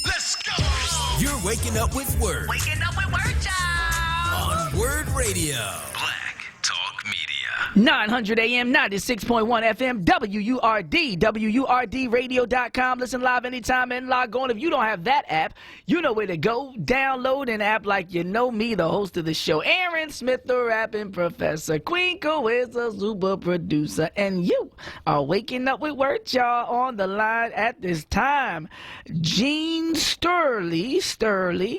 S2: Let's go!
S4: You're waking up with Word.
S2: Waking up with Word, y'all!
S4: On Word Radio.
S2: Black Talk Media.
S1: 900 AM, 96.1 FM, WURD, WURDradio.com. Listen live anytime and log on. If you don't have that app, you know where to go. Download an app like you know me, the host of the show. Aaron Smith, the rapping professor. Quinko is a super producer. And you are waking up with word, y'all, on the line at this time. Gene Sturley,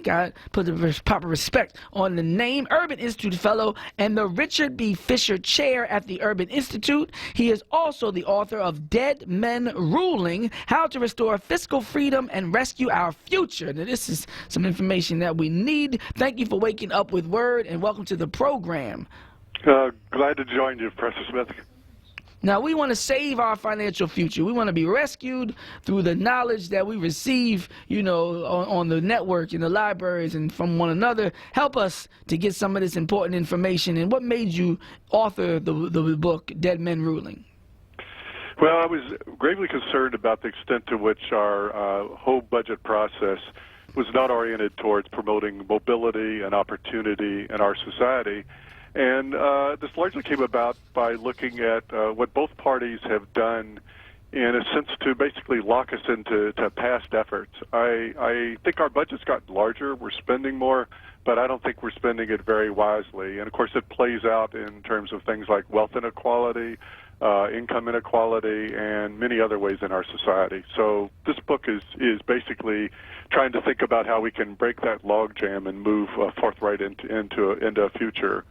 S1: got put the proper respect on the name, Urban Institute Fellow, and the Richard B. Fisher Chair at the Urban Institute. He is also the author of Dead Men Ruling, How to Restore Fiscal Freedom and Rescue Our Future. Now, this is some information that we need. Thank you for waking up with word, and welcome to the program.
S3: Glad to join you, Professor Smith.
S1: Now, we want to save our financial future. We want to be rescued through the knowledge that we receive, you know, on the network, in the libraries, and from one another. Help us to get some of this important information. And what made you author the book, Dead Men Ruling?
S3: Well, I was gravely concerned about the extent to which our whole budget process was not oriented towards promoting mobility and opportunity in our society. And this largely came about by looking at what both parties have done in a sense to basically lock us into past efforts. I think our budget's gotten larger, we're spending more, but I don't think we're spending it very wisely. And of course it plays out in terms of things like wealth inequality, income inequality, and many other ways in our society. So this book is basically trying to think about how we can break that logjam and move forthright into a future.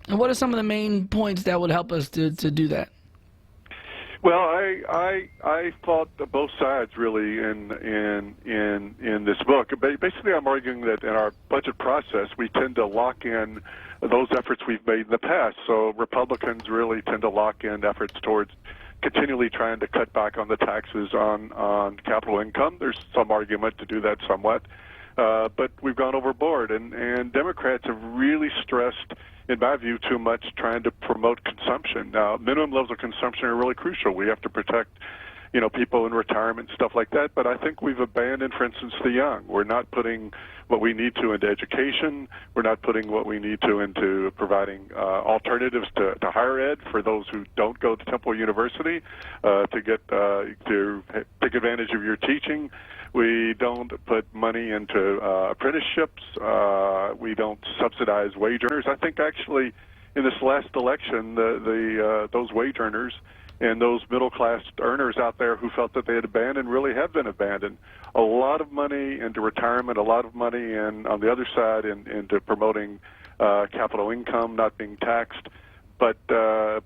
S1: And what are some of the main points that would help us to do that?
S3: Well, I thought both sides really in this book. Basically, I'm arguing that in our budget process, we tend to lock in those efforts we've made in the past. So Republicans really tend to lock in efforts towards continually trying to cut back on the taxes on capital income. There's some argument to do that somewhat, but we've gone overboard. And Democrats have really stressed, in my view, too much trying to promote consumption. Now, minimum levels of consumption are really crucial. We have to protect, you know, people in retirement and stuff like that. But I think we've abandoned, for instance, the young. We're not putting what we need to into education. We're not putting what we need to into providing alternatives to higher ed for those who don't go to Temple University to take advantage of your teaching. We don't put money into apprenticeships. We don't subsidize wage earners. I think actually in this last election, those wage earners and those middle-class earners out there who felt that they had abandoned really have been abandoned. A lot of money into retirement, a lot of money in, on the other side into promoting capital income, not being taxed. But we're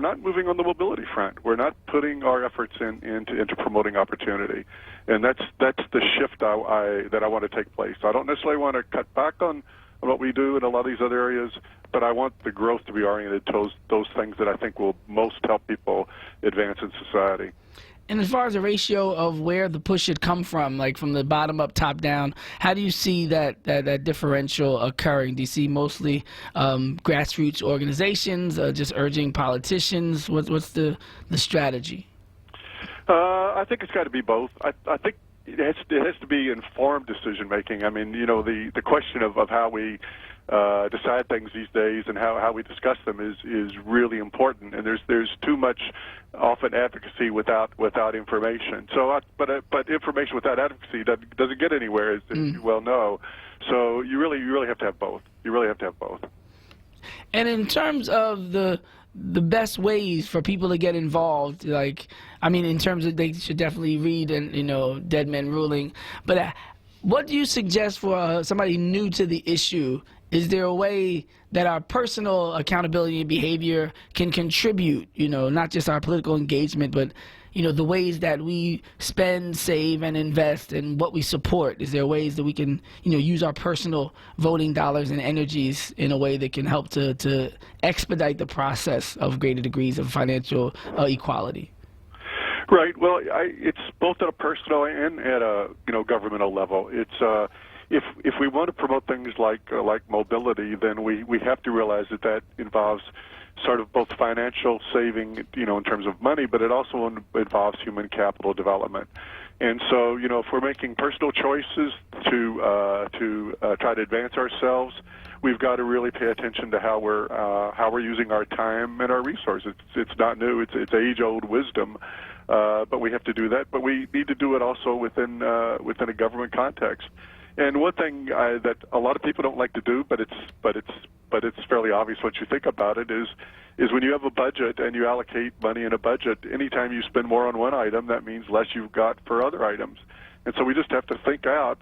S3: not moving on the mobility front. We're not putting our efforts into promoting opportunity, and that's the shift that I want to take place. I don't necessarily want to cut back on what we do in a lot of these other areas, but I want the growth to be oriented towards those things that I think will most help people advance in society.
S1: And as far as the ratio of where the push should come from, like from the bottom up, top down, how do you see that differential occurring? Do you see mostly grassroots organizations, just urging politicians? What's the strategy?
S3: I think it's got to be both. I think it has to be informed decision making. I mean, you know, the question of how we decide things these days and how we discuss them is really important. And there's too much often advocacy without information. So, but information without advocacy doesn't get anywhere, as you well know. So you really have to have both. You really have to have both.
S1: And in terms of the best ways for people to get involved, like, I mean, in terms of they should definitely read and, you know, Dead Men Ruling, but what do you suggest for somebody new to the issue? Is there a way that our personal accountability and behavior can contribute, you know, not just our political engagement, but, you know, the ways that we spend, save, and invest and what we support? Is there ways that we can, you know, use our personal voting dollars and energies in a way that can help to expedite the process of greater degrees of financial equality?
S3: Right. Well, it's both at a personal and at a, you know, governmental level. It's if we want to promote things like mobility, then we have to realize that involves sort of both financial saving, you know, in terms of money, but it also involves human capital development. And so, you know, if we're making personal choices to try to advance ourselves, we've got to really pay attention to how we're using our time and our resources. It's not new. It's age-old wisdom, but we have to do that. But we need to do it also within a government context. And one thing that a lot of people don't like to do, but it's fairly obvious once you think about it, is when you have a budget and you allocate money in a budget, anytime you spend more on one item, that means less you've got for other items. And so we just have to think out,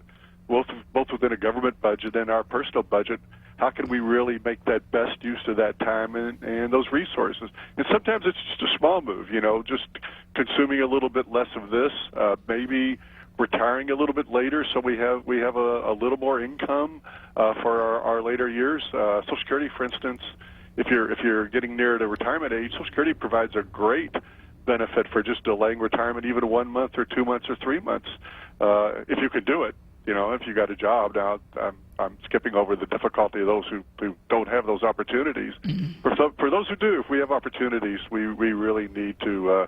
S3: both within a government budget and our personal budget, how can we really make that best use of that time and those resources? And sometimes it's just a small move, just consuming a little bit less of this, maybe retiring a little bit later, so we have a little more income for our later years. Social Security, for instance, if you're getting near to retirement age, Social Security provides a great benefit for just delaying retirement even 1 month or 2 months or 3 months, if you could do it. If you got a job. Now, I'm skipping over the difficulty of those who don't have those opportunities. For those who do, if we have opportunities, we really need to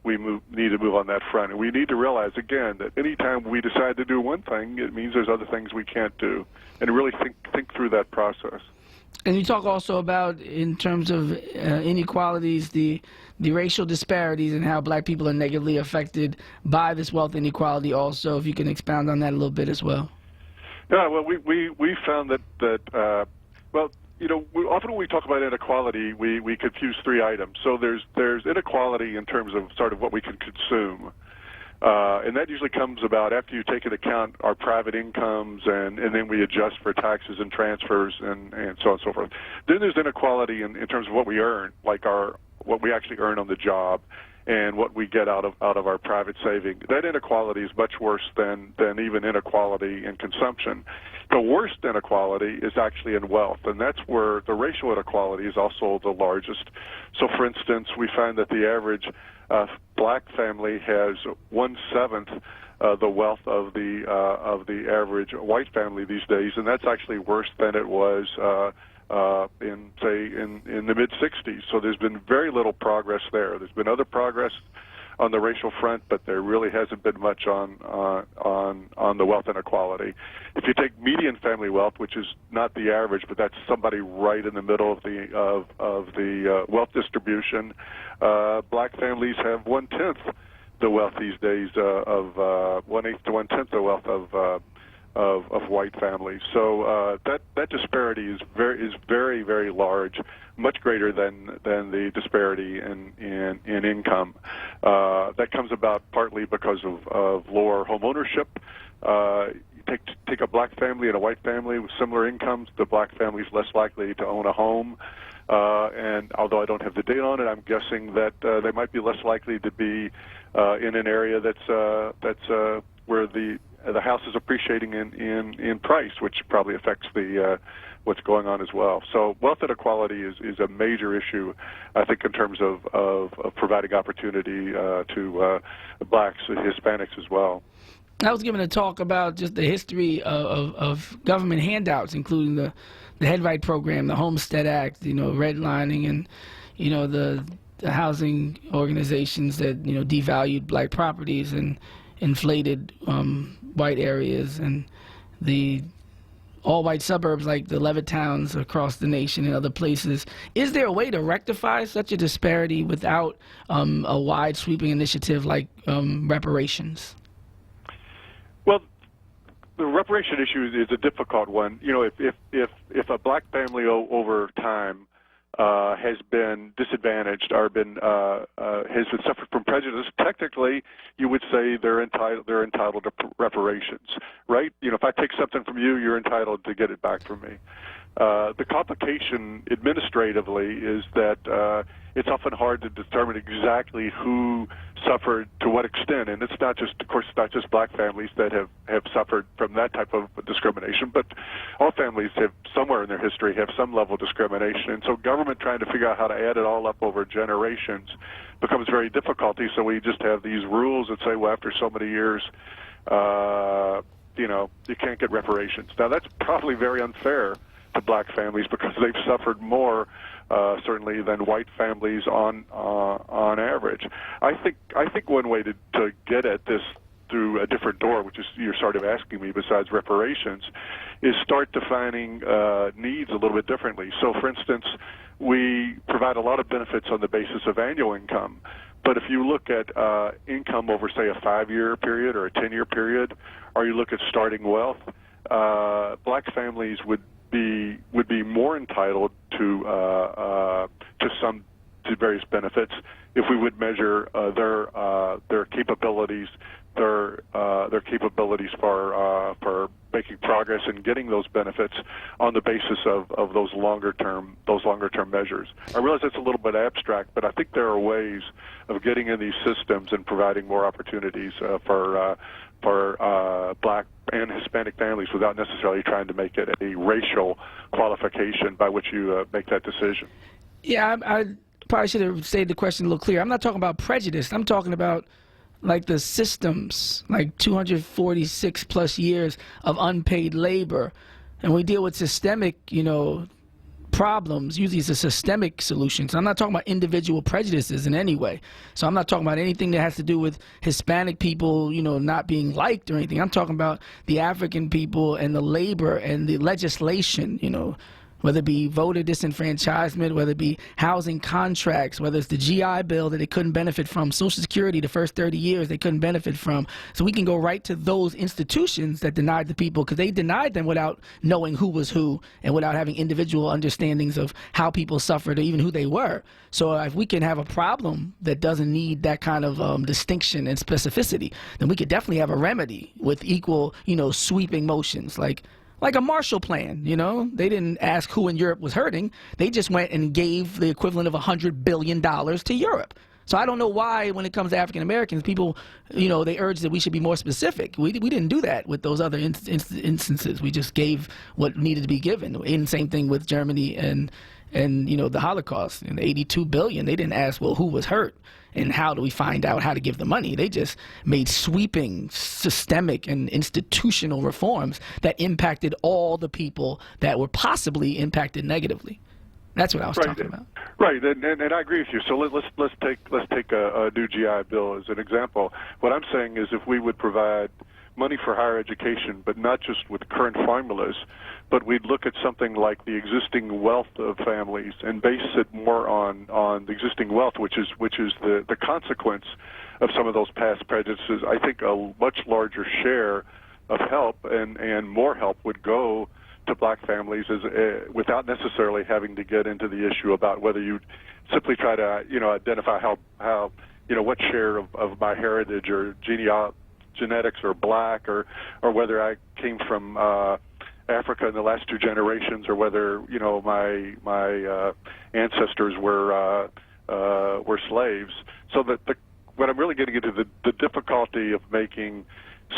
S3: move on that front. And we need to realize, again, that anytime we decide to do one thing, it means there's other things we can't do, and really think through that process.
S1: And you talk also about, in terms of inequalities, the racial disparities and how black people are negatively affected by this wealth inequality also, if you can expound on that a little bit as well.
S3: Yeah, well, we found that often when we talk about inequality, we confuse three items. So there's inequality in terms of sort of what we can consume. And that usually comes about after you take into account our private incomes, and then we adjust for taxes and transfers and so on and so forth. Then there's inequality in terms of what we earn, like what we actually earn on the job and what we get out of our private saving. That inequality is much worse than even inequality in consumption. The worst inequality is actually in wealth, and that's where the racial inequality is also the largest. So, for instance, we find that the average black family has 1/7 the wealth of the average white family these days, and that's actually worse than it was in the mid-'60s. So there's been very little progress there. There's been other progress on the racial front, but there really hasn't been much on the wealth inequality. If you take median family wealth, which is not the average, but that's somebody right in the middle of the wealth distribution, black families have 1/10 the wealth these days of 1/8 to 1/10 the wealth of white families. So that disparity is very, very large, much greater than the disparity in income. That comes about partly because of lower home ownership. You take a black family and a white family with similar incomes, the black family is less likely to own a home. And although I don't have the data on it, I'm guessing that they might be less likely to be in an area that's where the house is appreciating in price, which probably affects what's going on as well. So wealth inequality is a major issue, I think, in terms of providing opportunity to blacks and Hispanics as well.
S1: I was given a talk about just the history of government handouts, including the Headright program, the Homestead Act, redlining, and the housing organizations that devalued black properties and inflated white areas, and the all-white suburbs like the Levittowns across the nation and other places. Is there a way to rectify such a disparity without a wide sweeping initiative like reparations?
S3: Well, the reparation issue is a difficult one. If a black family over time has been disadvantaged or has been suffered from prejudice, technically you would say they're entitled to reparations, right? If I take something from you, you're entitled to get it back from me. The complication administratively is that it's often hard to determine exactly who suffered to what extent, and it's not just, of course, it's not just black families that have suffered from that type of discrimination, but all families have somewhere in their history have some level of discrimination, and so government trying to figure out how to add it all up over generations becomes very difficult. So we just have these rules that say, well, after so many years, you can't get reparations. Now that's probably very unfair to black families because they've suffered more certainly than white families on average. I think one way to get at this through a different door, which is you're sort of asking me besides reparations, is start defining needs a little bit differently. So, for instance, we provide a lot of benefits on the basis of annual income. But if you look at income over, say, a 5-year period or a 10-year period, or you look at starting wealth, black families would be more entitled to various benefits if we would measure their capabilities, their capabilities for making progress and getting those benefits on the basis of those longer term measures. I realize that's a little bit abstract, but I think there are ways of getting in these systems and providing more opportunities for black and Hispanic families without necessarily trying to make it a racial qualification by which you make that decision.
S1: Yeah, I probably should have stated the question a little clearer. I'm not talking about prejudice. I'm talking about like the systems, like 246 plus years of unpaid labor. And we deal with systemic, problems. Usually it's a systemic solution. So I'm not talking about individual prejudices in any way. So I'm not talking about anything that has to do with Hispanic people, not being liked or anything. I'm talking about the African people and the labor and the legislation, whether it be voter disenfranchisement, whether it be housing contracts, whether it's the GI Bill that they couldn't benefit from, Social Security the first 30 years they couldn't benefit from. So we can go right to those institutions that denied the people, because they denied them without knowing who was who and without having individual understandings of how people suffered or even who they were. So if we can have a problem that doesn't need that kind of distinction and specificity, then we could definitely have a remedy with equal, sweeping motions, like a Marshall Plan. They didn't ask who in Europe was hurting. They just went and gave the equivalent of $100 billion to Europe. So I don't know why, when it comes to African Americans, people, they urge that we should be more specific. We didn't do that with those other instances. We just gave what needed to be given. And same thing with Germany and the Holocaust. And the $82 billion, they didn't ask, well, who was hurt and how do we find out how to give the money. They just made sweeping, systemic, and institutional reforms that impacted all the people that were possibly impacted negatively. That's what I was talking about.
S3: Right, and I agree with you. So let's take a new GI Bill as an example. What I'm saying is, if we would provide money for higher education, but not just with current formulas, but we'd look at something like the existing wealth of families and base it more on the existing wealth, which is the consequence of some of those past prejudices. I think a much larger share of help and more help would go to black families without necessarily having to get into the issue about whether you simply try to identify how what share of my heritage or genetics are black, or whether I came from Africa in the last 2 generations, or whether my ancestors were slaves. So that what I'm really getting into the difficulty of making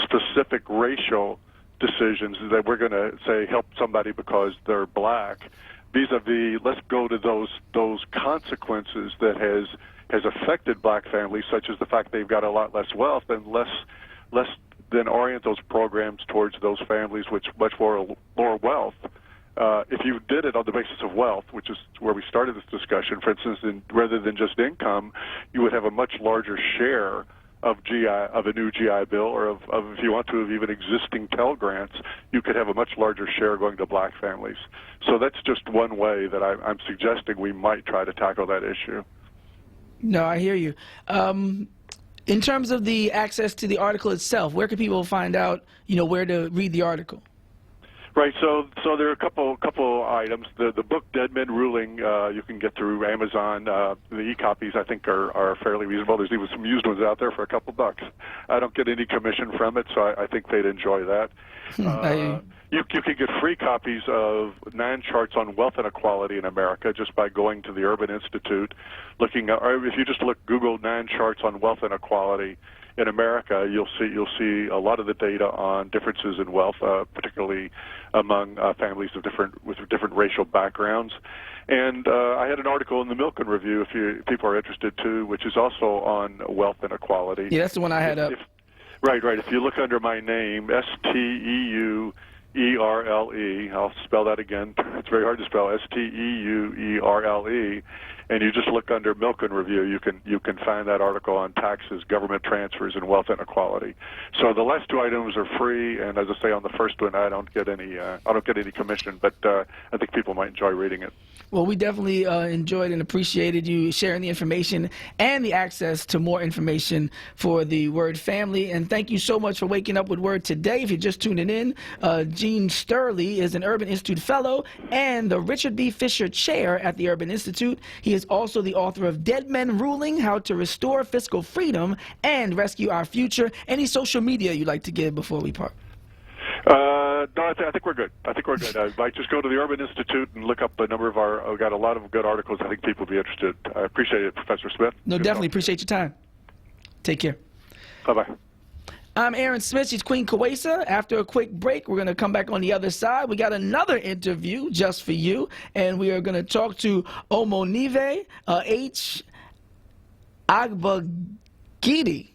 S3: specific racial decisions is that we're going to say help somebody because they're black, vis-a-vis let's go to those consequences that has affected black families, such as the fact they've got a lot less wealth, and less then orient those programs towards those families which much more lower wealth. If you did it on the basis of wealth, which is where we started this discussion, for instance, rather than just income, you would have a much larger share of a new GI Bill, or of if you want to, of even existing Pell Grants, you could have a much larger share going to black families. So that's just one way that I'm suggesting we might try to tackle that issue.
S1: No, I hear you. In terms of the access to the article itself, where can people find out, where to read the article?
S3: Right. So there are a couple items. The book Dead Men Ruling you can get through Amazon. The e-copies I think are fairly reasonable. There's even some used ones out there for a couple bucks. I don't get any commission from it, so I think they'd enjoy that. You can get free copies of 9 charts on wealth inequality in America just by going to the Urban Institute, looking at, or if you just Google 9 charts on wealth inequality in America, you'll see a lot of the data on differences in wealth, particularly among families with different racial backgrounds. And I had an article in the Milken Review, if people are interested too, which is also on wealth inequality.
S1: Yeah, that's the one I had up.
S3: Right. If you look under my name, STEUERLE, I'll spell that again. It's very hard to spell, STEUERLE. and you just look under Milk and Review, you can find that article on taxes, government transfers, and wealth inequality. So the last two items are free, and as I say, on the first one, I don't get any commission, but I think people might enjoy reading it.
S1: Well, we definitely enjoyed and appreciated you sharing the information and the access to more information for the Word family. And thank you so much for waking up with Word today. If you're just tuning in, Gene Sturley is an Urban Institute Fellow and the Richard B. Fisher Chair at the Urban Institute. He is also the author of Dead Men Ruling, How to Restore Fiscal Freedom and Rescue Our Future. Any social media you'd like to give before we part?
S3: No, I think we're good. Just go to the Urban Institute and look up a number of we've got a lot of good articles. I think people will be interested. I appreciate it, Professor Smith.
S1: No, definitely appreciate your time. Take care.
S3: Bye-bye.
S1: I'm Aaron Smith. She's Queen Kawesa. After a quick break, we're going to come back on the other side. We got another interview just for you, and we are going to talk to Omonive H. Agbagidi.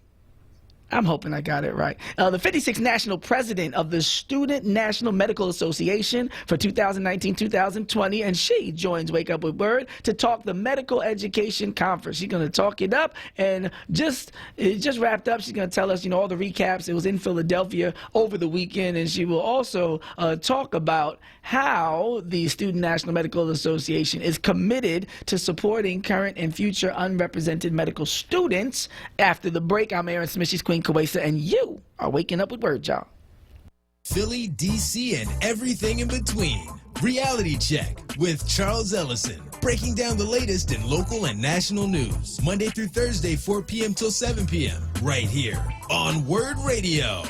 S1: I'm hoping I got it right. The 56th National President of the Student National Medical Association for 2019-2020, and she joins Wake Up with Word to talk the Medical Education Conference. She's going to talk it up, and it just wrapped up. She's going to tell us, all the recaps. It was in Philadelphia over the weekend, and she will also talk about how the Student National Medical Association is committed to supporting current and future unrepresented medical students. After the break, I'm Aaron Smith. She's Queen Kawesa, and you are waking up with Word, y'all.
S7: Philly, D.C., and everything in between. Reality Check with Charles Ellison. Breaking down the latest in local and national news. Monday through Thursday, 4 p.m. till 7 p.m. Right here on Word Radio.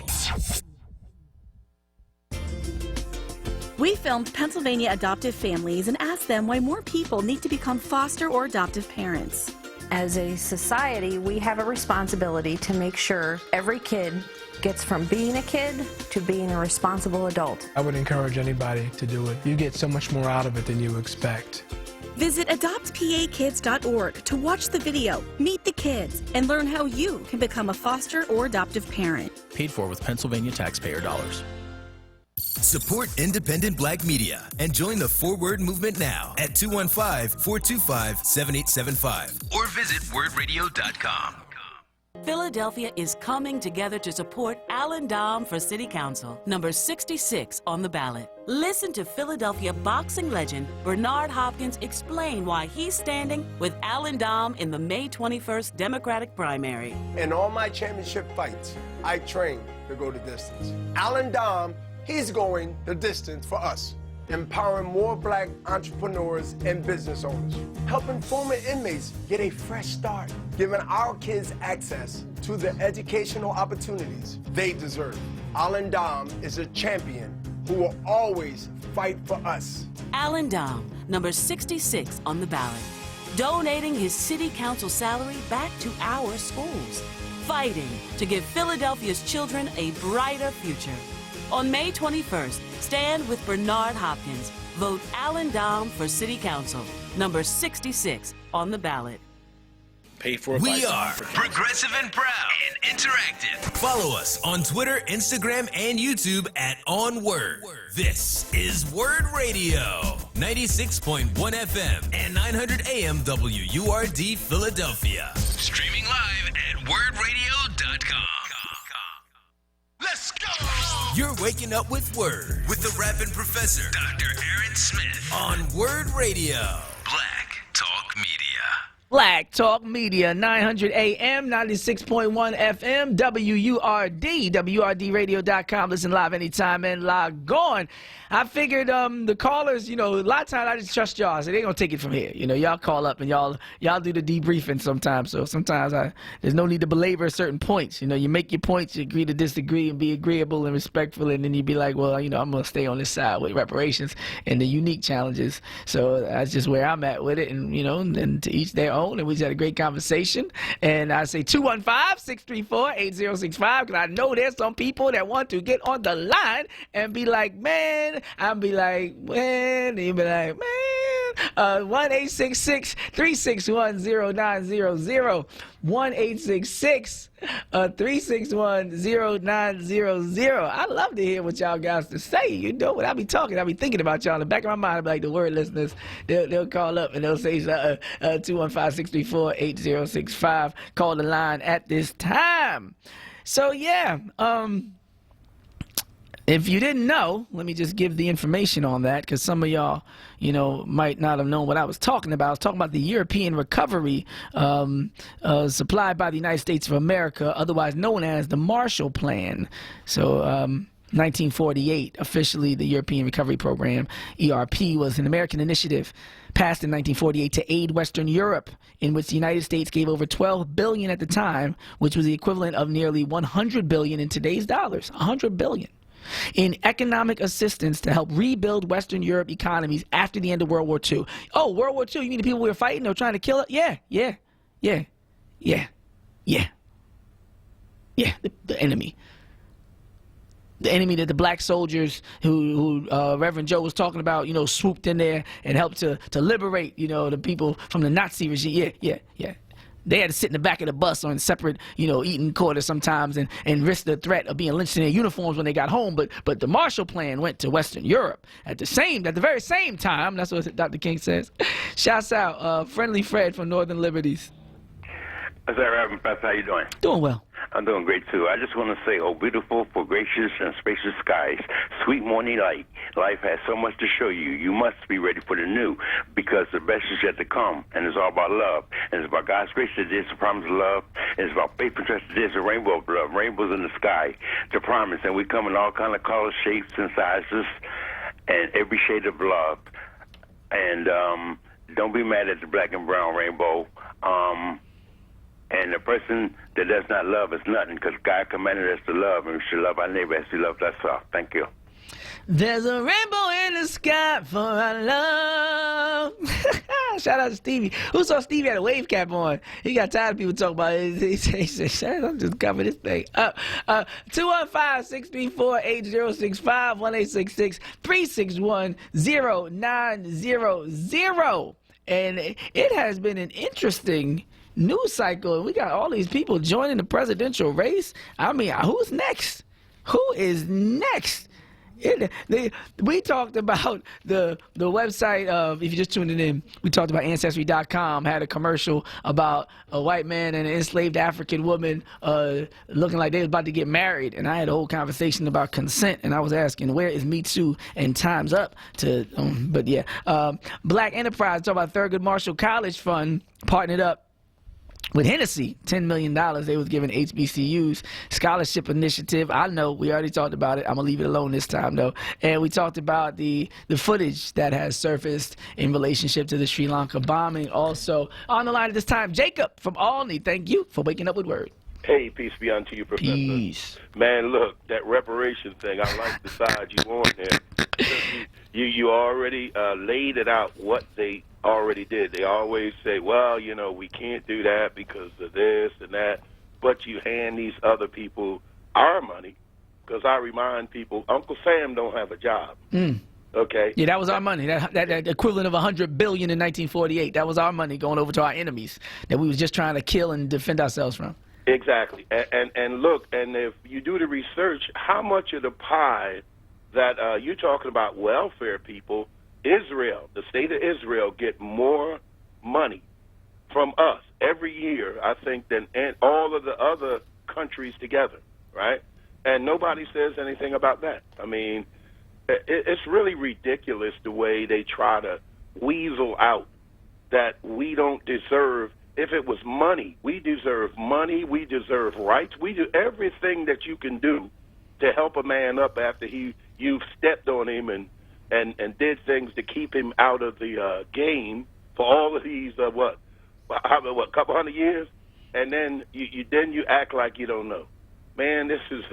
S5: We filmed Pennsylvania adoptive families and asked them why more people need to become foster or adoptive parents.
S11: As a society, we have a responsibility to make sure every kid gets from being a kid to being a responsible adult.
S12: I would encourage anybody to do it. You get so much more out of it than you expect.
S5: Visit adoptpakids.org to watch the video, meet the kids, and learn how you can become a foster or adoptive parent.
S8: Paid for with Pennsylvania taxpayer dollars.
S4: Support independent black media and join the Forward movement now at 215-425-7875
S2: or visit wordradio.com.
S13: Philadelphia is coming together to support Alan Dom for City Council, number 66 on the ballot. Listen to Philadelphia boxing legend Bernard Hopkins explain why he's standing with Alan Dom in the May 21st Democratic primary.
S15: In all my championship fights, I train to go the distance. Alan Dom, he's going the distance for us, empowering more black entrepreneurs and business owners, helping former inmates get a fresh start, giving our kids access to the educational opportunities they deserve. Alan Dom is a champion who will always fight for us.
S13: Alan Dom, number 66 on the ballot, donating his city council salary back to our schools, fighting to give Philadelphia's children a brighter future. On May 21st, stand with Bernard Hopkins. Vote Alan Dom for City Council, number 66 on the ballot.
S8: Paid for
S4: We are
S2: progressive and proud and interactive.
S4: Follow us on Twitter, Instagram, and YouTube at onWURD. This is Word Radio, 96.1 FM and 900 AM WURD Philadelphia.
S2: Streaming live at wordradio.com. Let's go!
S4: You're waking up with Word with the rapping professor,
S2: Dr. Aaron Smith,
S4: on Word Radio.
S2: Black Talk Media.
S1: Black Talk Media, 900 AM, 96.1 FM, WURD, WURDradio.com. Listen live anytime and log on. I figured the callers, a lot of times I just trust y'all, so they're going to take it from here. Y'all call up and y'all do the debriefing sometimes. So sometimes there's no need to belabor certain points. You make your points, you agree to disagree and be agreeable and respectful, and then you be like, well, I'm going to stay on this side with reparations and the unique challenges. So that's just where I'm at with it, and, and to each their own. And we just had a great conversation. And I say 215-634-8065, because I know there's some people that want to get on the line and be like, man, I'll be like, man, and you be like, man, 1-866-361-0900. 1-866-361-0900. I love to hear what y'all guys to say. You know, when I be talking, I be thinking about y'all. In the back of my mind, I be like, the word listeners, they'll call up and they'll say 215-634-8065. Call the line at this time. So, yeah, if you didn't know, let me just give the information on that, because some of y'all, you know, might not have known what I was talking about. I was talking about the European recovery supplied by the United States of America, otherwise known as the Marshall Plan. So 1948, officially the European Recovery Program, ERP, was an American initiative passed in 1948 to aid Western Europe, in which the United States gave over $12 billion at the time, which was the equivalent of nearly $100 billion in today's dollars. $100 billion. In economic assistance to help rebuild Western Europe economies after the end of World War II. Oh, World War II, you mean the people we were fighting or trying to kill it? Yeah, the enemy. The enemy that the black soldiers who Reverend Joe was talking about, you know, swooped in there and helped to liberate, you know, the people from the Nazi regime. Yeah. They had to sit in the back of the bus or in separate, you know, eating quarters sometimes and risk the threat of being lynched in their uniforms when they got home. But the Marshall Plan went to Western Europe at the very same time. That's what Dr. King says. Shouts out, Friendly Fred from Northern Liberties.
S14: Is that Reverend Pastor? How you doing?
S1: Doing well.
S14: I'm doing great, too. I just want to say, oh, beautiful for gracious and spacious skies, sweet morning light. Life has so much to show you. You must be ready for the new, because the best is yet to come, and it's all about love. And it's about God's grace that is the promise of love. And it's about faith and trust that is the rainbow of love. Rainbows in the sky, the promise. And we come in all kind of colors, shapes, and sizes, and every shade of love. And don't be mad at the black and brown rainbow. And the person that does not love is nothing, because God commanded us to love, and we should love our neighbor as we love ourselves. Thank you.
S1: There's a rainbow in the sky for our love. Shout out to Stevie. Who saw Stevie had a wave cap on? He got tired of people talking about it. He said, I'm just covering this thing up. 215-634-8065, 1-866-361-0900. And it has been an interesting news cycle. We got all these people joining the presidential race. I mean, who's next? Who is next? We talked about the website of, if you're just tuning in, we talked about Ancestry.com had a commercial about a white man and an enslaved African woman looking like they was about to get married. And I had a whole conversation about consent, and I was asking, where is Me Too and Time's Up? But yeah, Black Enterprise, talk about Thurgood Marshall College Fund partnered up with Hennessy, $10 million they was giving HBCUs. Scholarship initiative, I know, we already talked about it. I'm going to leave it alone this time, though. And we talked about the footage that has surfaced in relationship to the Sri Lanka bombing. Also, on the line at this time, Jacob from Albany. Thank you for waking up with Word.
S16: Hey, peace be unto you, Professor.
S1: Peace.
S16: Man, look, that reparation thing, I like the side you on there. You already laid it out what they already did. They always say, well, you know, we can't do that because of this and that. But you hand these other people our money, because I remind people, Uncle Sam don't have a job. Okay?
S1: Yeah, that was our money. That equivalent of $100 billion in 1948. That was our money going over to our enemies that we was just trying to kill and defend ourselves from.
S16: Exactly. And look, and if you do the research, how much of the pie that you're talking about welfare people, Israel, the state of Israel, get more money from us every year, I think, than all of the other countries together, right? And nobody says anything about that. I mean, it's really ridiculous the way they try to weasel out that we don't deserve. If it was money, we deserve money, we deserve rights, we do everything that you can do to help a man up after you've stepped on him and did things to keep him out of the game for all of these what couple hundred years, and then you act like you don't know. Man, this is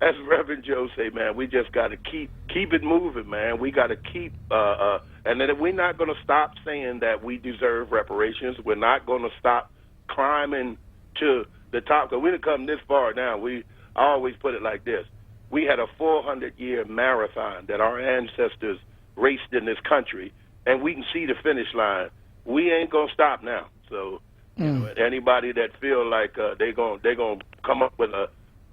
S16: as Reverend Joe say, man, we just got to keep it moving, man. We got to keep and then we're not going to stop saying that we deserve reparations. We're not going to stop climbing to the top, because we done come this far now. I always put it like this. We had a 400-year marathon that our ancestors raced in this country, and we can see the finish line. We ain't gonna stop now. So you know, anybody that feel like they gonna come up with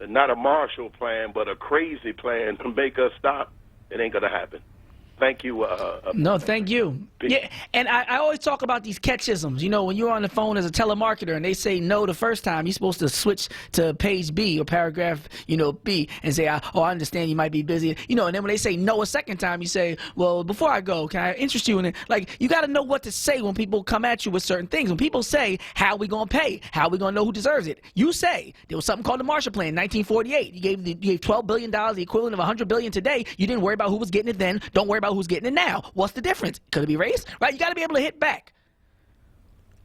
S16: not a Marshall Plan, but a crazy plan to make us stop, it ain't gonna happen. Thank you.
S1: No, thank you. Yeah, and I always talk about these catchisms. You know, when you're on the phone as a telemarketer and they say no the first time, you're supposed to switch to page B or paragraph, B, and say, I understand you might be busy. You know, and then when they say no a second time, you say, well, before I go, can I interest you in it? Like, you got to know what to say when people come at you with certain things. When people say, how are we going to pay? How are we going to know who deserves it? You say, there was something called the Marshall Plan in 1948. You gave $12 billion, the equivalent of $100 billion today. You didn't worry about who was getting it then. Don't worry about who's getting it now. What's the difference? Could it be race? Right? You got to be able to hit back.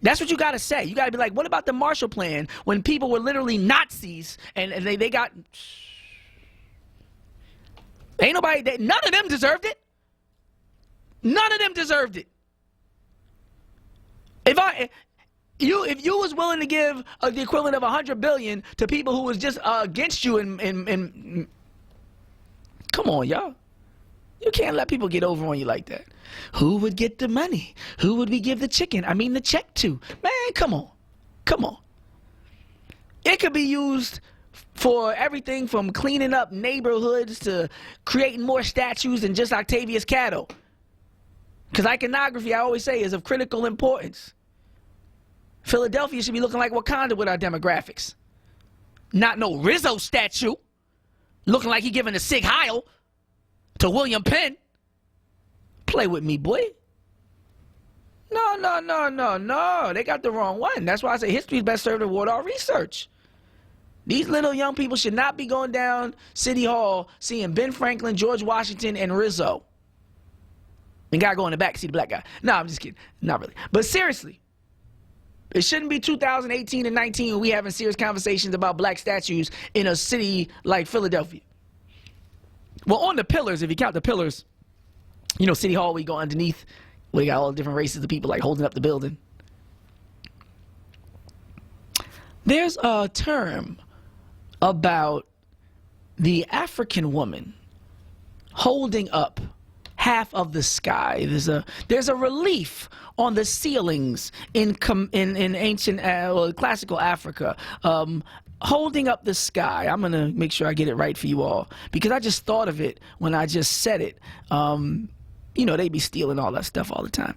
S1: That's what you got to say. You got to be like, what about the Marshall Plan when people were literally Nazis and they got... Ain't nobody... None of them deserved it. None of them deserved it. If you was willing to give the equivalent of $100 billion to people who was just against you and come on, y'all. You can't let people get over on you like that. Who would get the money? Who would we give the the check to? Man, come on. Come on. It could be used for everything from cleaning up neighborhoods to creating more statues than just Octavius Cattle. Because iconography, I always say, is of critical importance. Philadelphia should be looking like Wakanda with our demographics. Not no Rizzo statue looking like he giving a Sig Heil to William Penn. Play with me, boy. No. They got the wrong one. That's why I say history is best served to reward our research. These little young people should not be going down City Hall seeing Ben Franklin, George Washington, and Rizzo. And gotta go in the back to see the black guy. No, I'm just kidding. Not really. But seriously, it shouldn't be 2018 and 19 when we having serious conversations about black statues in a city like Philadelphia. Well, on the pillars, if you count the pillars, City Hall, we go underneath, we got all the different races of people like holding up the building. There's a term about the African woman holding up half of the sky. There's a relief on the ceilings in ancient classical Africa. Holding up the sky. I'm going to make sure I get it right for you all because I just thought of it when I just said it. They be stealing all that stuff all the time.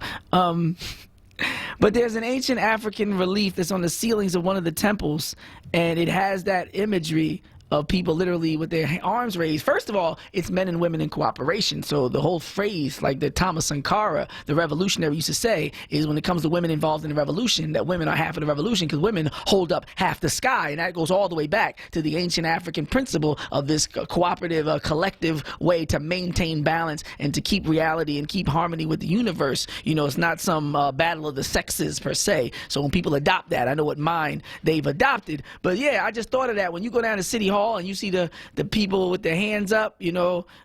S1: But there's an ancient African relief that's on the ceilings of one of the temples, and it has that imagery of people literally with their arms raised. First of all, it's men and women in cooperation. So the whole phrase, like the Thomas Sankara, the revolutionary, used to say, is when it comes to women involved in the revolution, that women are half of the revolution because women hold up half the sky. And that goes all the way back to the ancient African principle of this cooperative, collective way to maintain balance and to keep reality and keep harmony with the universe. It's not some battle of the sexes per se. So when people adopt that, I know what mind they've adopted. But yeah, I just thought of that. When you go down to City Hall and you see the people with their hands up,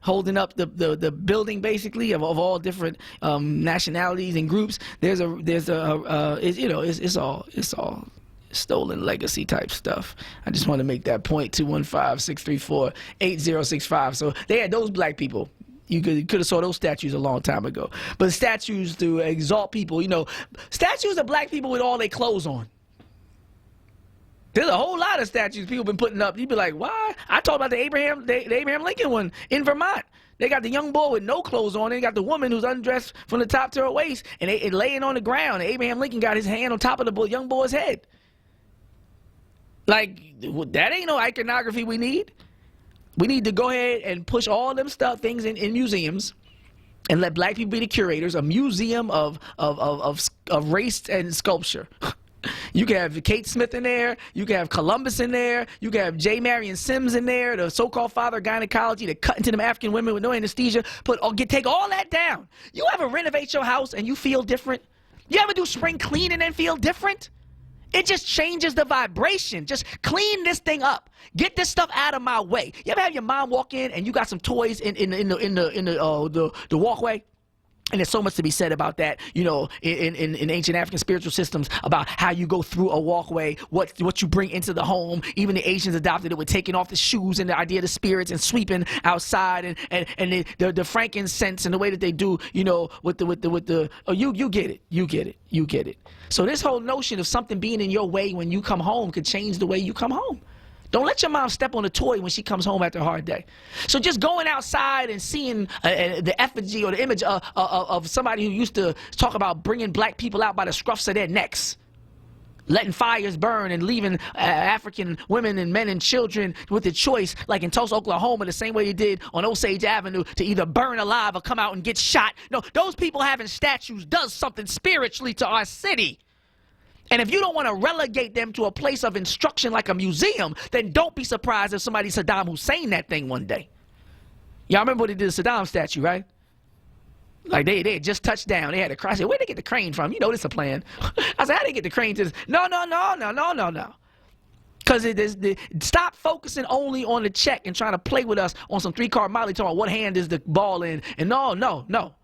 S1: holding up the building basically of all different nationalities and groups. It's all stolen legacy type stuff. I just want to make that point. 215-634-8065. So they had those black people. You could have saw those statues a long time ago. But statues to exalt people, statues of black people with all their clothes on. There's a whole lot of statues people been putting up. You'd be like, why? I talked about the Abraham Lincoln one in Vermont. They got the young boy with no clothes on. They got the woman who's undressed from the top to her waist and they laying on the ground. And Abraham Lincoln got his hand on top of the young boy's head. Like, that ain't no iconography we need. We need to go ahead and push all them things in museums and let black people be the curators. A museum of race and sculpture. You can have Kate Smith in there. You can have Columbus in there. You can have J. Marion Sims in there, the so-called father of gynecology that cut into them African women with no anesthesia. Take all that down. You ever renovate your house and you feel different? You ever do spring cleaning and feel different? It just changes the vibration. Just clean this thing up. Get this stuff out of my way. You ever have your mom walk in and you got some toys in the walkway? And there's so much to be said about that, you know, in ancient African spiritual systems, about how you go through a walkway, what you bring into the home. Even the Asians adopted it with taking off the shoes and the idea of the spirits and sweeping outside and the frankincense and the way that they do, you know, with the you get it. So this whole notion of something being in your way when you come home could change the way you come home. Don't let your mom step on a toy when she comes home after a hard day. So just going outside and seeing the effigy or the image of somebody who used to talk about bringing black people out by the scruffs of their necks, letting fires burn and leaving African women and men and children with the choice, like in Tulsa, Oklahoma, the same way you did on Osage Avenue, to either burn alive or come out and get shot. No, those people having statues does something spiritually to our city. And if you don't want to relegate them to a place of instruction like a museum, then don't be surprised if somebody Saddam Hussein that thing one day. Y'all remember what they did to the Saddam statue, right? Like they had just touched down. They had a crane. I said, where'd they get the crane from? You know this is a plan. I said, how'd they get the crane to this? No. Because stop focusing only on the check and trying to play with us on some 3-card Molly talking about what hand is the ball in. And no.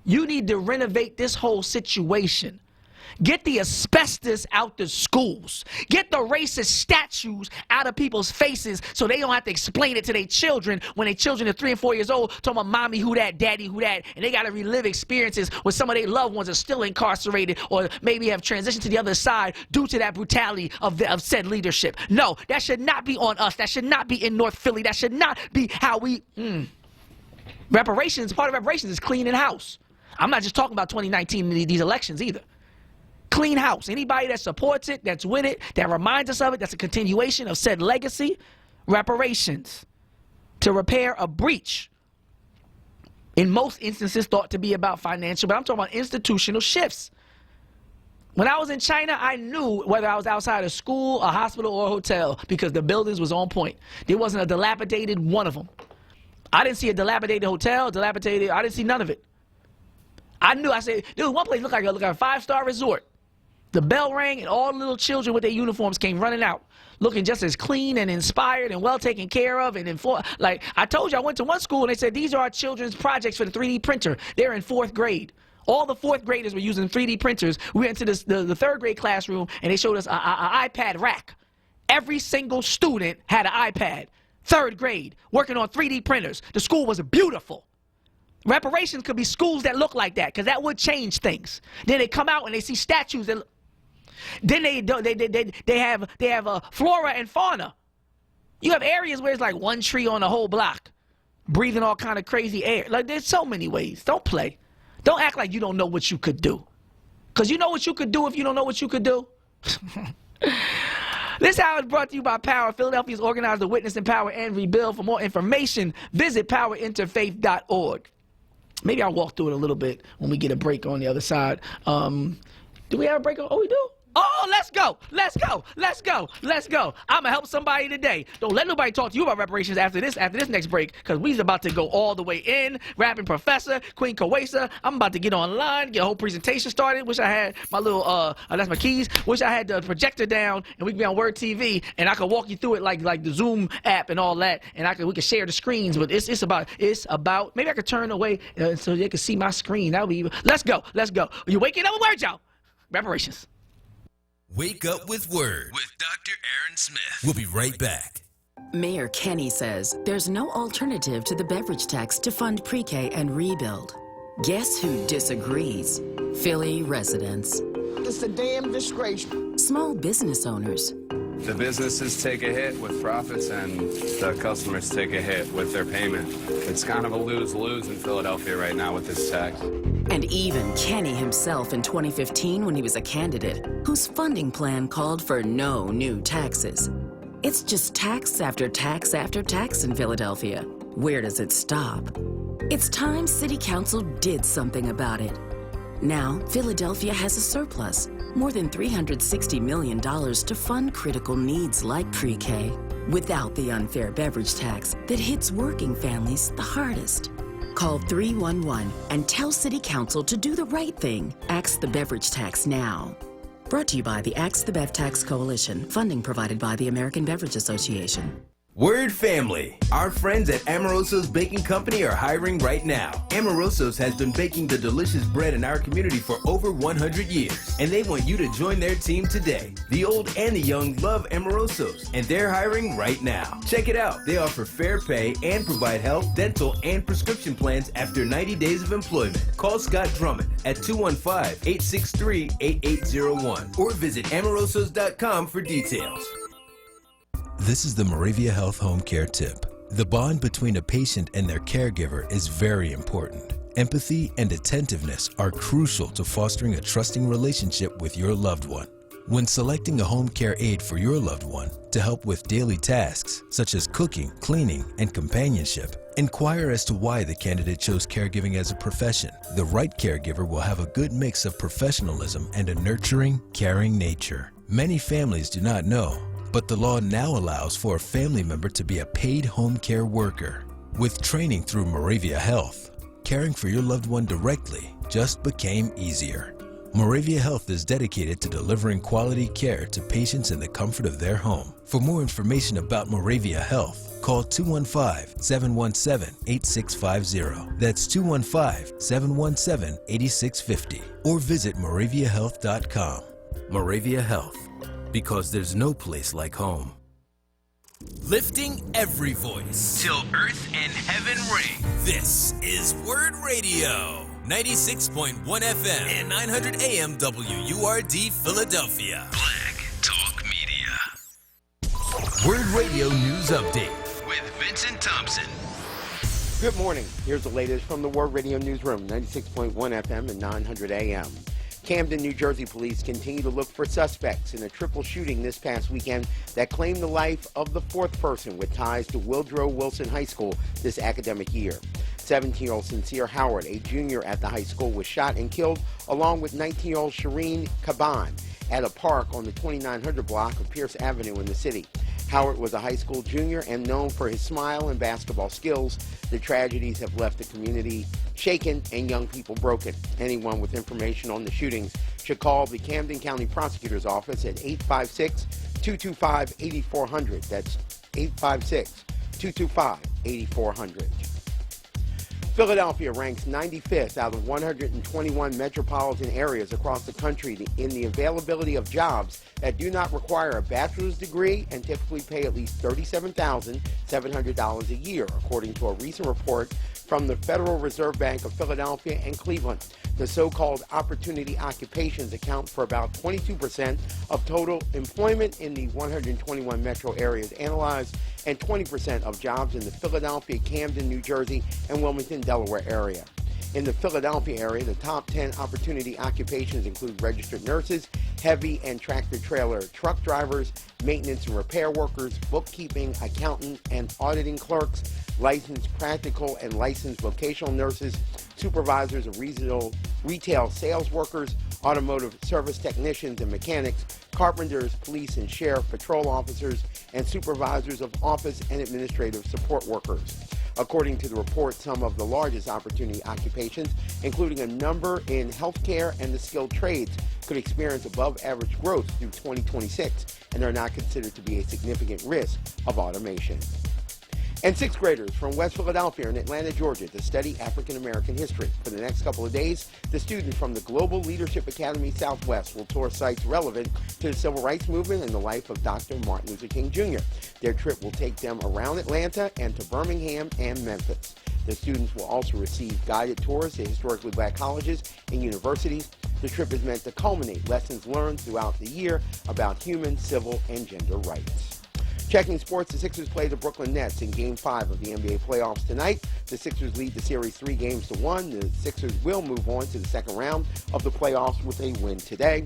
S1: You need to renovate this whole situation. Get the asbestos out the schools. Get the racist statues out of people's faces so they don't have to explain it to their children when their children are 3 and 4 years old, talking about mommy who that, daddy who that, and they got to relive experiences where some of their loved ones are still incarcerated or maybe have transitioned to the other side due to that brutality of said leadership. No, that should not be on us. That should not be in North Philly. That should not be how we... Reparations, part of reparations is cleaning house. I'm not just talking about 2019 and these elections either. Clean house. Anybody that supports it, that's with it, that reminds us of it, that's a continuation of said legacy. Reparations. To repair a breach. In most instances thought to be about financial, but I'm talking about institutional shifts. When I was in China, I knew whether I was outside a school, a hospital, or a hotel because the buildings was on point. There wasn't a dilapidated one of them. I didn't see a dilapidated hotel, I didn't see none of it. I knew, I said, dude, one place looked like a 5-star resort. The bell rang and all the little children with their uniforms came running out, looking just as clean and inspired and well taken care of. And like I told you, I went to one school and they said, these are our children's projects for the 3D printer. They're in 4th grade. All the 4th graders were using 3D printers. We went into the 3rd grade classroom and they showed us an iPad rack. Every single student had an iPad. 3rd grade, working on 3D printers. The school was beautiful. Reparations could be schools that look like that because that would change things. Then they come out and they see statues that... Then they have flora and fauna. You have areas where it's like one tree on the whole block, breathing all kind of crazy air. Like there's so many ways. Don't play. Don't act like you don't know what you could do, because you know what you could do if you don't know what you could do. This hour is brought to you by Power. Philadelphia's organized to witness, empower, and rebuild. For more information, visit powerinterfaith.org. Maybe I'll walk through it a little bit when we get a break on the other side. Do we have a break? Oh, we do? Oh, let's go. I'm going to help somebody today. Don't let nobody talk to you about reparations after this next break, because we's about to go all the way in. Rapping Professor, Queen Kawesa. I'm about to get online, get a whole presentation started. Wish I had my little, that's my keys. Wish I had the projector down and we could be on WURD TV and I could walk you through it like the Zoom app and all that. And we could share the screens, but it's about, maybe I could turn away so they could see my screen. That would be, let's go. You waking up with WURD, y'all. Reparations.
S7: Wake up with WURD with Dr. Aaron Smith. We'll be right back.
S17: Mayor Kenny says there's no alternative to the beverage tax to fund pre-K and rebuild. Guess who disagrees? Philly residents.
S18: It's a damn disgrace.
S17: Small business owners.
S19: The businesses take a hit with profits and the customers take a hit with their payment. It's kind of a lose-lose in Philadelphia right now with this tax.
S17: And even Kenny himself in 2015 when he was a candidate, whose funding plan called for no new taxes. It's just tax after tax after tax in Philadelphia. Where does it stop? It's time City Council did something about it. Now, Philadelphia has a surplus, more than $360 million to fund critical needs like pre-K, without the unfair beverage tax that hits working families the hardest. Call 311 and tell City Council to do the right thing. Axe the beverage tax now. Brought to you by the Axe the Bev Tax Coalition. Funding provided by the American Beverage Association.
S4: Word family, our friends at Amoroso's Baking Company are hiring right now. Amoroso's has been baking the delicious bread in our community for over 100 years, and they want you to join their team today. The old and the young love Amoroso's, and they're hiring right now. Check it out. They offer fair pay and provide health, dental, and prescription plans after 90 days of employment. Call Scott Drummond at 215-863-8801 or visit amorosos.com for details.
S7: This is the Moravia Health Home Care Tip. The bond between a patient and their caregiver is very important. Empathy and attentiveness are crucial to fostering a trusting relationship with your loved one. When selecting a home care aide for your loved one to help with daily tasks such as cooking, cleaning, and companionship, inquire as to why the candidate chose caregiving as a profession. The right caregiver will have a good mix of professionalism and a nurturing, caring nature. Many families do not know, but the law now allows for a family member to be a paid home care worker. With training through Moravia Health, caring for your loved one directly just became easier. Moravia Health is dedicated to delivering quality care to patients in the comfort of their home. For more information about Moravia Health, call 215-717-8650. That's 215-717-8650. Or visit moraviahealth.com. Moravia Health, because there's no place like home.
S4: Lifting every voice
S2: Till earth and heaven ring.
S4: This is Word Radio, 96.1 FM and 900 AM WURD Philadelphia.
S2: Black Talk Media.
S4: Word Radio News Update
S2: With Vincent Thompson.
S25: Good morning. Here's the latest from the Word Radio Newsroom, 96.1 FM and 900 AM. Camden, New Jersey police continue to look for suspects in a triple shooting this past weekend that claimed the life of the fourth person with ties to Woodrow Wilson High School this academic year. 17-year-old Sincere Howard, a junior at the high school, was shot and killed along with 19-year-old Shireen Caban at a park on the 2900 block of Pierce Avenue in the city. Howard was a high school junior and known for his smile and basketball skills. The tragedies have left the community shaken and young people broken. Anyone with information on the shootings should call the Camden County Prosecutor's Office at 856-225-8400. That's 856-225-8400. Philadelphia ranks 95th out of 121 metropolitan areas across the country in the availability of jobs that do not require a bachelor's degree and typically pay at least $37,700 a year, according to a recent report from the Federal Reserve Bank of Philadelphia and Cleveland. The so-called opportunity occupations account for about 22% of total employment in the 121 metro areas analyzed and 20% of jobs in the Philadelphia, Camden, New Jersey, and Wilmington, Delaware area. In the Philadelphia area, the top 10 opportunity occupations include registered nurses, heavy and tractor-trailer truck drivers, maintenance and repair workers, bookkeeping, accountant and auditing clerks, licensed practical and licensed vocational nurses, supervisors of regional retail sales workers, automotive service technicians and mechanics, carpenters, police and sheriff patrol officers, and supervisors of office and administrative support workers. According to the report, some of the largest opportunity occupations, including a number in healthcare and the skilled trades, could experience above-average growth through 2026 and are not considered to be a significant risk of automation. And sixth graders from West Philadelphia and Atlanta, Georgia, to study African American history. For the next couple of days, the students from the Global Leadership Academy Southwest will tour sites relevant to the civil rights movement and the life of Dr. Martin Luther King Jr. Their trip will take them around Atlanta and to Birmingham and Memphis. The students will also receive guided tours to historically black colleges and universities. The trip is meant to culminate lessons learned throughout the year about human, civil, and gender rights. Checking sports, the Sixers play the Brooklyn Nets in Game 5 of the NBA playoffs tonight. The Sixers lead the series 3-1. The Sixers will move on to the second round of the playoffs with a win today.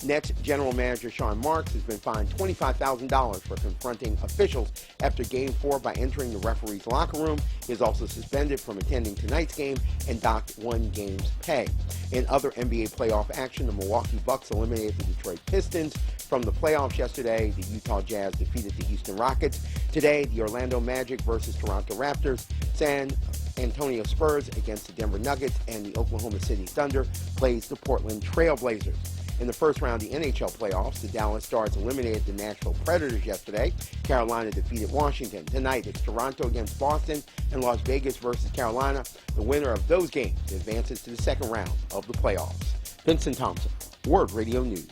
S25: Nets general manager Sean Marks has been fined $25,000 for confronting officials after Game 4 by entering the referee's locker room. He is also suspended from attending tonight's game and docked 1 game's pay. In other NBA playoff action, the Milwaukee Bucks eliminated the Detroit Pistons from the playoffs yesterday. The Utah Jazz defeated the Houston Rockets. Today, the Orlando Magic versus Toronto Raptors, San Antonio Spurs against the Denver Nuggets, and the Oklahoma City Thunder plays the Portland Trail Blazers. In the first round of the NHL playoffs, the Dallas Stars eliminated the Nashville Predators yesterday. Carolina defeated Washington. Tonight, it's Toronto against Boston and Las Vegas versus Carolina. The winner of those games advances to the second round of the playoffs. Vincent Thompson, Word Radio News.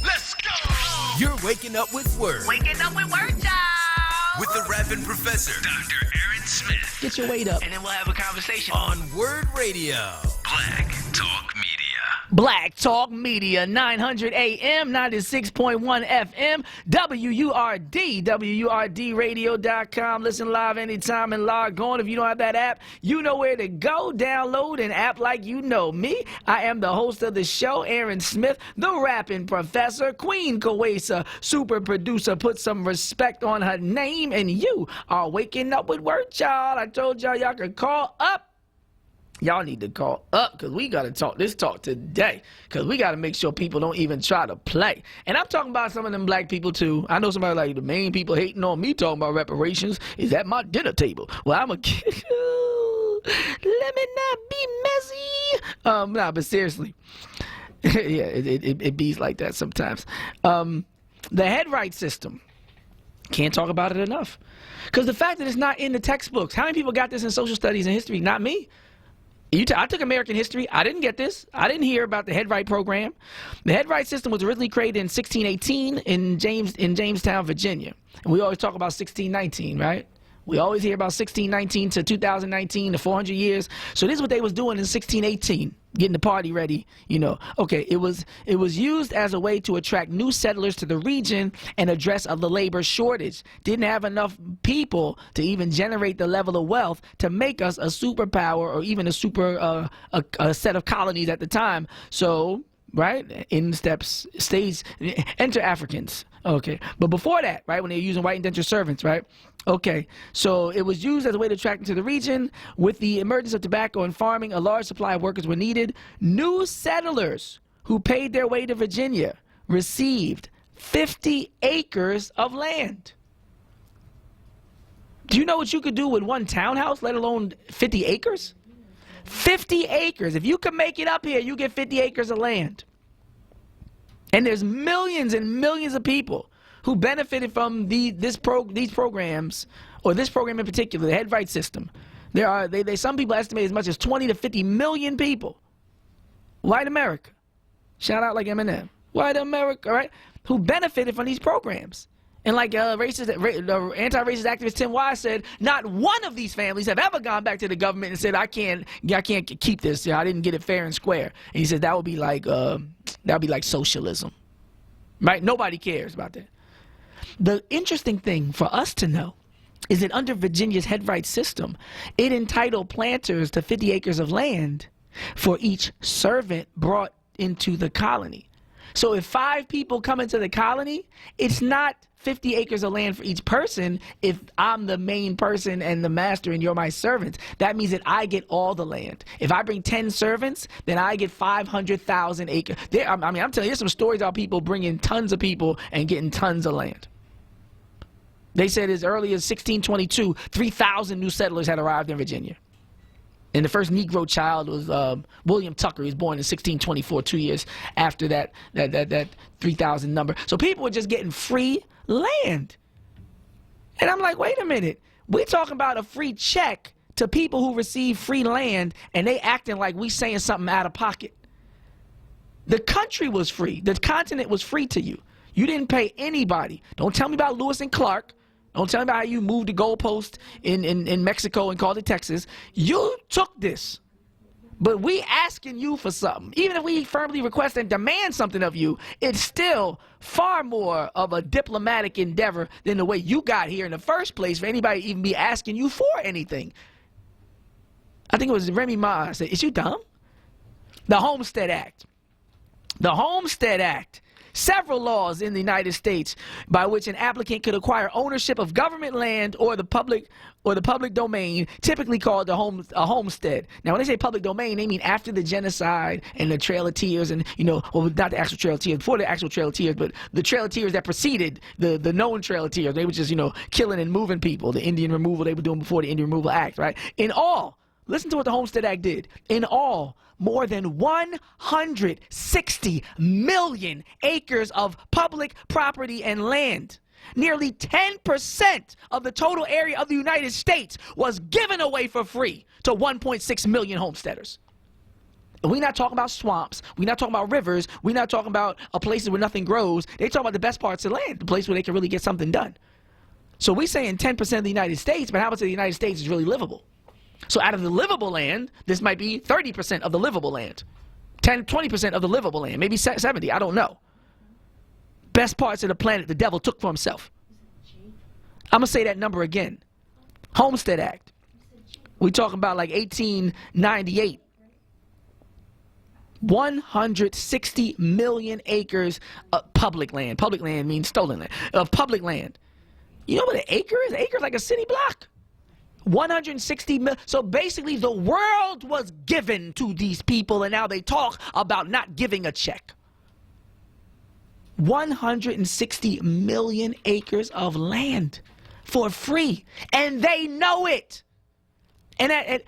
S2: Let's go!
S4: You're waking up with Word.
S2: Waking up with Word, y'all! With the rapping professor, Dr. Aaron Smith.
S1: Get your weight up.
S2: And then we'll have a conversation
S4: on Word Radio.
S2: Black Talk Media.
S1: Black Talk Media, 900 AM, 96.1 FM, WURD, WURDradio.com. Listen live anytime and log on. If you don't have that app, you know where to go. Download an app like you know me. I am the host of the show, Aaron Smith, the rapping professor, Queen Kawesa, super producer. Put some respect on her name, and you are waking up with Word, y'all. I told y'all could call up. Y'all need to call up because we got to talk this talk today because we got to make sure people don't even try to play. And I'm talking about some of them black people, too. I know somebody like the main people hating on me talking about reparations is at my dinner table. Well, I'm a kid. Let me not be messy. Nah, but seriously. Yeah, it bees like that sometimes. The headright system. Can't talk about it enough. Because the fact that it's not in the textbooks. How many people got this in social studies and history? Not me. I took American history. I didn't get this. I didn't hear about the headright program. The headright system was originally created in 1618 in Jamestown, Virginia. And we always talk about 1619, right? We always hear about 1619 to 2019, the 400 years. So this is what they was doing in 1618, getting the party ready, you know. Okay, it was used as a way to attract new settlers to the region and address the labor shortage. Didn't have enough people to even generate the level of wealth to make us a superpower or even a super a set of colonies at the time. So, right, in steps, enter Africans. Okay, but before that, right, when they were using white indentured servants, right? Okay, so it was used as a way to attract them to the region. With the emergence of tobacco and farming, a large supply of workers were needed. New settlers who paid their way to Virginia received 50 acres of land. Do you know what you could do with one townhouse, let alone 50 acres? 50 acres. If you can make it up here, you get 50 acres of land. And there's millions and millions of people who benefited from these programs, or this program in particular, the headright system. Some people estimate as much as 20 to 50 million people. White America. Shout out like Eminem. White America, right? Who benefited from these programs. And like anti-racist activist Tim Wise said, not one of these families have ever gone back to the government and said, I can't keep this. I didn't get it fair and square. And he said that would be like socialism. Right? Nobody cares about that. The interesting thing for us to know is that under Virginia's headright system, it entitled planters to 50 acres of land for each servant brought into the colony. So if 5 people come into the colony, it's not 50 acres of land for each person if I'm the main person and the master and you're my servant. That means that I get all the land. If I bring 10 servants, then I get 500,000 acres. I'm telling you, there's some stories about people bringing tons of people and getting tons of land. They said as early as 1622, 3,000 new settlers had arrived in Virginia. And the first Negro child was William Tucker. He was born in 1624, 2 years after that 3,000 number. So people were just getting free land. And I'm like, wait a minute. We're talking about a free check to people who receive free land, and they acting like we saying something out of pocket. The country was free. The continent was free to you. You didn't pay anybody. Don't tell me about Lewis and Clark. Don't tell me about how you moved the goalpost in Mexico and called it Texas. You took this. But we asking you for something. Even if we firmly request and demand something of you, it's still far more of a diplomatic endeavor than the way you got here in the first place for anybody to even be asking you for anything. I think it was Remy Ma said, is you dumb? The Homestead Act. The Homestead Act. Several laws in the United States by which an applicant could acquire ownership of government land or the public domain, typically called a homestead. Now, when they say public domain, they mean after the genocide and the Trail of Tears, and well, not the actual Trail of Tears, before the actual Trail of Tears, but the Trail of Tears that preceded the known Trail of Tears. They were just killing and moving people. The Indian removal they were doing before the Indian Removal Act, right? In all, listen to what the Homestead Act did. In all, more than 160 million acres of public property and land. Nearly 10% of the total area of the United States was given away for free to 1.6 million homesteaders. And we're not talking about swamps. We're not talking about rivers. We're not talking about places where nothing grows. They're talking about the best parts of the land, the place where they can really get something done. So we're saying 10% of the United States, but how much of the United States is really livable? So out of the livable land, this might be 30% of the livable land. 10, 20% of the livable land, maybe 70, I don't know. Best parts of the planet the devil took for himself. I'm going to say that number again. Homestead Act. We're talking about like 1898. 160 million acres of public land. Public land means stolen land. Of public land. You know what an acre is? An acre is like a city block. 160 million. So basically the world was given to these people, and now they talk about not giving a check. 160 million acres of land for free, and they know it. And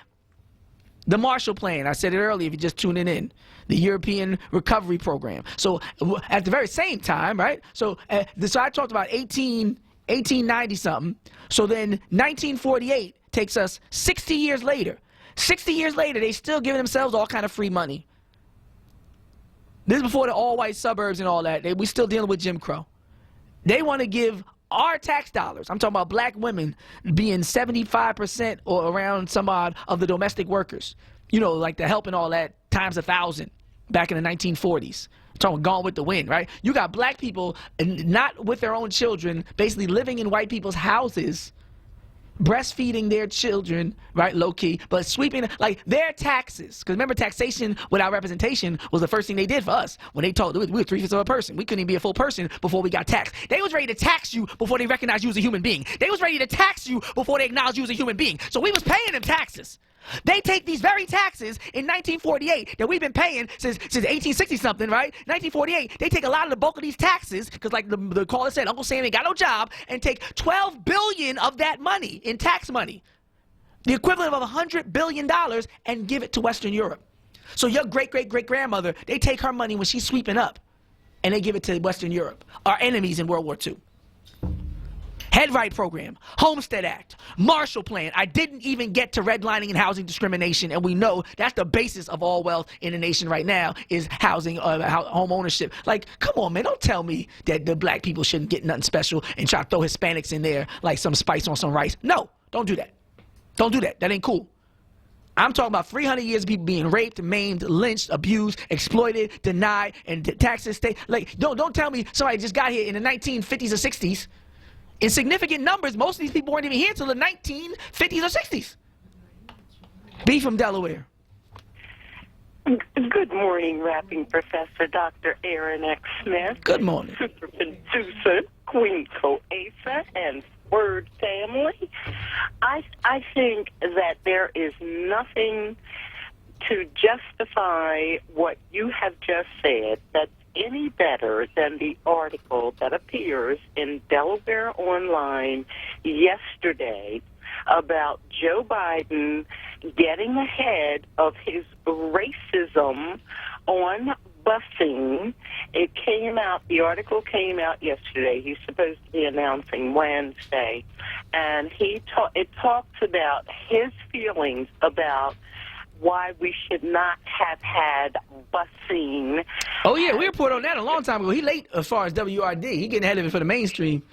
S1: the Marshall Plan, I said it earlier if you're just tuning in, the European Recovery Program. So at the very same time, right? So I talked about 1890 something. So then 1948 takes us 60 years later. 60 years later, they still giving themselves all kind of free money. This is before the all-white suburbs and all that. We still dealing with Jim Crow. They want to give our tax dollars. I'm talking about black women being 75% or around some odd of the domestic workers. You know, like the help and all that times 1,000 back in the 1940s. I'm talking Gone with the Wind, right? You got black people not with their own children, basically living in white people's houses, breastfeeding their children, right, low-key, but sweeping, like, their taxes. Because remember, taxation without representation was the first thing they did for us. When they told we were 3/5 of a person. We couldn't even be a full person before we got taxed. They was ready to tax you before they recognized you as a human being. They was ready to tax you before they acknowledged you as a human being. So we was paying them taxes. They take these very taxes in 1948 that we've been paying since 1860-something, right? 1948, they take a lot of the bulk of these taxes, because like the caller said, Uncle Sam ain't got no job, and take $12 billion of that money in tax money, the equivalent of $100 billion, and give it to Western Europe. So your great-great-great-grandmother, they take her money when she's sweeping up, and they give it to Western Europe, our enemies in World War II. Head Right Program, Homestead Act, Marshall Plan. I didn't even get to redlining and housing discrimination, and we know that's the basis of all wealth in the nation right now is housing, home ownership. Like, come on, man, don't tell me that the black people shouldn't get nothing special and try to throw Hispanics in there like some spice on some rice. No, don't do that. Don't do that. That ain't cool. I'm talking about 300 years of people being raped, maimed, lynched, abused, exploited, denied, and taxes stay. Like, don't tell me somebody just got here in the 1950s or 60s. In significant numbers, most of these people weren't even here until the 1950s or 60s. B from Delaware.
S20: Good morning, Rapping Professor Dr. Aaron X. Smith.
S1: Good morning.
S20: Super Producer, Queen Coesa, and Word family. I think that there is nothing to justify what you have just said that's any better than the article that appears in Delaware Online yesterday about Joe Biden getting ahead of his racism on busing. It came out, the article came out yesterday. He's supposed to be announcing Wednesday. And it talks about his feelings about why we should not have had busing.
S1: Oh, yeah, we reported on that a long time ago. He late as far as WRD. He getting ahead of it for the mainstream.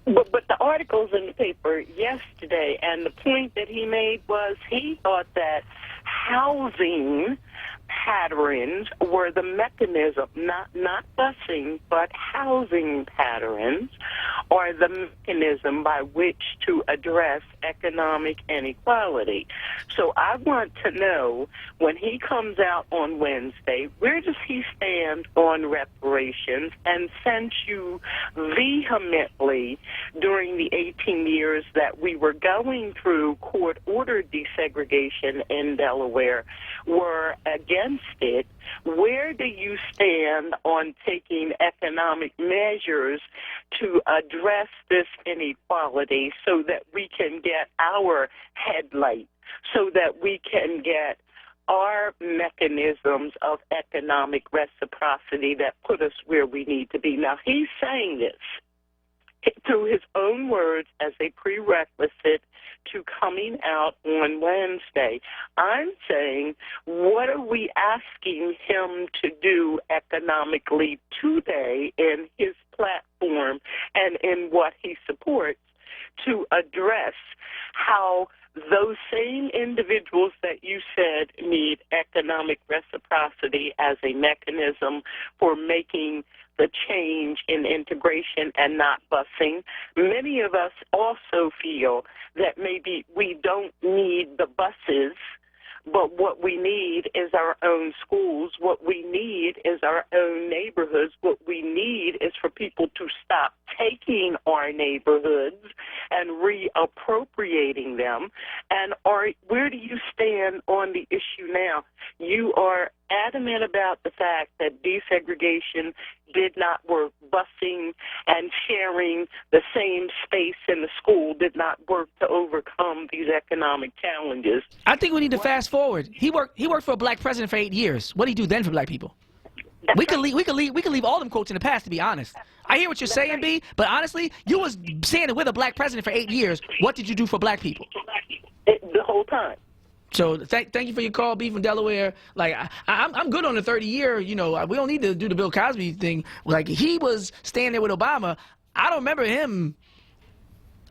S20: But the article's in the paper yesterday, and the point that he made was he thought that housing patterns were the mechanism, not busing, but housing patterns are the mechanism by which to address economic inequality. So I want to know, when he comes out on Wednesday, where does he stand on reparations? And since you vehemently, during the 18 years that we were going through court-ordered desegregation in Delaware, were against it, where do you stand on taking economic measures to address this inequality so that we can get our headlight so that we can get our mechanisms of economic reciprocity that put us where we need to be. Now, he's saying this through his own words as a prerequisite to coming out on Wednesday. I'm saying, what are we asking him to do economically today in his platform and in what he supports to address how those same individuals that you said need economic reciprocity as a mechanism for making the change in integration and not busing. Many of us also feel that maybe we don't need the buses, but what we need is our own schools. What we need is our own neighborhoods. What we need is for people to stop taking our neighborhoods and reappropriating them. And where do you stand on the issue now? You are adamant about the fact that desegregation did not work. Busing and sharing the same space in the school did not work to overcome these economic challenges.
S1: I think we need to fast forward. He worked for a black president for 8 years. What did he do then for black people? We could leave all them quotes in the past, to be honest. I hear what you're saying, B, but honestly, you was standing with a black president for 8 years. What did you do for black people?
S20: The whole time.
S1: So thank you for your call, B from Delaware. Like I'm good on the 30-year. You know, we don't need to do the Bill Cosby thing. Like he was standing there with Obama. I don't remember him.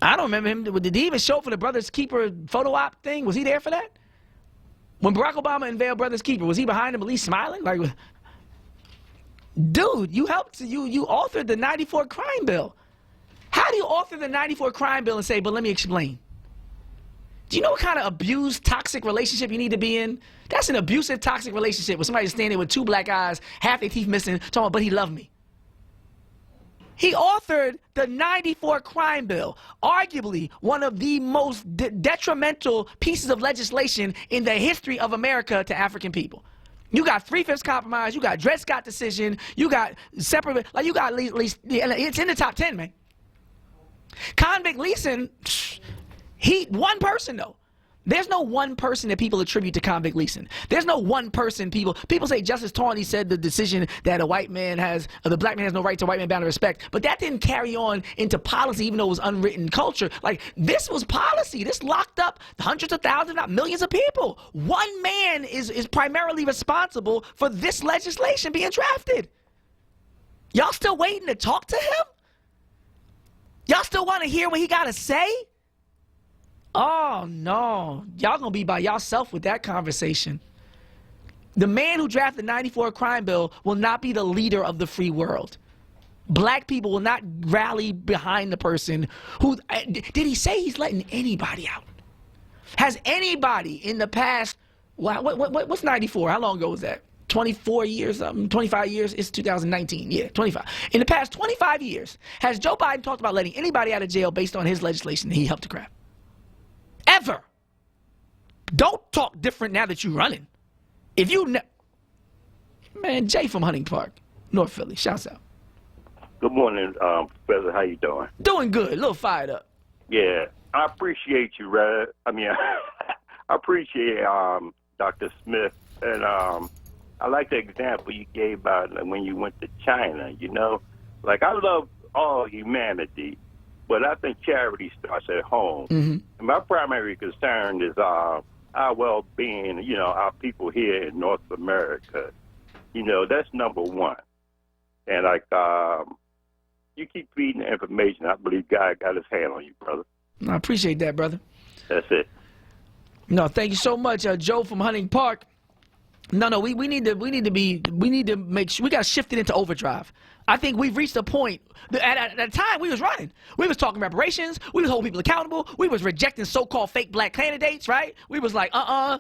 S1: Did he even show for the Brothers Keeper photo op thing? Was he there for that? When Barack Obama unveiled Brothers Keeper, was he behind him at least smiling? Like, dude, you authored the '94 crime bill. How do you author the '94 crime bill and say, but let me explain? Do you know what kind of abused, toxic relationship you need to be in? That's an abusive, toxic relationship where somebody's standing with 2 black eyes, half their teeth missing, talking about, but he loved me. He authored the '94 crime bill, arguably one of the most detrimental pieces of legislation in the history of America to African people. You got 3/5 compromise, you got Dred Scott decision, you got separate, like you got at least it's in the top 10, man. Convict leasing, one person though. There's no one person that people attribute to convict leasing. There's no one person people say Justice Tawney said the decision that the black man has no right to white man bound to respect, but that didn't carry on into policy even though it was unwritten culture. Like this was policy. This locked up hundreds of thousands, not millions of people. One man is primarily responsible for this legislation being drafted. Y'all still waiting to talk to him? Y'all still want to hear what he got to say? Oh, no. Y'all going to be by yourself with that conversation. The man who drafted the '94 crime bill will not be the leader of the free world. Black people will not rally behind the person who... Did he say he's letting anybody out? Has anybody in the past... What's '94? How long ago was that? 24 years, 25 years? It's 2019. Yeah, 25. In the past 25 years, has Joe Biden talked about letting anybody out of jail based on his legislation that he helped to craft? Ever. Don't talk different now that you're running. If you... Man, Jay from Hunting Park, North Philly. Shouts out.
S6: Good morning, Professor. How you doing?
S1: Doing good. A little fired up.
S6: Yeah, I appreciate you, Red. I appreciate Dr. Smith. And I like the example you gave about when you went to China, you know. Like, I love all humanity, but I think charity starts at home.
S1: Mm-hmm.
S6: And my primary concern is our well-being, you know, our people here in North America. You know, that's number one. And, like, you keep feeding the information. I believe God got his hand on you, brother.
S1: I appreciate that, brother.
S6: That's it.
S1: No, thank you so much, Joe from Hunting Park. No, we need to make sure we got to shift it into overdrive. I think we've reached a point. At the time we was running, we was talking reparations, we was holding people accountable, we was rejecting so-called fake black candidates, right? We was like,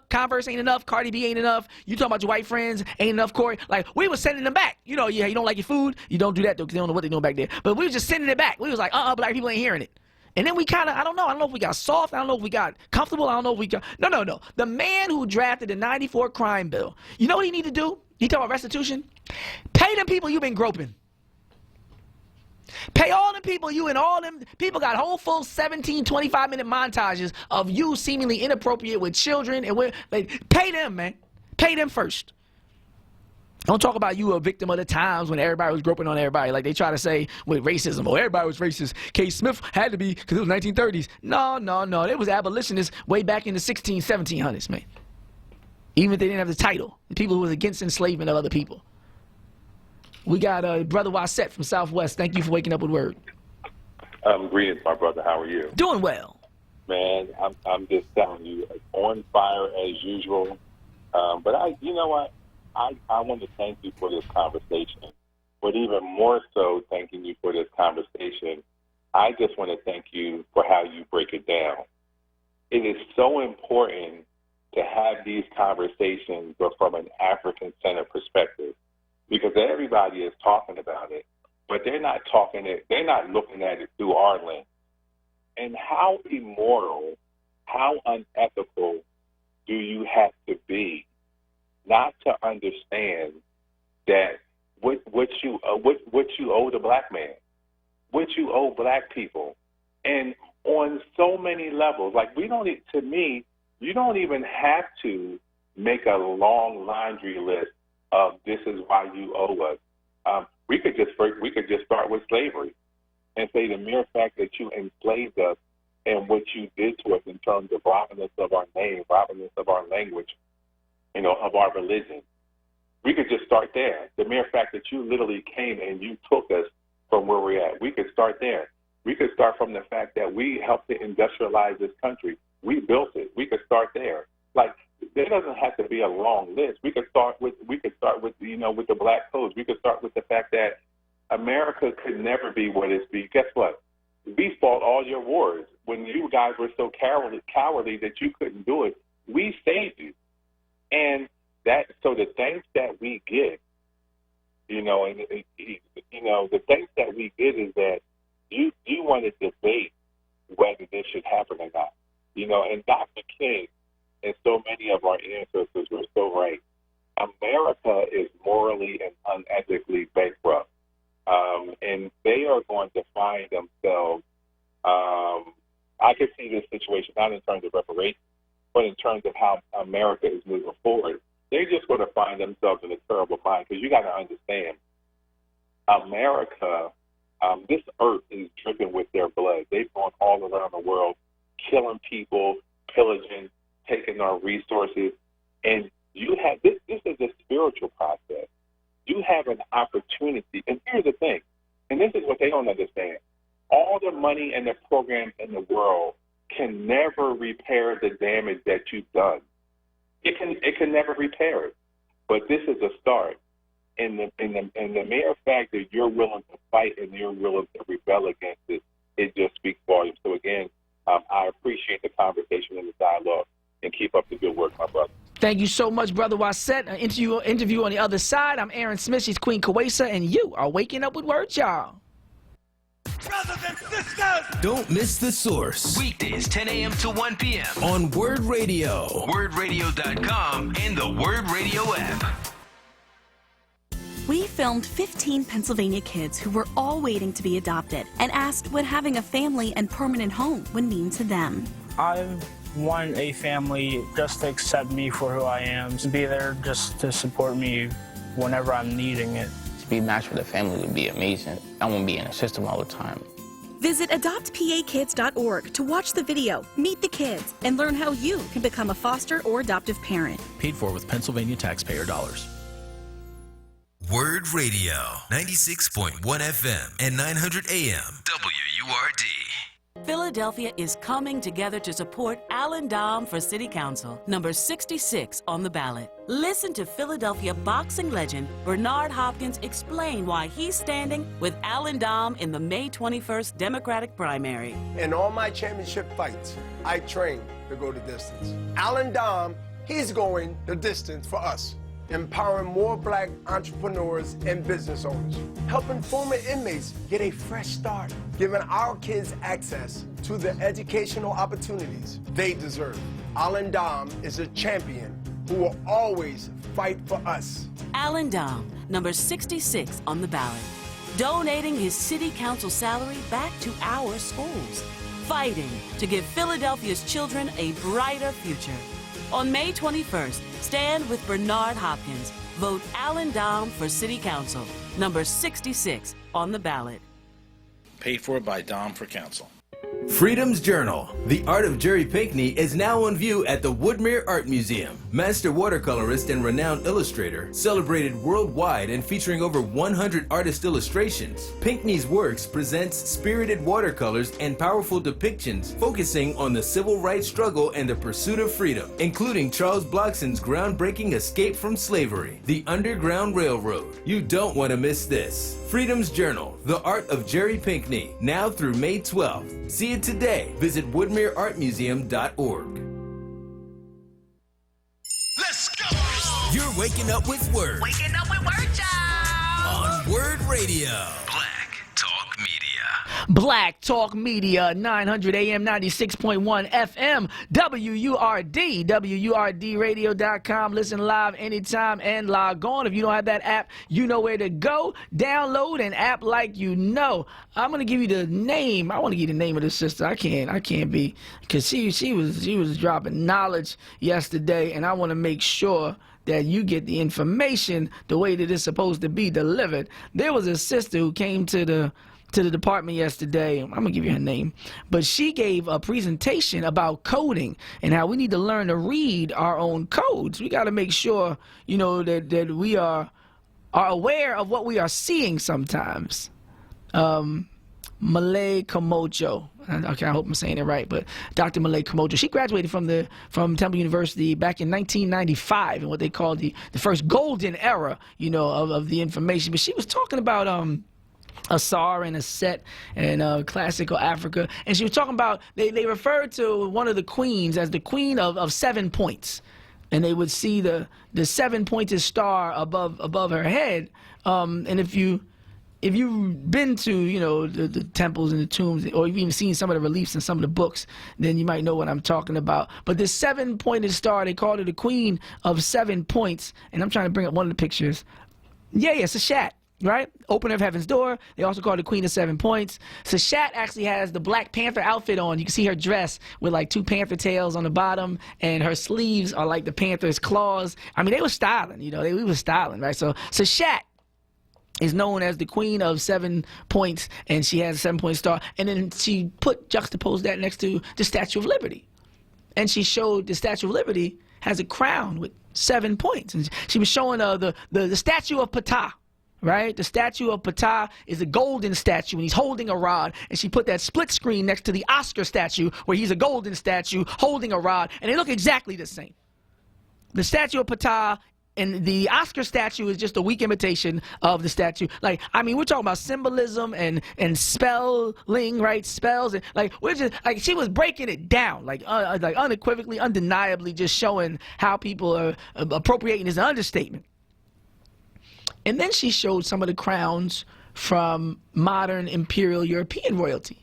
S1: Converse ain't enough, Cardi B ain't enough, you talking about your white friends ain't enough, Corey. Like, we was sending them back. You know, yeah, you don't like your food, you don't do that though, because they don't know what they doing back there. But we was just sending it back. We was like, black people ain't hearing it. And then we kind of, I don't know if we got soft, I don't know if we got comfortable, I don't know if we got, no. The man who drafted the '94 crime bill, you know what he need to do? He talking about restitution? Pay them people you've been groping. Pay all them people, you and all them people got whole full 17, 25-minute montages of you seemingly inappropriate with children. And pay them, man. Pay them first. Don't talk about you a victim of the times when everybody was groping on everybody. Like they try to say with racism, oh, everybody was racist. K. Smith had to be because it was 1930s. No. It was abolitionists way back in the 1700s, man. Even if they didn't have the title. The people who was against enslavement of other people. We got Brother Wasset from Southwest. Thank you for waking up with Word.
S9: Greetings, my brother. How are you?
S1: Doing well.
S9: Man, I'm just telling you, on fire as usual. But you know what? I want to thank you for this conversation. But even more so, thanking you for this conversation, I just want to thank you for how you break it down. It is so important to have these conversations, but from an African-centered perspective, because everybody is talking about it, but they're not looking at it through our lens. And how immoral, how unethical do you have to be not to understand that what you owe the black man, what you owe black people, and on so many levels. Like to me, you don't even have to make a long laundry list of this is why you owe us. We could just start with slavery and say the mere fact that you enslaved us and what you did to us in terms of robbing us of our name, robbing us of our language, of our religion. We could just start there. The mere fact that you literally came and you took us from where we're at. We could start there. We could start from the fact that we helped to industrialize this country. We built it. We could start there. Like, there doesn't have to be a long list. We could start with with the black codes. We could start with the fact that America could never be what it's be. Guess what? We fought all your wars. When you guys were so cowardly that you couldn't do it, we saved you. And so the thanks that we get, the thanks that we get is that you want to debate whether this should happen or not. And Dr. King and so many of our ancestors were so right. America is morally and unethically bankrupt. And they are going to find themselves, I could see this situation not in terms of reparations, but in terms of how America is moving forward. They're just going to find themselves in a terrible bind, because you got to understand, America, this earth is dripping with their blood. They've gone all around the world, killing people, pillaging, taking our resources, and you have this is a spiritual process. You have an opportunity, and here's the thing, and this is what they don't understand. All the money and the programs in the world can never repair the damage that you've done. It can never repair it. But this is a start. And the mere fact that you're willing to fight and you're willing to rebel against it just speaks volumes. So again, I appreciate the conversation and the dialogue, and keep up the good work, my brother.
S1: Thank you so much, Brother Wasset. An interview on the other side. I'm Aaron Smith. She's Queen Kawesa, and you are waking up with Word, y'all.
S2: Brothers and sisters!
S4: Don't miss The Source.
S2: Weekdays, 10 a.m. to 1 p.m.
S4: on Word Radio.
S2: WordRadio.com and the Word Radio app.
S5: We filmed 15 Pennsylvania kids who were all waiting to be adopted and asked what having a family and permanent home would mean to them.
S21: I want a family just to accept me for who I am, to be there just to support me whenever I'm needing it.
S22: To be matched with a family would be amazing. I won't be in a system all the time.
S5: Visit adoptpakids.org to watch the video, meet the kids, and learn how you can become a foster or adoptive parent.
S8: Paid for with Pennsylvania taxpayer dollars.
S2: Word Radio, 96.1 FM and 900 AM. WURD.
S13: Philadelphia is coming together to support Alan Dom for City Council, number 66 on the ballot. Listen to Philadelphia boxing legend Bernard Hopkins explain why he's standing with Alan Dom in the May 21st Democratic primary.
S15: In all my championship fights, I train to go the distance. Alan Dom, he's going the distance for us, empowering more black entrepreneurs and business owners, helping former inmates get a fresh start, giving our kids access to the educational opportunities they deserve. Alan Dom is a champion who will always fight for us.
S13: Alan Dom, number 66 on the ballot. donating his city council salary back to our schools, fighting to give Philadelphia's children a brighter future. On May 21st, stand with Bernard Hopkins. Vote Alan Dom for City Council, number 66 on the ballot.
S8: Paid for by Dom for Council.
S4: Freedom's Journal, The Art of Jerry Pinkney, is now on view at the Woodmere Art Museum. Master watercolorist and renowned illustrator, celebrated worldwide and featuring over 100 artist illustrations, Pinkney's works presents spirited watercolors and powerful depictions focusing on the civil rights struggle and the pursuit of freedom, including Charles Blockson's groundbreaking escape from slavery, the Underground Railroad. You don't want to miss this. Freedom's Journal, The Art of Jerry Pinkney, now through May 12th. See it today. Visit woodmereartmuseum.org.
S2: Let's go!
S7: You're waking up with Word
S2: Waking up with word, y'all.
S7: on Word Radio.
S2: Black Talk Media.
S1: Black Talk Media, 900 AM, 96.1 FM, WURD, WURDradio.com. Listen live anytime and log on. If you don't have that app, you know where to go. Download an app like you know. I'm going to give you the name. I want to give you the name of the sister. I can't be, because she was dropping knowledge yesterday, and I want to make sure that you get the information the way that it's supposed to be delivered. There was a sister who came to the department yesterday. I'm going to give you her name. But she gave a presentation about coding and how we need to learn to read our own codes. We got to make sure, you know, that we are aware of what we are seeing sometimes. Malay Kamocho. Okay, I hope I'm saying it right, but Dr. Malay Kamocho, she graduated from Temple University back in 1995 in what they called the first golden era, you know, of the information. But she was talking about Asar and Aset and classical Africa, and she was talking about they referred to one of the queens as the queen of 7 points, and they would see the 7-pointed star above her head. And if you've been to, you know, the temples and the tombs, or you've even seen some of the reliefs in some of the books, then you might know what I'm talking about. But this 7-pointed star, they called her the queen of 7 points, and I'm trying to bring up one of the pictures. Yeah, Sashat. Right? Opener of Heaven's Door. They also call her the Queen of 7 Points. Sashat actually has the Black Panther outfit on. You can see her dress with like 2 panther tails on the bottom, and her sleeves are like the panther's claws. I mean, they were styling, you know, we were styling, right? So Sashat is known as the Queen of 7 Points, and she has a 7-point star. And then she juxtaposed that next to the Statue of Liberty. And she showed the Statue of Liberty has a crown with 7 points. And she was showing the Statue of Ptah. Right? The statue of Ptah is a golden statue, and he's holding a rod. And she put that split screen next to the Oscar statue, where he's a golden statue holding a rod, and they look exactly the same. The statue of Ptah and the Oscar statue is just a weak imitation of the statue. Like, I mean, we're talking about symbolism and spelling, right? Spells, and like we're just like she was breaking it down, like unequivocally, undeniably, just showing how people are appropriating is an understatement. And then she showed some of the crowns from modern imperial European royalty.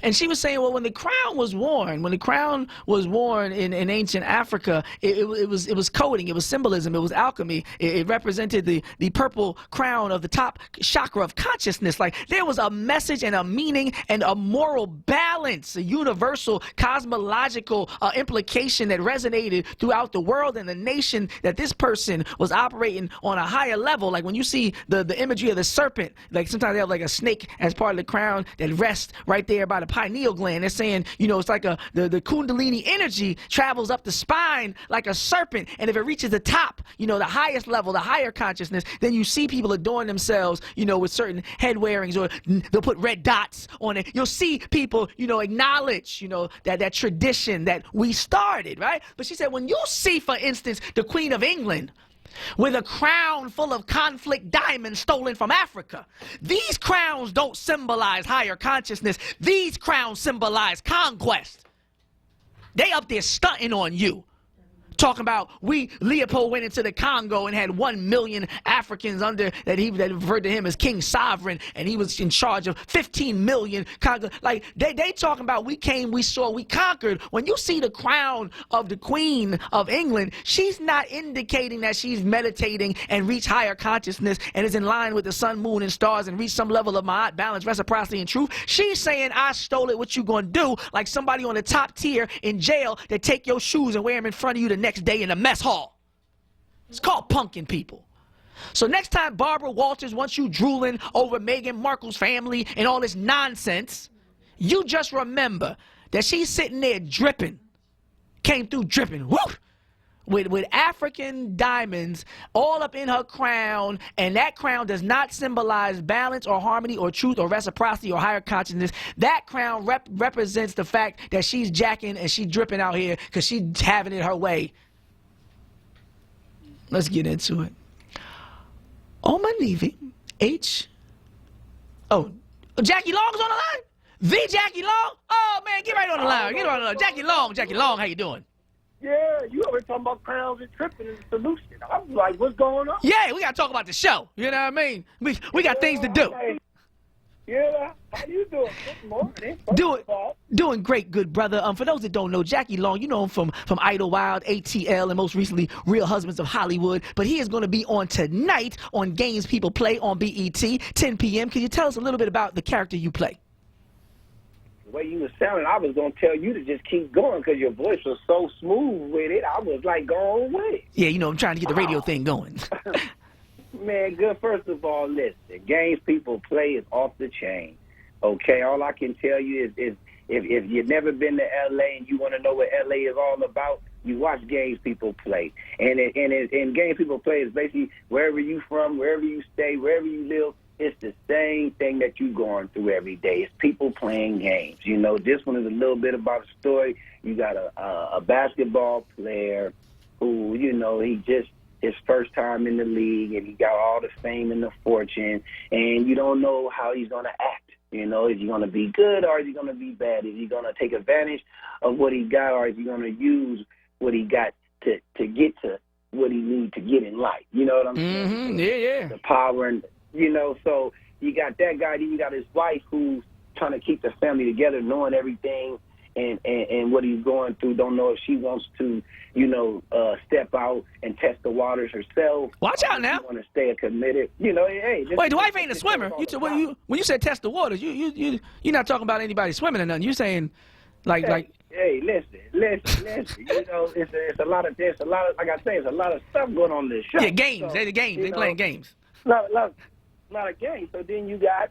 S1: And she was saying, well, when the crown was worn in ancient Africa, it was coding, it was symbolism, it was alchemy. It represented the purple crown of the top chakra of consciousness. Like, there was a message and a meaning and a moral balance, a universal cosmological implication that resonated throughout the world and the nation, that this person was operating on a higher level. Like when you see the imagery of the serpent, like sometimes they have like a snake as part of the crown that rests right there by the pineal gland. They're saying, you know, it's like the Kundalini energy travels up the spine like a serpent, and if it reaches the top, you know, the highest level, the higher consciousness, then you see people adorn themselves, you know, with certain head wearings, or they'll put red dots on it. You'll see people, you know, acknowledge, you know, that tradition that we started, right? But she said, when you see, for instance, the Queen of England with a crown full of conflict diamonds stolen from Africa, these crowns don't symbolize higher consciousness. These crowns symbolize conquest. They up there stunting on you Talking about Leopold went into the Congo and had 1 million Africans under that referred to him as King Sovereign, and he was in charge of 15 million Congo. Like they talking about we came, we saw, we conquered. When you see the crown of the Queen of England, she's not indicating that she's meditating and reach higher consciousness and is in line with the sun, moon, and stars and reach some level of ma'at, balance, reciprocity, and truth. She's saying, I stole it, what you gonna do? Like somebody on the top tier in jail that take your shoes and wear them in front of you the next day in a mess hall. It's called punking people. So next time Barbara Walters wants you drooling over Meghan Markle's family and all this nonsense, you just remember that she's sitting there dripping, came through dripping, whoo, with African diamonds all up in her crown, and that crown does not symbolize balance or harmony or truth or reciprocity or higher consciousness. That crown represents the fact that she's jacking and she's dripping out here because she's having it her way. Let's get into it. Oma Levy, Jackie Long's on the line? The Jackie Long? Oh, man, get right on the line. Get on the line. Jackie Long, how you doing?
S3: Yeah, you always talking about crowns and tripping and the solution. I'm like, what's going on?
S1: Yeah, we got to talk about the show. You know what I mean? We got things to do.
S3: Yeah, how you doing? Good morning.
S1: Doing great, good brother. For those that don't know, Jackie Long, you know him from Idlewild, ATL, and most recently Real Husbands of Hollywood. But he is going to be on tonight on Games People Play on BET, 10 p.m. Can you tell us a little bit about the character you play?
S3: The way you were sounding, I was going to tell you to just keep going because your voice was so smooth with it. I was like, go on with it.
S1: Yeah, you know, I'm trying to get the radio thing going.
S3: Man, good. First of all, listen, Games People Play is off the chain. Okay, all I can tell you is if you've never been to L.A. and you want to know what L.A. is all about, you watch Games People Play. And Games People Play is basically wherever you from, wherever you stay, wherever you live, it's the same thing that you're going through every day. It's people playing games. You know, this one is a little bit about a story. You got a basketball player who, you know, he just his first time in the league, and he got all the fame and the fortune, and you don't know how he's going to act. You know, is he going to be good or is he going to be bad? Is he going to take advantage of what he got, or is he going to use what he got to get to what he needs to get in life? You know what I'm saying?
S1: Yeah.
S3: The power and, you know, so you got that guy, then you got his wife who's trying to keep the family together, knowing everything and what he's going through, don't know if she wants to, you know, step out and test the waters herself.
S1: Watch out now.
S3: Want to stay committed. You know, hey.
S1: Wait, the wife ain't a swimmer. When you said test the waters, you're not talking about anybody swimming or nothing. You're saying like.
S3: Hey, listen. You know, it's a lot of like I say, it's a lot of stuff going on in this show.
S1: Yeah, games.
S3: So,
S1: They're the games. They playing games.
S3: Lot of games. So then you got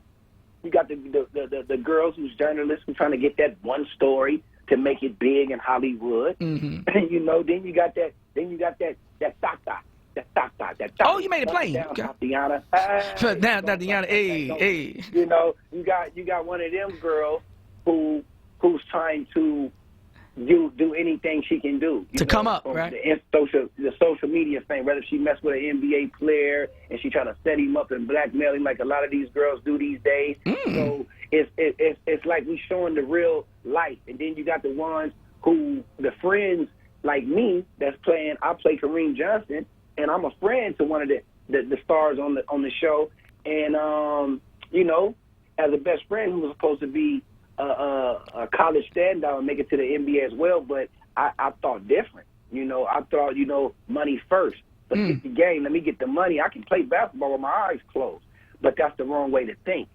S3: the girls who's journalists who trying to get that one story to make it big in Hollywood. Mm-hmm. You know, then you got that
S1: Oh, you made it plain.
S3: Down,
S1: okay.
S3: Tatiana.
S1: Down, Tatiana. Hey.
S3: You know, you got one of them girls who's trying to do anything she can do
S1: to come up, right?
S3: The social media thing, whether she messed with an NBA player and she trying to set him up and blackmail him like a lot of these girls do these days. So it's like we showing the real life, and then you got the ones who the friends like me that's playing. I play Kareem Johnson, and I'm a friend to one of the stars on the show, and you know, as a best friend who was supposed to be a college standout and make it to the NBA as well, but I thought different. You know, I thought, you know, money first. But get the game, let me get the money. I can play basketball with my eyes closed. But that's the wrong way to think.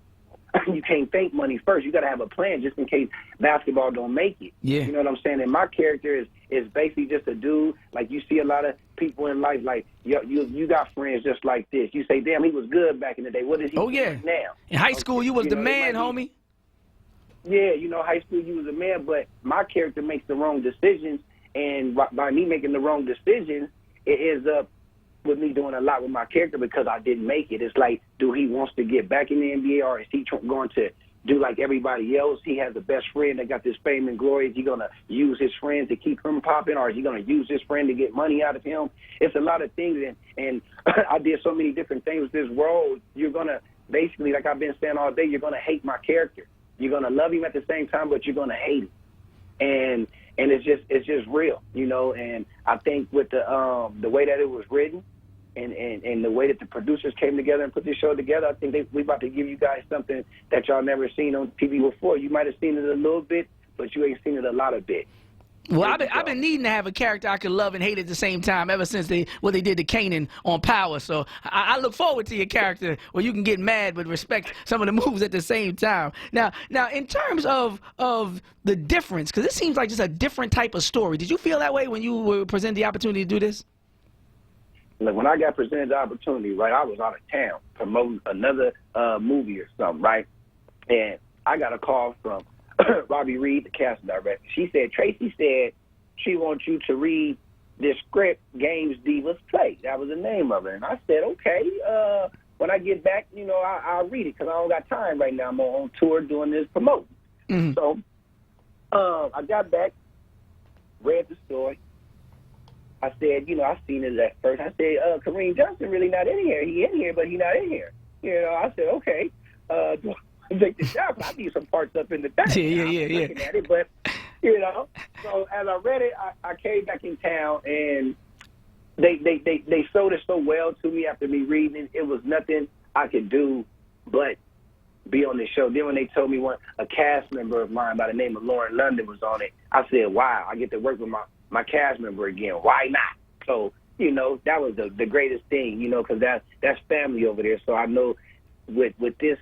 S3: You can't think money first. You got to have a plan just in case basketball don't make it.
S1: Yeah.
S3: You know what I'm saying? And my character is basically just a dude. Like, you see a lot of people in life, like, you got friends just like this. You say, damn, he was good back in the day. What is he doing now?
S1: In high school, you was the man, homie.
S3: Yeah, you know, high school, you was a man, but my character makes the wrong decisions, and by me making the wrong decisions, it ends up with me doing a lot with my character because I didn't make it. It's like, do he wants to get back in the NBA, or is he going to do like everybody else? He has the best friend that got this fame and glory. Is he going to use his friend to keep him popping, or is he going to use his friend to get money out of him? It's a lot of things, and I did so many different things with this role. You're going to, basically, like I've been saying all day, you're going to hate my character. You're going to love him at the same time, but you're going to hate him. and it's just real, you know. And I think with the way that it was written, and the way that the producers came together and put this show together, I think we about to give you guys something that y'all never seen on TV before. You might have seen it a little bit, but you ain't seen it a lot of bit.
S1: Well, I've been needing to have a character I could love and hate at the same time ever since what they did to Kanan on Power. So I look forward to your character where you can get mad but respect some of the moves at the same time. Now in terms of the difference, because it seems like just a different type of story. Did you feel that way when you were presented the opportunity to do this?
S3: Like when I got presented the opportunity, right, I was out of town promoting another movie or something, right, and I got a call from Robbie Reed, the casting director. She said, Tracy said she wants you to read this script, Games Divas Play. That was the name of it. And I said, okay, when I get back, you know, I'll read it because I don't got time right now. I'm on tour doing this promoting. Mm-hmm. So I got back, read the story. I said, you know, I seen it at first. I said, Kareem Johnson really not in here. He in here, but he not in here. You know, I said, okay, do I take the shot? I need some parts up in the back.
S1: Yeah.
S3: Looking at it, but, you know, so as I read it, I came back in town, and they sold it so well to me after me reading it. It was nothing I could do but be on the show. Then when they told me a cast member of mine by the name of Lauren London was on it, I said, wow, I get to work with my cast member again. Why not? So, you know, that was the greatest thing, you know, because that's family over there. So I know with this,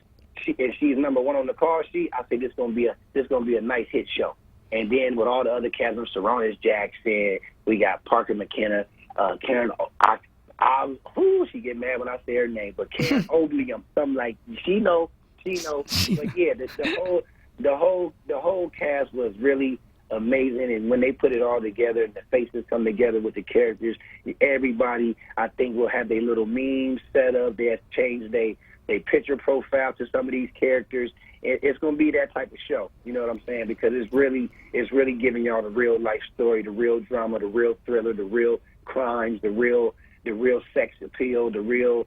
S3: if she's number one on the call sheet, I think this gonna be a nice hit show. And then with all the other cast members, Saronis Jackson, we got Parker McKenna, Karen. She get mad when I say her name, but Karen Oakley, something like she know. But yeah, the whole cast was really amazing, and when they put it all together and the faces come together with the characters, everybody I think will have their little memes set up. They have changed their picture profile to some of these characters. It's going to be that type of show, you know what I'm saying? Because it's really giving y'all the real life story, the real drama, the real thriller, the real crimes, the real sex appeal, the real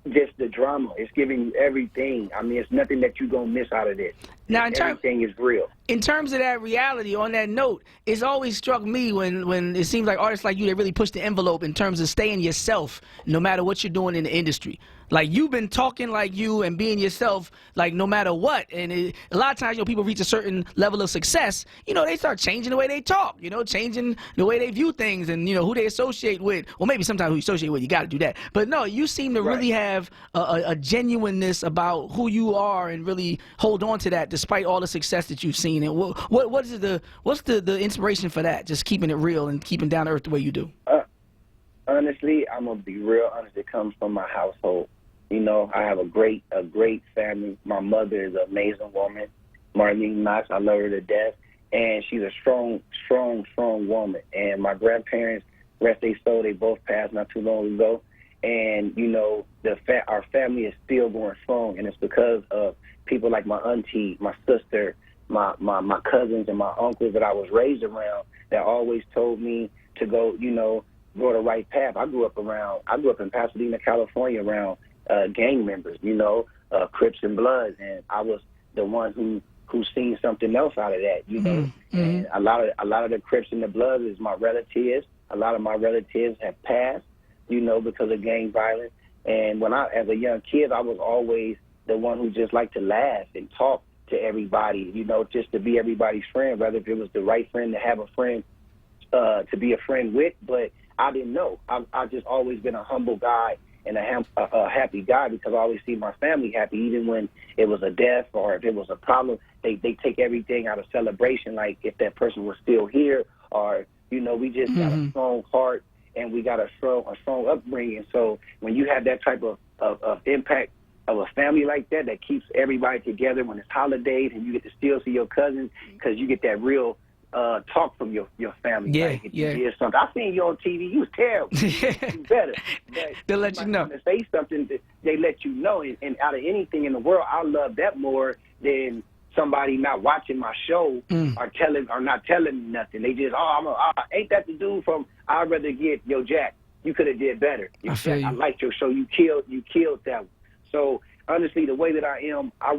S3: just the drama. It's giving you everything. I mean, it's nothing that you're going to miss out of this. Now, everything is real.
S1: In terms of that reality, on that note, it's always struck me when it seems like artists like you, they really push the envelope in terms of staying yourself no matter what you're doing in the industry. Like, you've been talking like you and being yourself, like, no matter what. And a lot of times, you know, people reach a certain level of success, you know, they start changing the way they talk, you know, changing the way they view things and, you know, who they associate with. Well, maybe sometimes who you associate with, you got to do that. But no, you seem to really have a genuineness about who you are and really hold on to that despite all the success that you've seen. And what's the inspiration for that? Just keeping it real and keeping down to earth the way you do.
S3: Honestly, I'm gonna be real honest. It comes from my household. You know, I have a great family. My mother is an amazing woman, Marlene Knox. I love her to death, and she's a strong woman. And my grandparents, rest their soul, they both passed not too long ago. And you know, our family is still going strong, and it's because of people like my auntie, my sister, my cousins, and my uncles that I was raised around that always told me to go the right path. I grew up in Pasadena, California, around gang members, you know, Crips and Bloods, and I was the one who seen something else out of that, you know. Mm-hmm. And a lot of the Crips and the Bloods is my relatives. A lot of my relatives have passed, you know, because of gang violence. And when as a young kid, I was always the one who just liked to laugh and talk to everybody, you know, just to be everybody's friend, whether if it was the right friend to have a friend to be a friend with. But I didn't know. I've just always been a humble guy and a happy guy because I always see my family happy, even when it was a death or if it was a problem. They take everything out of celebration, like if that person was still here, or, you know, we just got a strong heart and we got a strong upbringing. So when you have that type of impact of a family like that keeps everybody together when it's holidays and you get to still see your cousins because you get that real talk from your family.
S1: Yeah,
S3: like if you did something. I seen you on TV. You was terrible. You better.
S1: They'll let you know.
S3: To say something, they let you know. And out of anything in the world, I love that more than somebody not watching my show or not telling me nothing. They just, ain't that the dude from? I'd rather get Jack. You could have did better. I liked your show. You killed that one. So honestly, the way that I am, I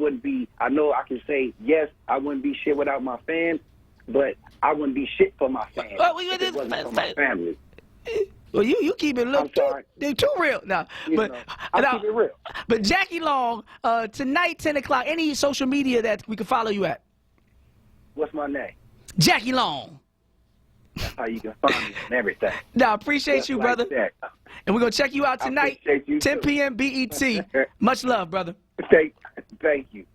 S3: know I can say yes. I wouldn't be shit without my fans. but I wouldn't be shit for my family.
S1: Well,
S3: if it wasn't for my family.
S1: Well, you keep it look too real. No, but
S3: I keep it real.
S1: But Jackie Long, tonight 10 o'clock. Any social media that we can follow you at?
S3: What's my name?
S1: Jackie Long.
S3: That's how you can find me and everything.
S1: No, I appreciate you, brother.
S3: That.
S1: And we're gonna check you out tonight, 10 p.m. BET. Much love, brother.
S3: Thank you.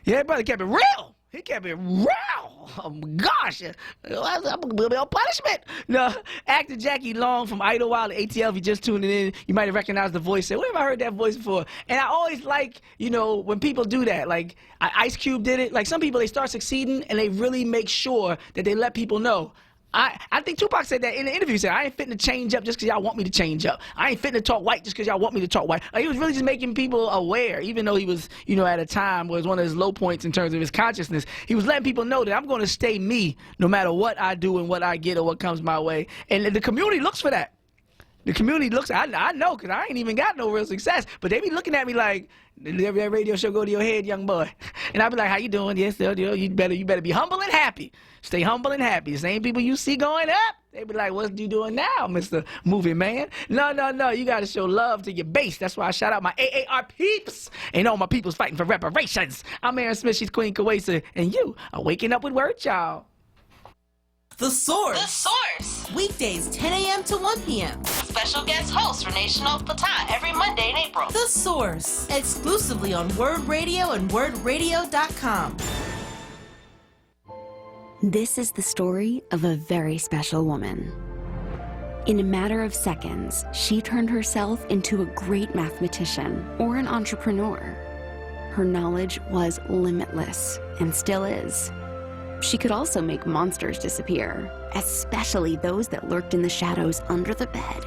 S1: Yeah, brother kept it real. He kept it real. Oh, gosh. I'm going to be on punishment. No, actor Jackie Long from Idlewild at ATL. If you just tuning in, you might have recognized the voice. Say, where have I heard that voice before? And I always like, when people do that. Like, Ice Cube did it. Like, some people, they start succeeding, and they really make sure that they let people know. I think Tupac said that in the interview. He said, I ain't fitting to change up just because y'all want me to change up. I ain't fitting to talk white just because y'all want me to talk white. Like, he was really just making people aware, even though he was, at a time where it was one of his low points in terms of his consciousness. He was letting people know that I'm going to stay me no matter what I do and what I get or what comes my way. And the community looks for that. The community looks, I know, because I ain't even got no real success, but they be looking at me like, did that radio show go to your head, young boy? And I be like, how you doing? Yes, you better be humble and happy. Stay humble and happy. The same people you see going up, they be like, what's you doing now, Mr. Movie Man? No. You got to show love to your base. That's why I shout out my AAR peeps. And all my people's fighting for reparations. I'm Aaron Smith, she's Queen Kawesa, and you are waking up with word, y'all.
S10: The Source.
S11: The Source.
S10: Weekdays, 10 a.m. to 1 p.m.
S11: Special guest host Renee Chanel Patan every Monday in April.
S10: The Source. Exclusively on Word Radio and WordRadio.com.
S5: This is the story of a very special woman. In a matter of seconds, she turned herself into a great mathematician or an entrepreneur. Her knowledge was limitless and still is. She could also make monsters disappear, especially those that lurked in the shadows under the bed.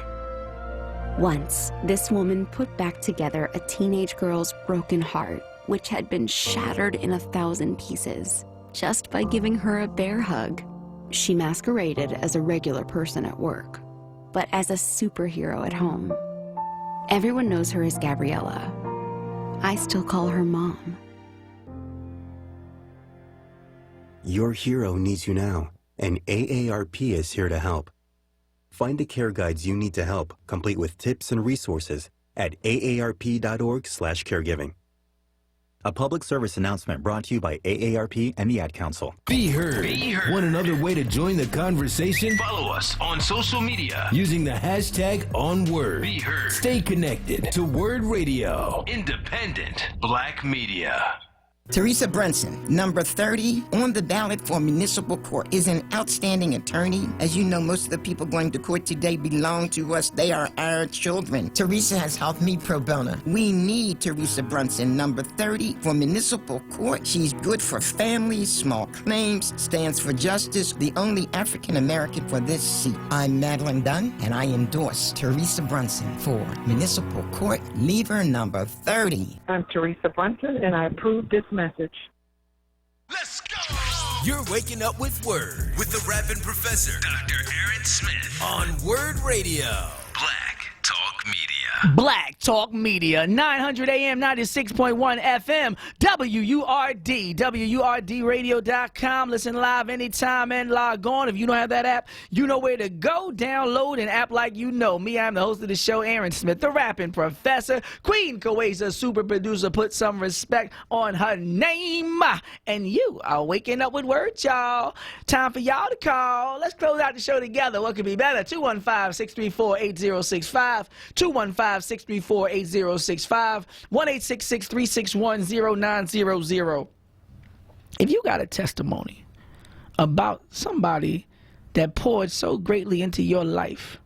S5: Once, this woman put back together a teenage girl's broken heart, which had been shattered in 1,000 pieces, just by giving her a bear hug. She masqueraded as a regular person at work, but as a superhero at home. Everyone knows her as Gabriella. I still call her Mom.
S12: Your hero needs you now, and AARP is here to help. Find the care guides you need to help, complete with tips and resources at aarp.org/caregiving. A public service announcement brought to you by AARP and the Ad Council.
S4: Be heard.
S2: Be heard.
S4: Want another way to join the conversation?
S2: Follow us on social media
S4: Using the hashtag onWURD.
S2: Be heard.
S4: Stay connected to Word Radio.
S2: Independent Black Media.
S23: Teresa Brunson, number 30 on the ballot for municipal court, is an outstanding attorney. As you know, most of the people going to court today belong to us. They are our children. Teresa has helped me pro bono. We need Teresa Brunson, number 30 for municipal court. She's good for families, small claims, stands for justice, the only African American for this seat. I'm Madeline Dunn, and I endorse Teresa Brunson for municipal court, lever number 30.
S24: I'm Teresa Brunson, and I approve this message.
S4: You're waking up with Word with the rapping professor, Dr. Aaron Smith, on Word Radio.
S2: Black Talk Media.
S1: Black Talk Media, 900 AM, 96.1 FM, WURD, WURDradio.com. Listen live anytime and log on. If you don't have that app, you know where to go. Download an app like you know. Me, I'm the host of the show, Aaron Smith, the rapping professor. Queen Kawesa, super producer, put some respect on her name. And you are waking up with word, y'all. Time for y'all to call. Let's close out the show together. What could be better? 215-634-8065. 215-634-8065, 1-866-361-0900. If you got a testimony about somebody that poured so greatly into your life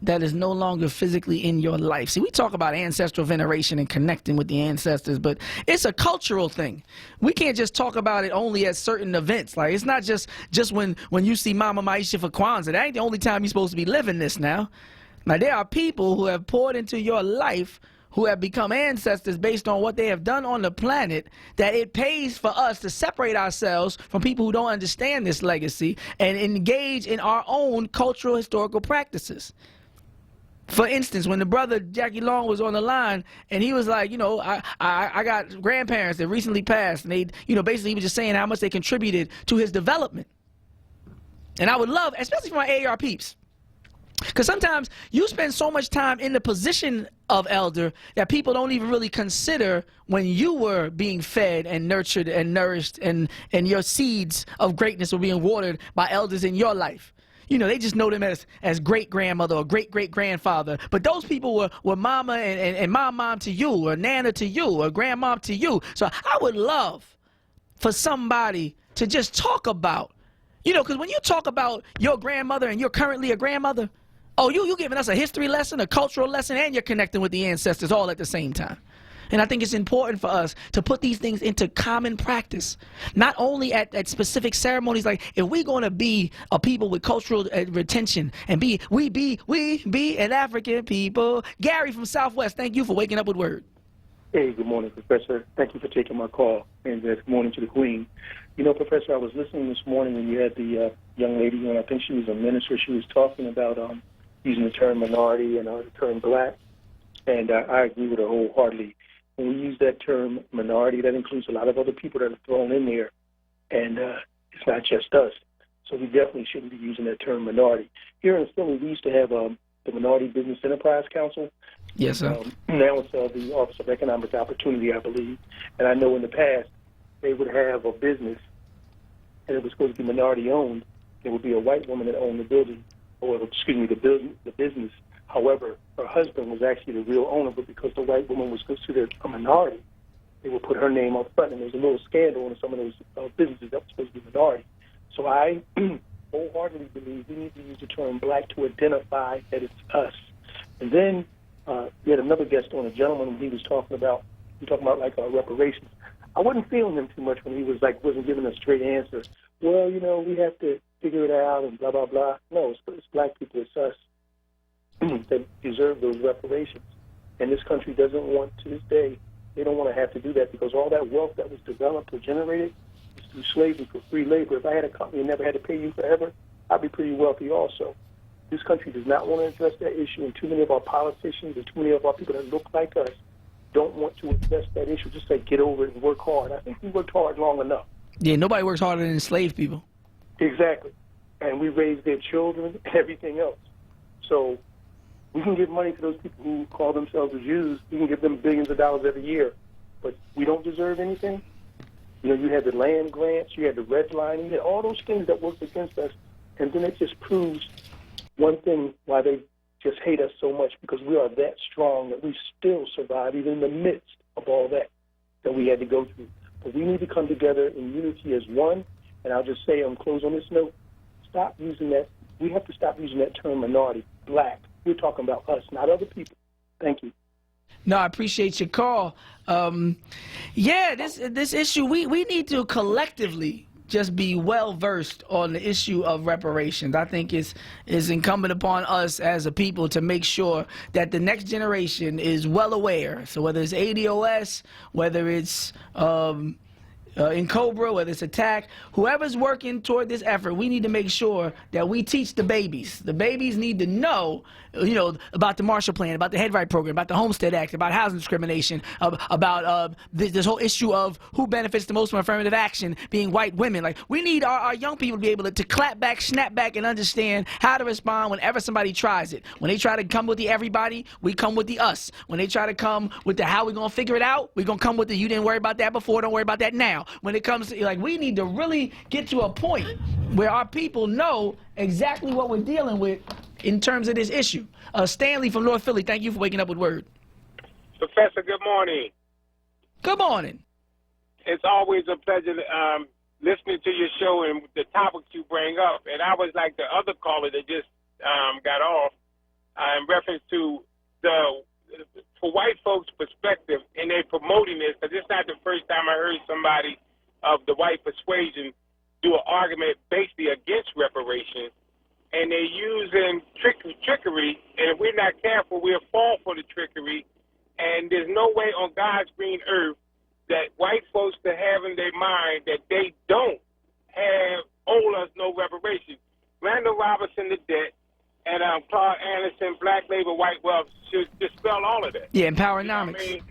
S1: that is no longer physically in your life. See, we talk about ancestral veneration and connecting with the ancestors, but it's a cultural thing. We can't just talk about it only at certain events. Like, it's not just when you see Mama Maisha for Kwanzaa. That ain't the only time you're supposed to be living this now. Now, there are people who have poured into your life who have become ancestors based on what they have done on the planet, that it pays for us to separate ourselves from people who don't understand this legacy and engage in our own cultural historical practices. For instance, when the brother Jackie Long was on the line, and he was like, you know, I got grandparents that recently passed, and they, you know, basically he was just saying how much they contributed to his development. And I would love, especially for my AAR peeps, because sometimes you spend so much time in the position of elder that people don't even really consider when you were being fed and nurtured and nourished, and your seeds of greatness were being watered by elders in your life. You know, they just know them as great-grandmother or great-great-grandfather. But those people were mama and mom to you, or nana to you, or grandmom to you. So I would love for somebody to just talk about, you know, because when you talk about your grandmother and you're currently a grandmother, oh, you're giving us a history lesson, a cultural lesson, and you're connecting with the ancestors all at the same time. And I think it's important for us to put these things into common practice, not only at specific ceremonies. Like, if we're going to be a people with cultural retention and we be an African people. Gary from Southwest, thank you for waking up with Word.
S14: Hey, good morning, Professor. Thank you for taking my call, and good morning to the Queen. You know, Professor, I was listening this morning when you had the young lady on. I think she was a minister. She was talking about using the term minority and the term black, and I agree with her wholeheartedly. When we use that term minority, that includes a lot of other people that are thrown in there, and it's not just us. So we definitely shouldn't be using that term minority. Here in Philly, we used to have the Minority Business Enterprise Council.
S1: Yes, sir.
S14: Now it's the Office of Economic Opportunity, I believe. And I know in the past they would have a business, and it was supposed to be minority-owned. It would be a white woman that owned the building, or excuse me, the business. However, her husband was actually the real owner, but because the white woman was considered a minority, they would put her name up front, and there was a little scandal in some of those businesses that were supposed to be minority. So I wholeheartedly believe we need to use the term black to identify that it's us. And then we had another guest on, a gentleman, when he was talking about like reparations. I wasn't feeling him too much when he was like wasn't giving a straight answer. Well, you know, we have to figure it out and blah, blah, blah. No, it's black people, it's us that deserve those reparations. And this country doesn't want, to this day, they don't want to have to do that, because all that wealth that was developed or generated is through slavery for free labor. If I had a company and never had to pay you forever, I'd be pretty wealthy also. This country does not want to address that issue, and too many of our politicians and too many of our people that look like us don't want to address that issue. Just say, get over it and work hard. I think we worked hard long enough.
S1: Yeah, nobody works harder than enslaved people.
S14: Exactly. And we raise their children and everything else. So we can give money to those people who call themselves the Jews. We can give them billions of dollars every year, but we don't deserve anything. You know, you had the land grants, you had the redlining, you had all those things that worked against us, and then it just proves one thing, why they just hate us so much, because we are that strong that we still survive even in the midst of all that we had to go through. But we need to come together in unity as one, and I'll just say, close on this note, stop using that. We have to stop using that term minority, black. We're talking about us, not other people. Thank you.
S1: No, I appreciate your call. Yeah, this issue, we need to collectively just be well-versed on the issue of reparations. I think it's incumbent upon us as a people to make sure that the next generation is well aware. So whether it's ADOS, whether it's in Cobra, whether it's Attack, whoever's working toward this effort, we need to make sure that we teach the babies. The babies need to know, you know, about the Marshall Plan, about the Head Right Program, about the Homestead Act, about housing discrimination, about this whole issue of who benefits the most from affirmative action, being white women. Like, we need our young people to be able to clap back, snap back, and understand how to respond whenever somebody tries it. When they try to come with the everybody, we come with the us. When they try to come with the how we gonna figure it out, we gonna come with the you didn't worry about that before, don't worry about that now. When it comes to, like, we need to really get to a point where our people know exactly what we're dealing with in terms of this issue. Stanley from North Philly, thank you for waking up with Word.
S16: Professor, good morning.
S1: Good morning.
S16: It's always a pleasure listening to your show and the topics you bring up. And I was like the other caller that just got off in reference to for white folks' perspective, and they're promoting this, because it's not the first time I heard somebody of the white persuasion do an argument basically against reparations, and they're using trickery, and if we're not careful, we'll fall for the trickery, and there's no way on God's green earth that white folks to have in their mind that they don't owe us no reparations. Randall Robinson the debt, and Claude Anderson, Black Labor, White Wealth should dispel all of that.
S1: Yeah, Empowernomics.
S16: I mean?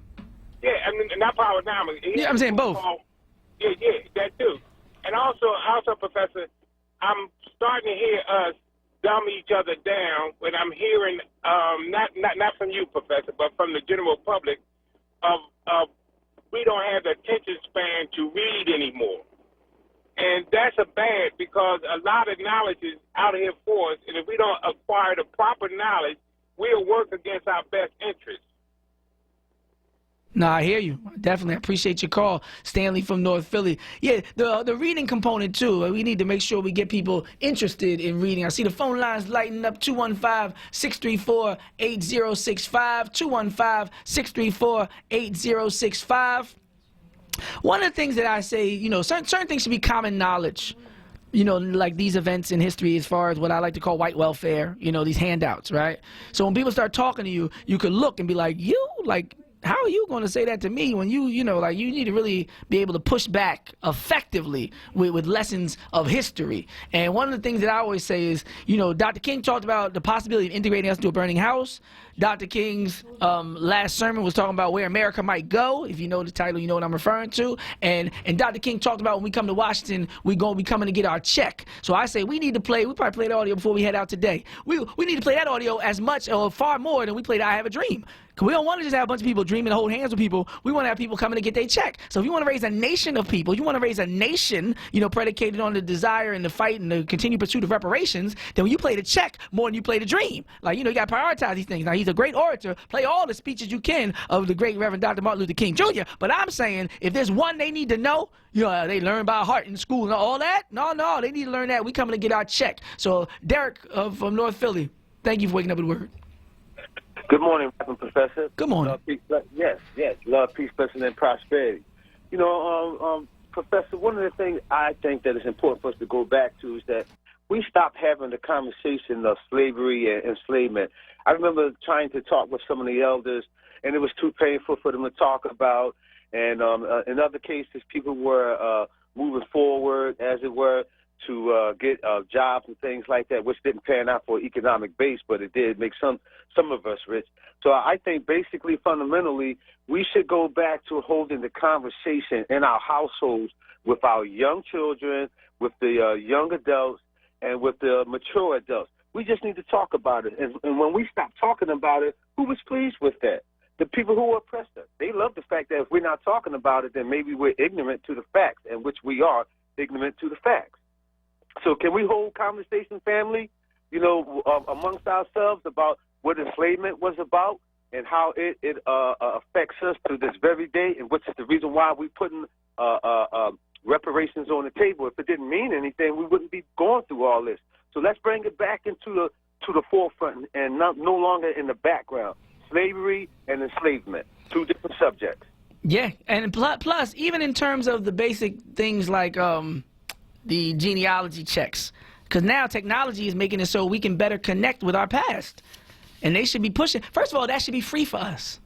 S16: Yeah, I mean, not Powernomics.
S1: Yeah, I'm saying both.
S16: Yeah, that too. And also, Professor, I'm starting to hear us dumb each other down when I'm hearing, not from you, Professor, but from the general public, of we don't have the attention span to read anymore. And that's a bad, because a lot of knowledge is out here for us, and if we don't acquire the proper knowledge, we'll work against our best interests.
S1: No, I hear you. Definitely. I appreciate your call. Stanley from North Philly. Yeah, the reading component, too. We need to make sure we get people interested in reading. I see the phone lines lighting up, 215-634-8065, 215-634-8065. One of the things that I say, you know, certain things should be common knowledge. You know, like these events in history, as far as what I like to call white welfare, you know, these handouts, right? So when people start talking to you, you could look and be like, how are you going to say that to me when you know, like, you need to really be able to push back effectively with lessons of history. And one of the things that I always say is, you know, Dr. King talked about the possibility of integrating us into a burning house. Dr. King's last sermon was talking about where America might go. If you know the title, you know what I'm referring to. And Dr. King talked about when we come to Washington, we're going to be coming to get our check. So I say we need to play, we probably played the audio before we head out today. We need to play that audio as much or far more than we played I Have a Dream. Because we don't want to just have a bunch of people dreaming and hold hands with people. We want to have people coming to get their check. So if you want to raise a nation of people, you want to raise a nation, you know, predicated on the desire and the fight and the continued pursuit of reparations, then when you play the check more than you play the dream. Like, you know, you got to prioritize these things. Now, he's a great orator. Play all the speeches you can of the great Reverend Dr. Martin Luther King Jr. But I'm saying if there's one they need to know, you know, they learn by heart in school and all that. No, they need to learn that. We coming to get our check. So Derek from North Philly, thank you for waking up with Word.
S17: Good morning, Reverend Professor.
S1: Good morning.
S17: Love, peace, yes. Love, peace, blessing, and prosperity. You know, Professor, one of the things I think that is important for us to go back to is that we stopped having the conversation of slavery and enslavement. I remember trying to talk with some of the elders, and it was too painful for them to talk about. And in other cases, people were moving forward, as it were, to get jobs and things like that, which didn't pan out for economic base, but it did make some of us rich. So I think basically, fundamentally, we should go back to holding the conversation in our households with our young children, with the young adults, and with the mature adults. We just need to talk about it. And when we stop talking about it, who was pleased with that? The people who oppressed us. They love the fact that if we're not talking about it, then maybe we're ignorant to the facts, and which we are ignorant to the facts. So can we hold conversation, family, you know, amongst ourselves about what enslavement was about and how it affects us to this very day, and which is the reason why we're putting reparations on the table. If it didn't mean anything, we wouldn't be going through all this. So let's bring it back into the forefront and no longer in the background. Slavery and enslavement, two different subjects.
S1: Yeah, and plus, even in terms of the basic things like the genealogy checks, because now technology is making it so we can better connect with our past, and they should be pushing. First of all, that should be free for us.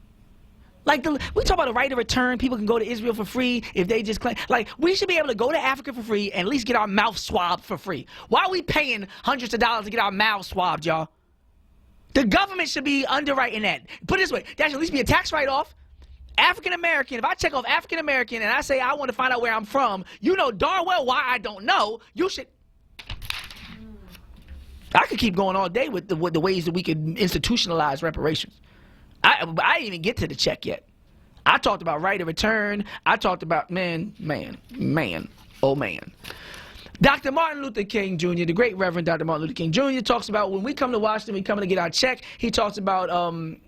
S1: Like we talk about a right of return. People can go to Israel for free if they just claim. Like, we should be able to go to Africa for free and at least get our mouth swabbed for free. Why are we paying hundreds of dollars to get our mouths swabbed, y'all? The government should be underwriting that. Put it this way, that should at least be a tax write-off. African-American, if I check off African-American and I say I want to find out where I'm from, you know darn well why I don't know. You should. I could keep going all day with the ways that we could institutionalize reparations. I didn't even get to the check yet. I talked about right of return. I talked about, man. Dr. Martin Luther King Jr., the great Reverend Dr. Martin Luther King Jr. talks about when we come to Washington, we come to get our check. He talks about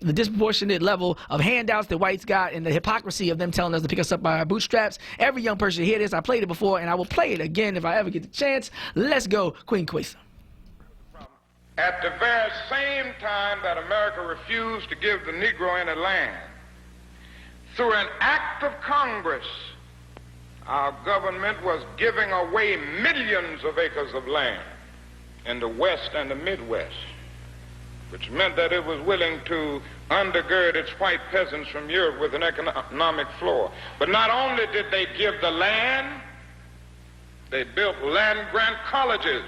S1: the disproportionate level of handouts that whites got and the hypocrisy of them telling us to pick us up by our bootstraps. Every young person should hear this. I played it before, and I will play it again if I ever get the chance. Let's go, Queen Kwesa.
S18: At the very same time that America refused to give the Negro any land, through an act of Congress, our government was giving away millions of acres of land in the West and the Midwest, which meant that it was willing to undergird its white peasants from Europe with an economic floor. But not only did they give the land, they built land-grant colleges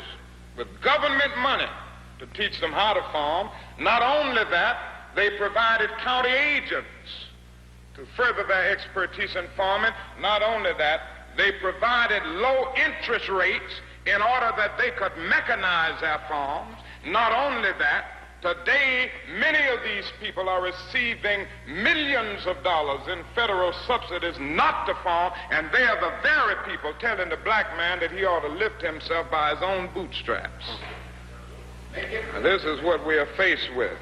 S18: with government money to teach them how to farm. Not only that, they provided county agents to further their expertise in farming. Not only that, they provided low interest rates in order that they could mechanize their farms. Not only that, today many of these people are receiving millions of dollars in federal subsidies not to farm, and they are the very people telling the black man that he ought to lift himself by his own bootstraps. And this is what we are faced with,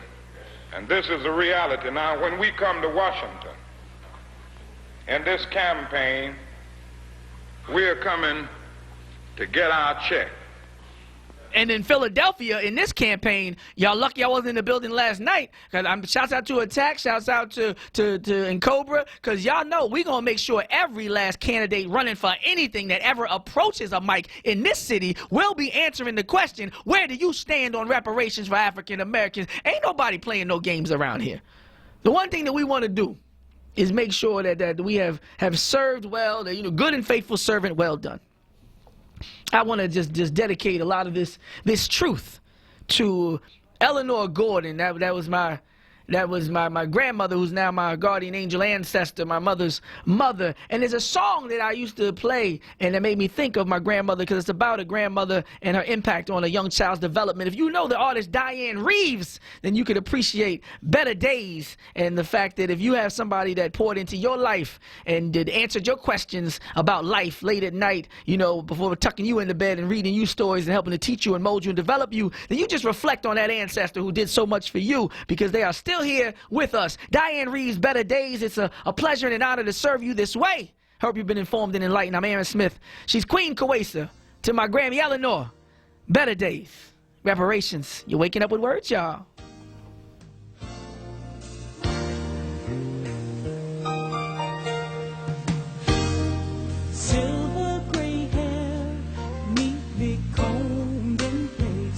S18: and this is the reality. Now, when we come to Washington in this campaign, we are coming to get our check.
S1: And in Philadelphia, in this campaign, y'all lucky I wasn't in the building last night. Cause shouts out to Attack, shouts out to Cobra, because y'all know we're going to make sure every last candidate running for anything that ever approaches a mic in this city will be answering the question, where do you stand on reparations for African Americans? Ain't nobody playing no games around here. The one thing that we want to do is make sure that we have served well, that, you know, good and faithful servant, well done. I want to just dedicate a lot of this truth to Eleanor Gordon. That was my grandmother, who's now my guardian angel ancestor, my mother's mother. And there's a song that I used to play, and it made me think of my grandmother, because it's about a grandmother and her impact on a young child's development. If you know the artist Diane Reeves, then you could appreciate Better Days, and the fact that if you have somebody that poured into your life and did answered your questions about life late at night, you know, before tucking you into bed and reading you stories and helping to teach you and mold you and develop you, then you just reflect on that ancestor who did so much for you, because they are still here with us. Diane Reeves, Better Days. It's a pleasure and an honor to serve you this way. Hope you've been informed and enlightened. I'm Aaron Smith. She's Queen Kawesa. To my Grammy Eleanor, Better Days. Reparations. You're waking up with words, y'all.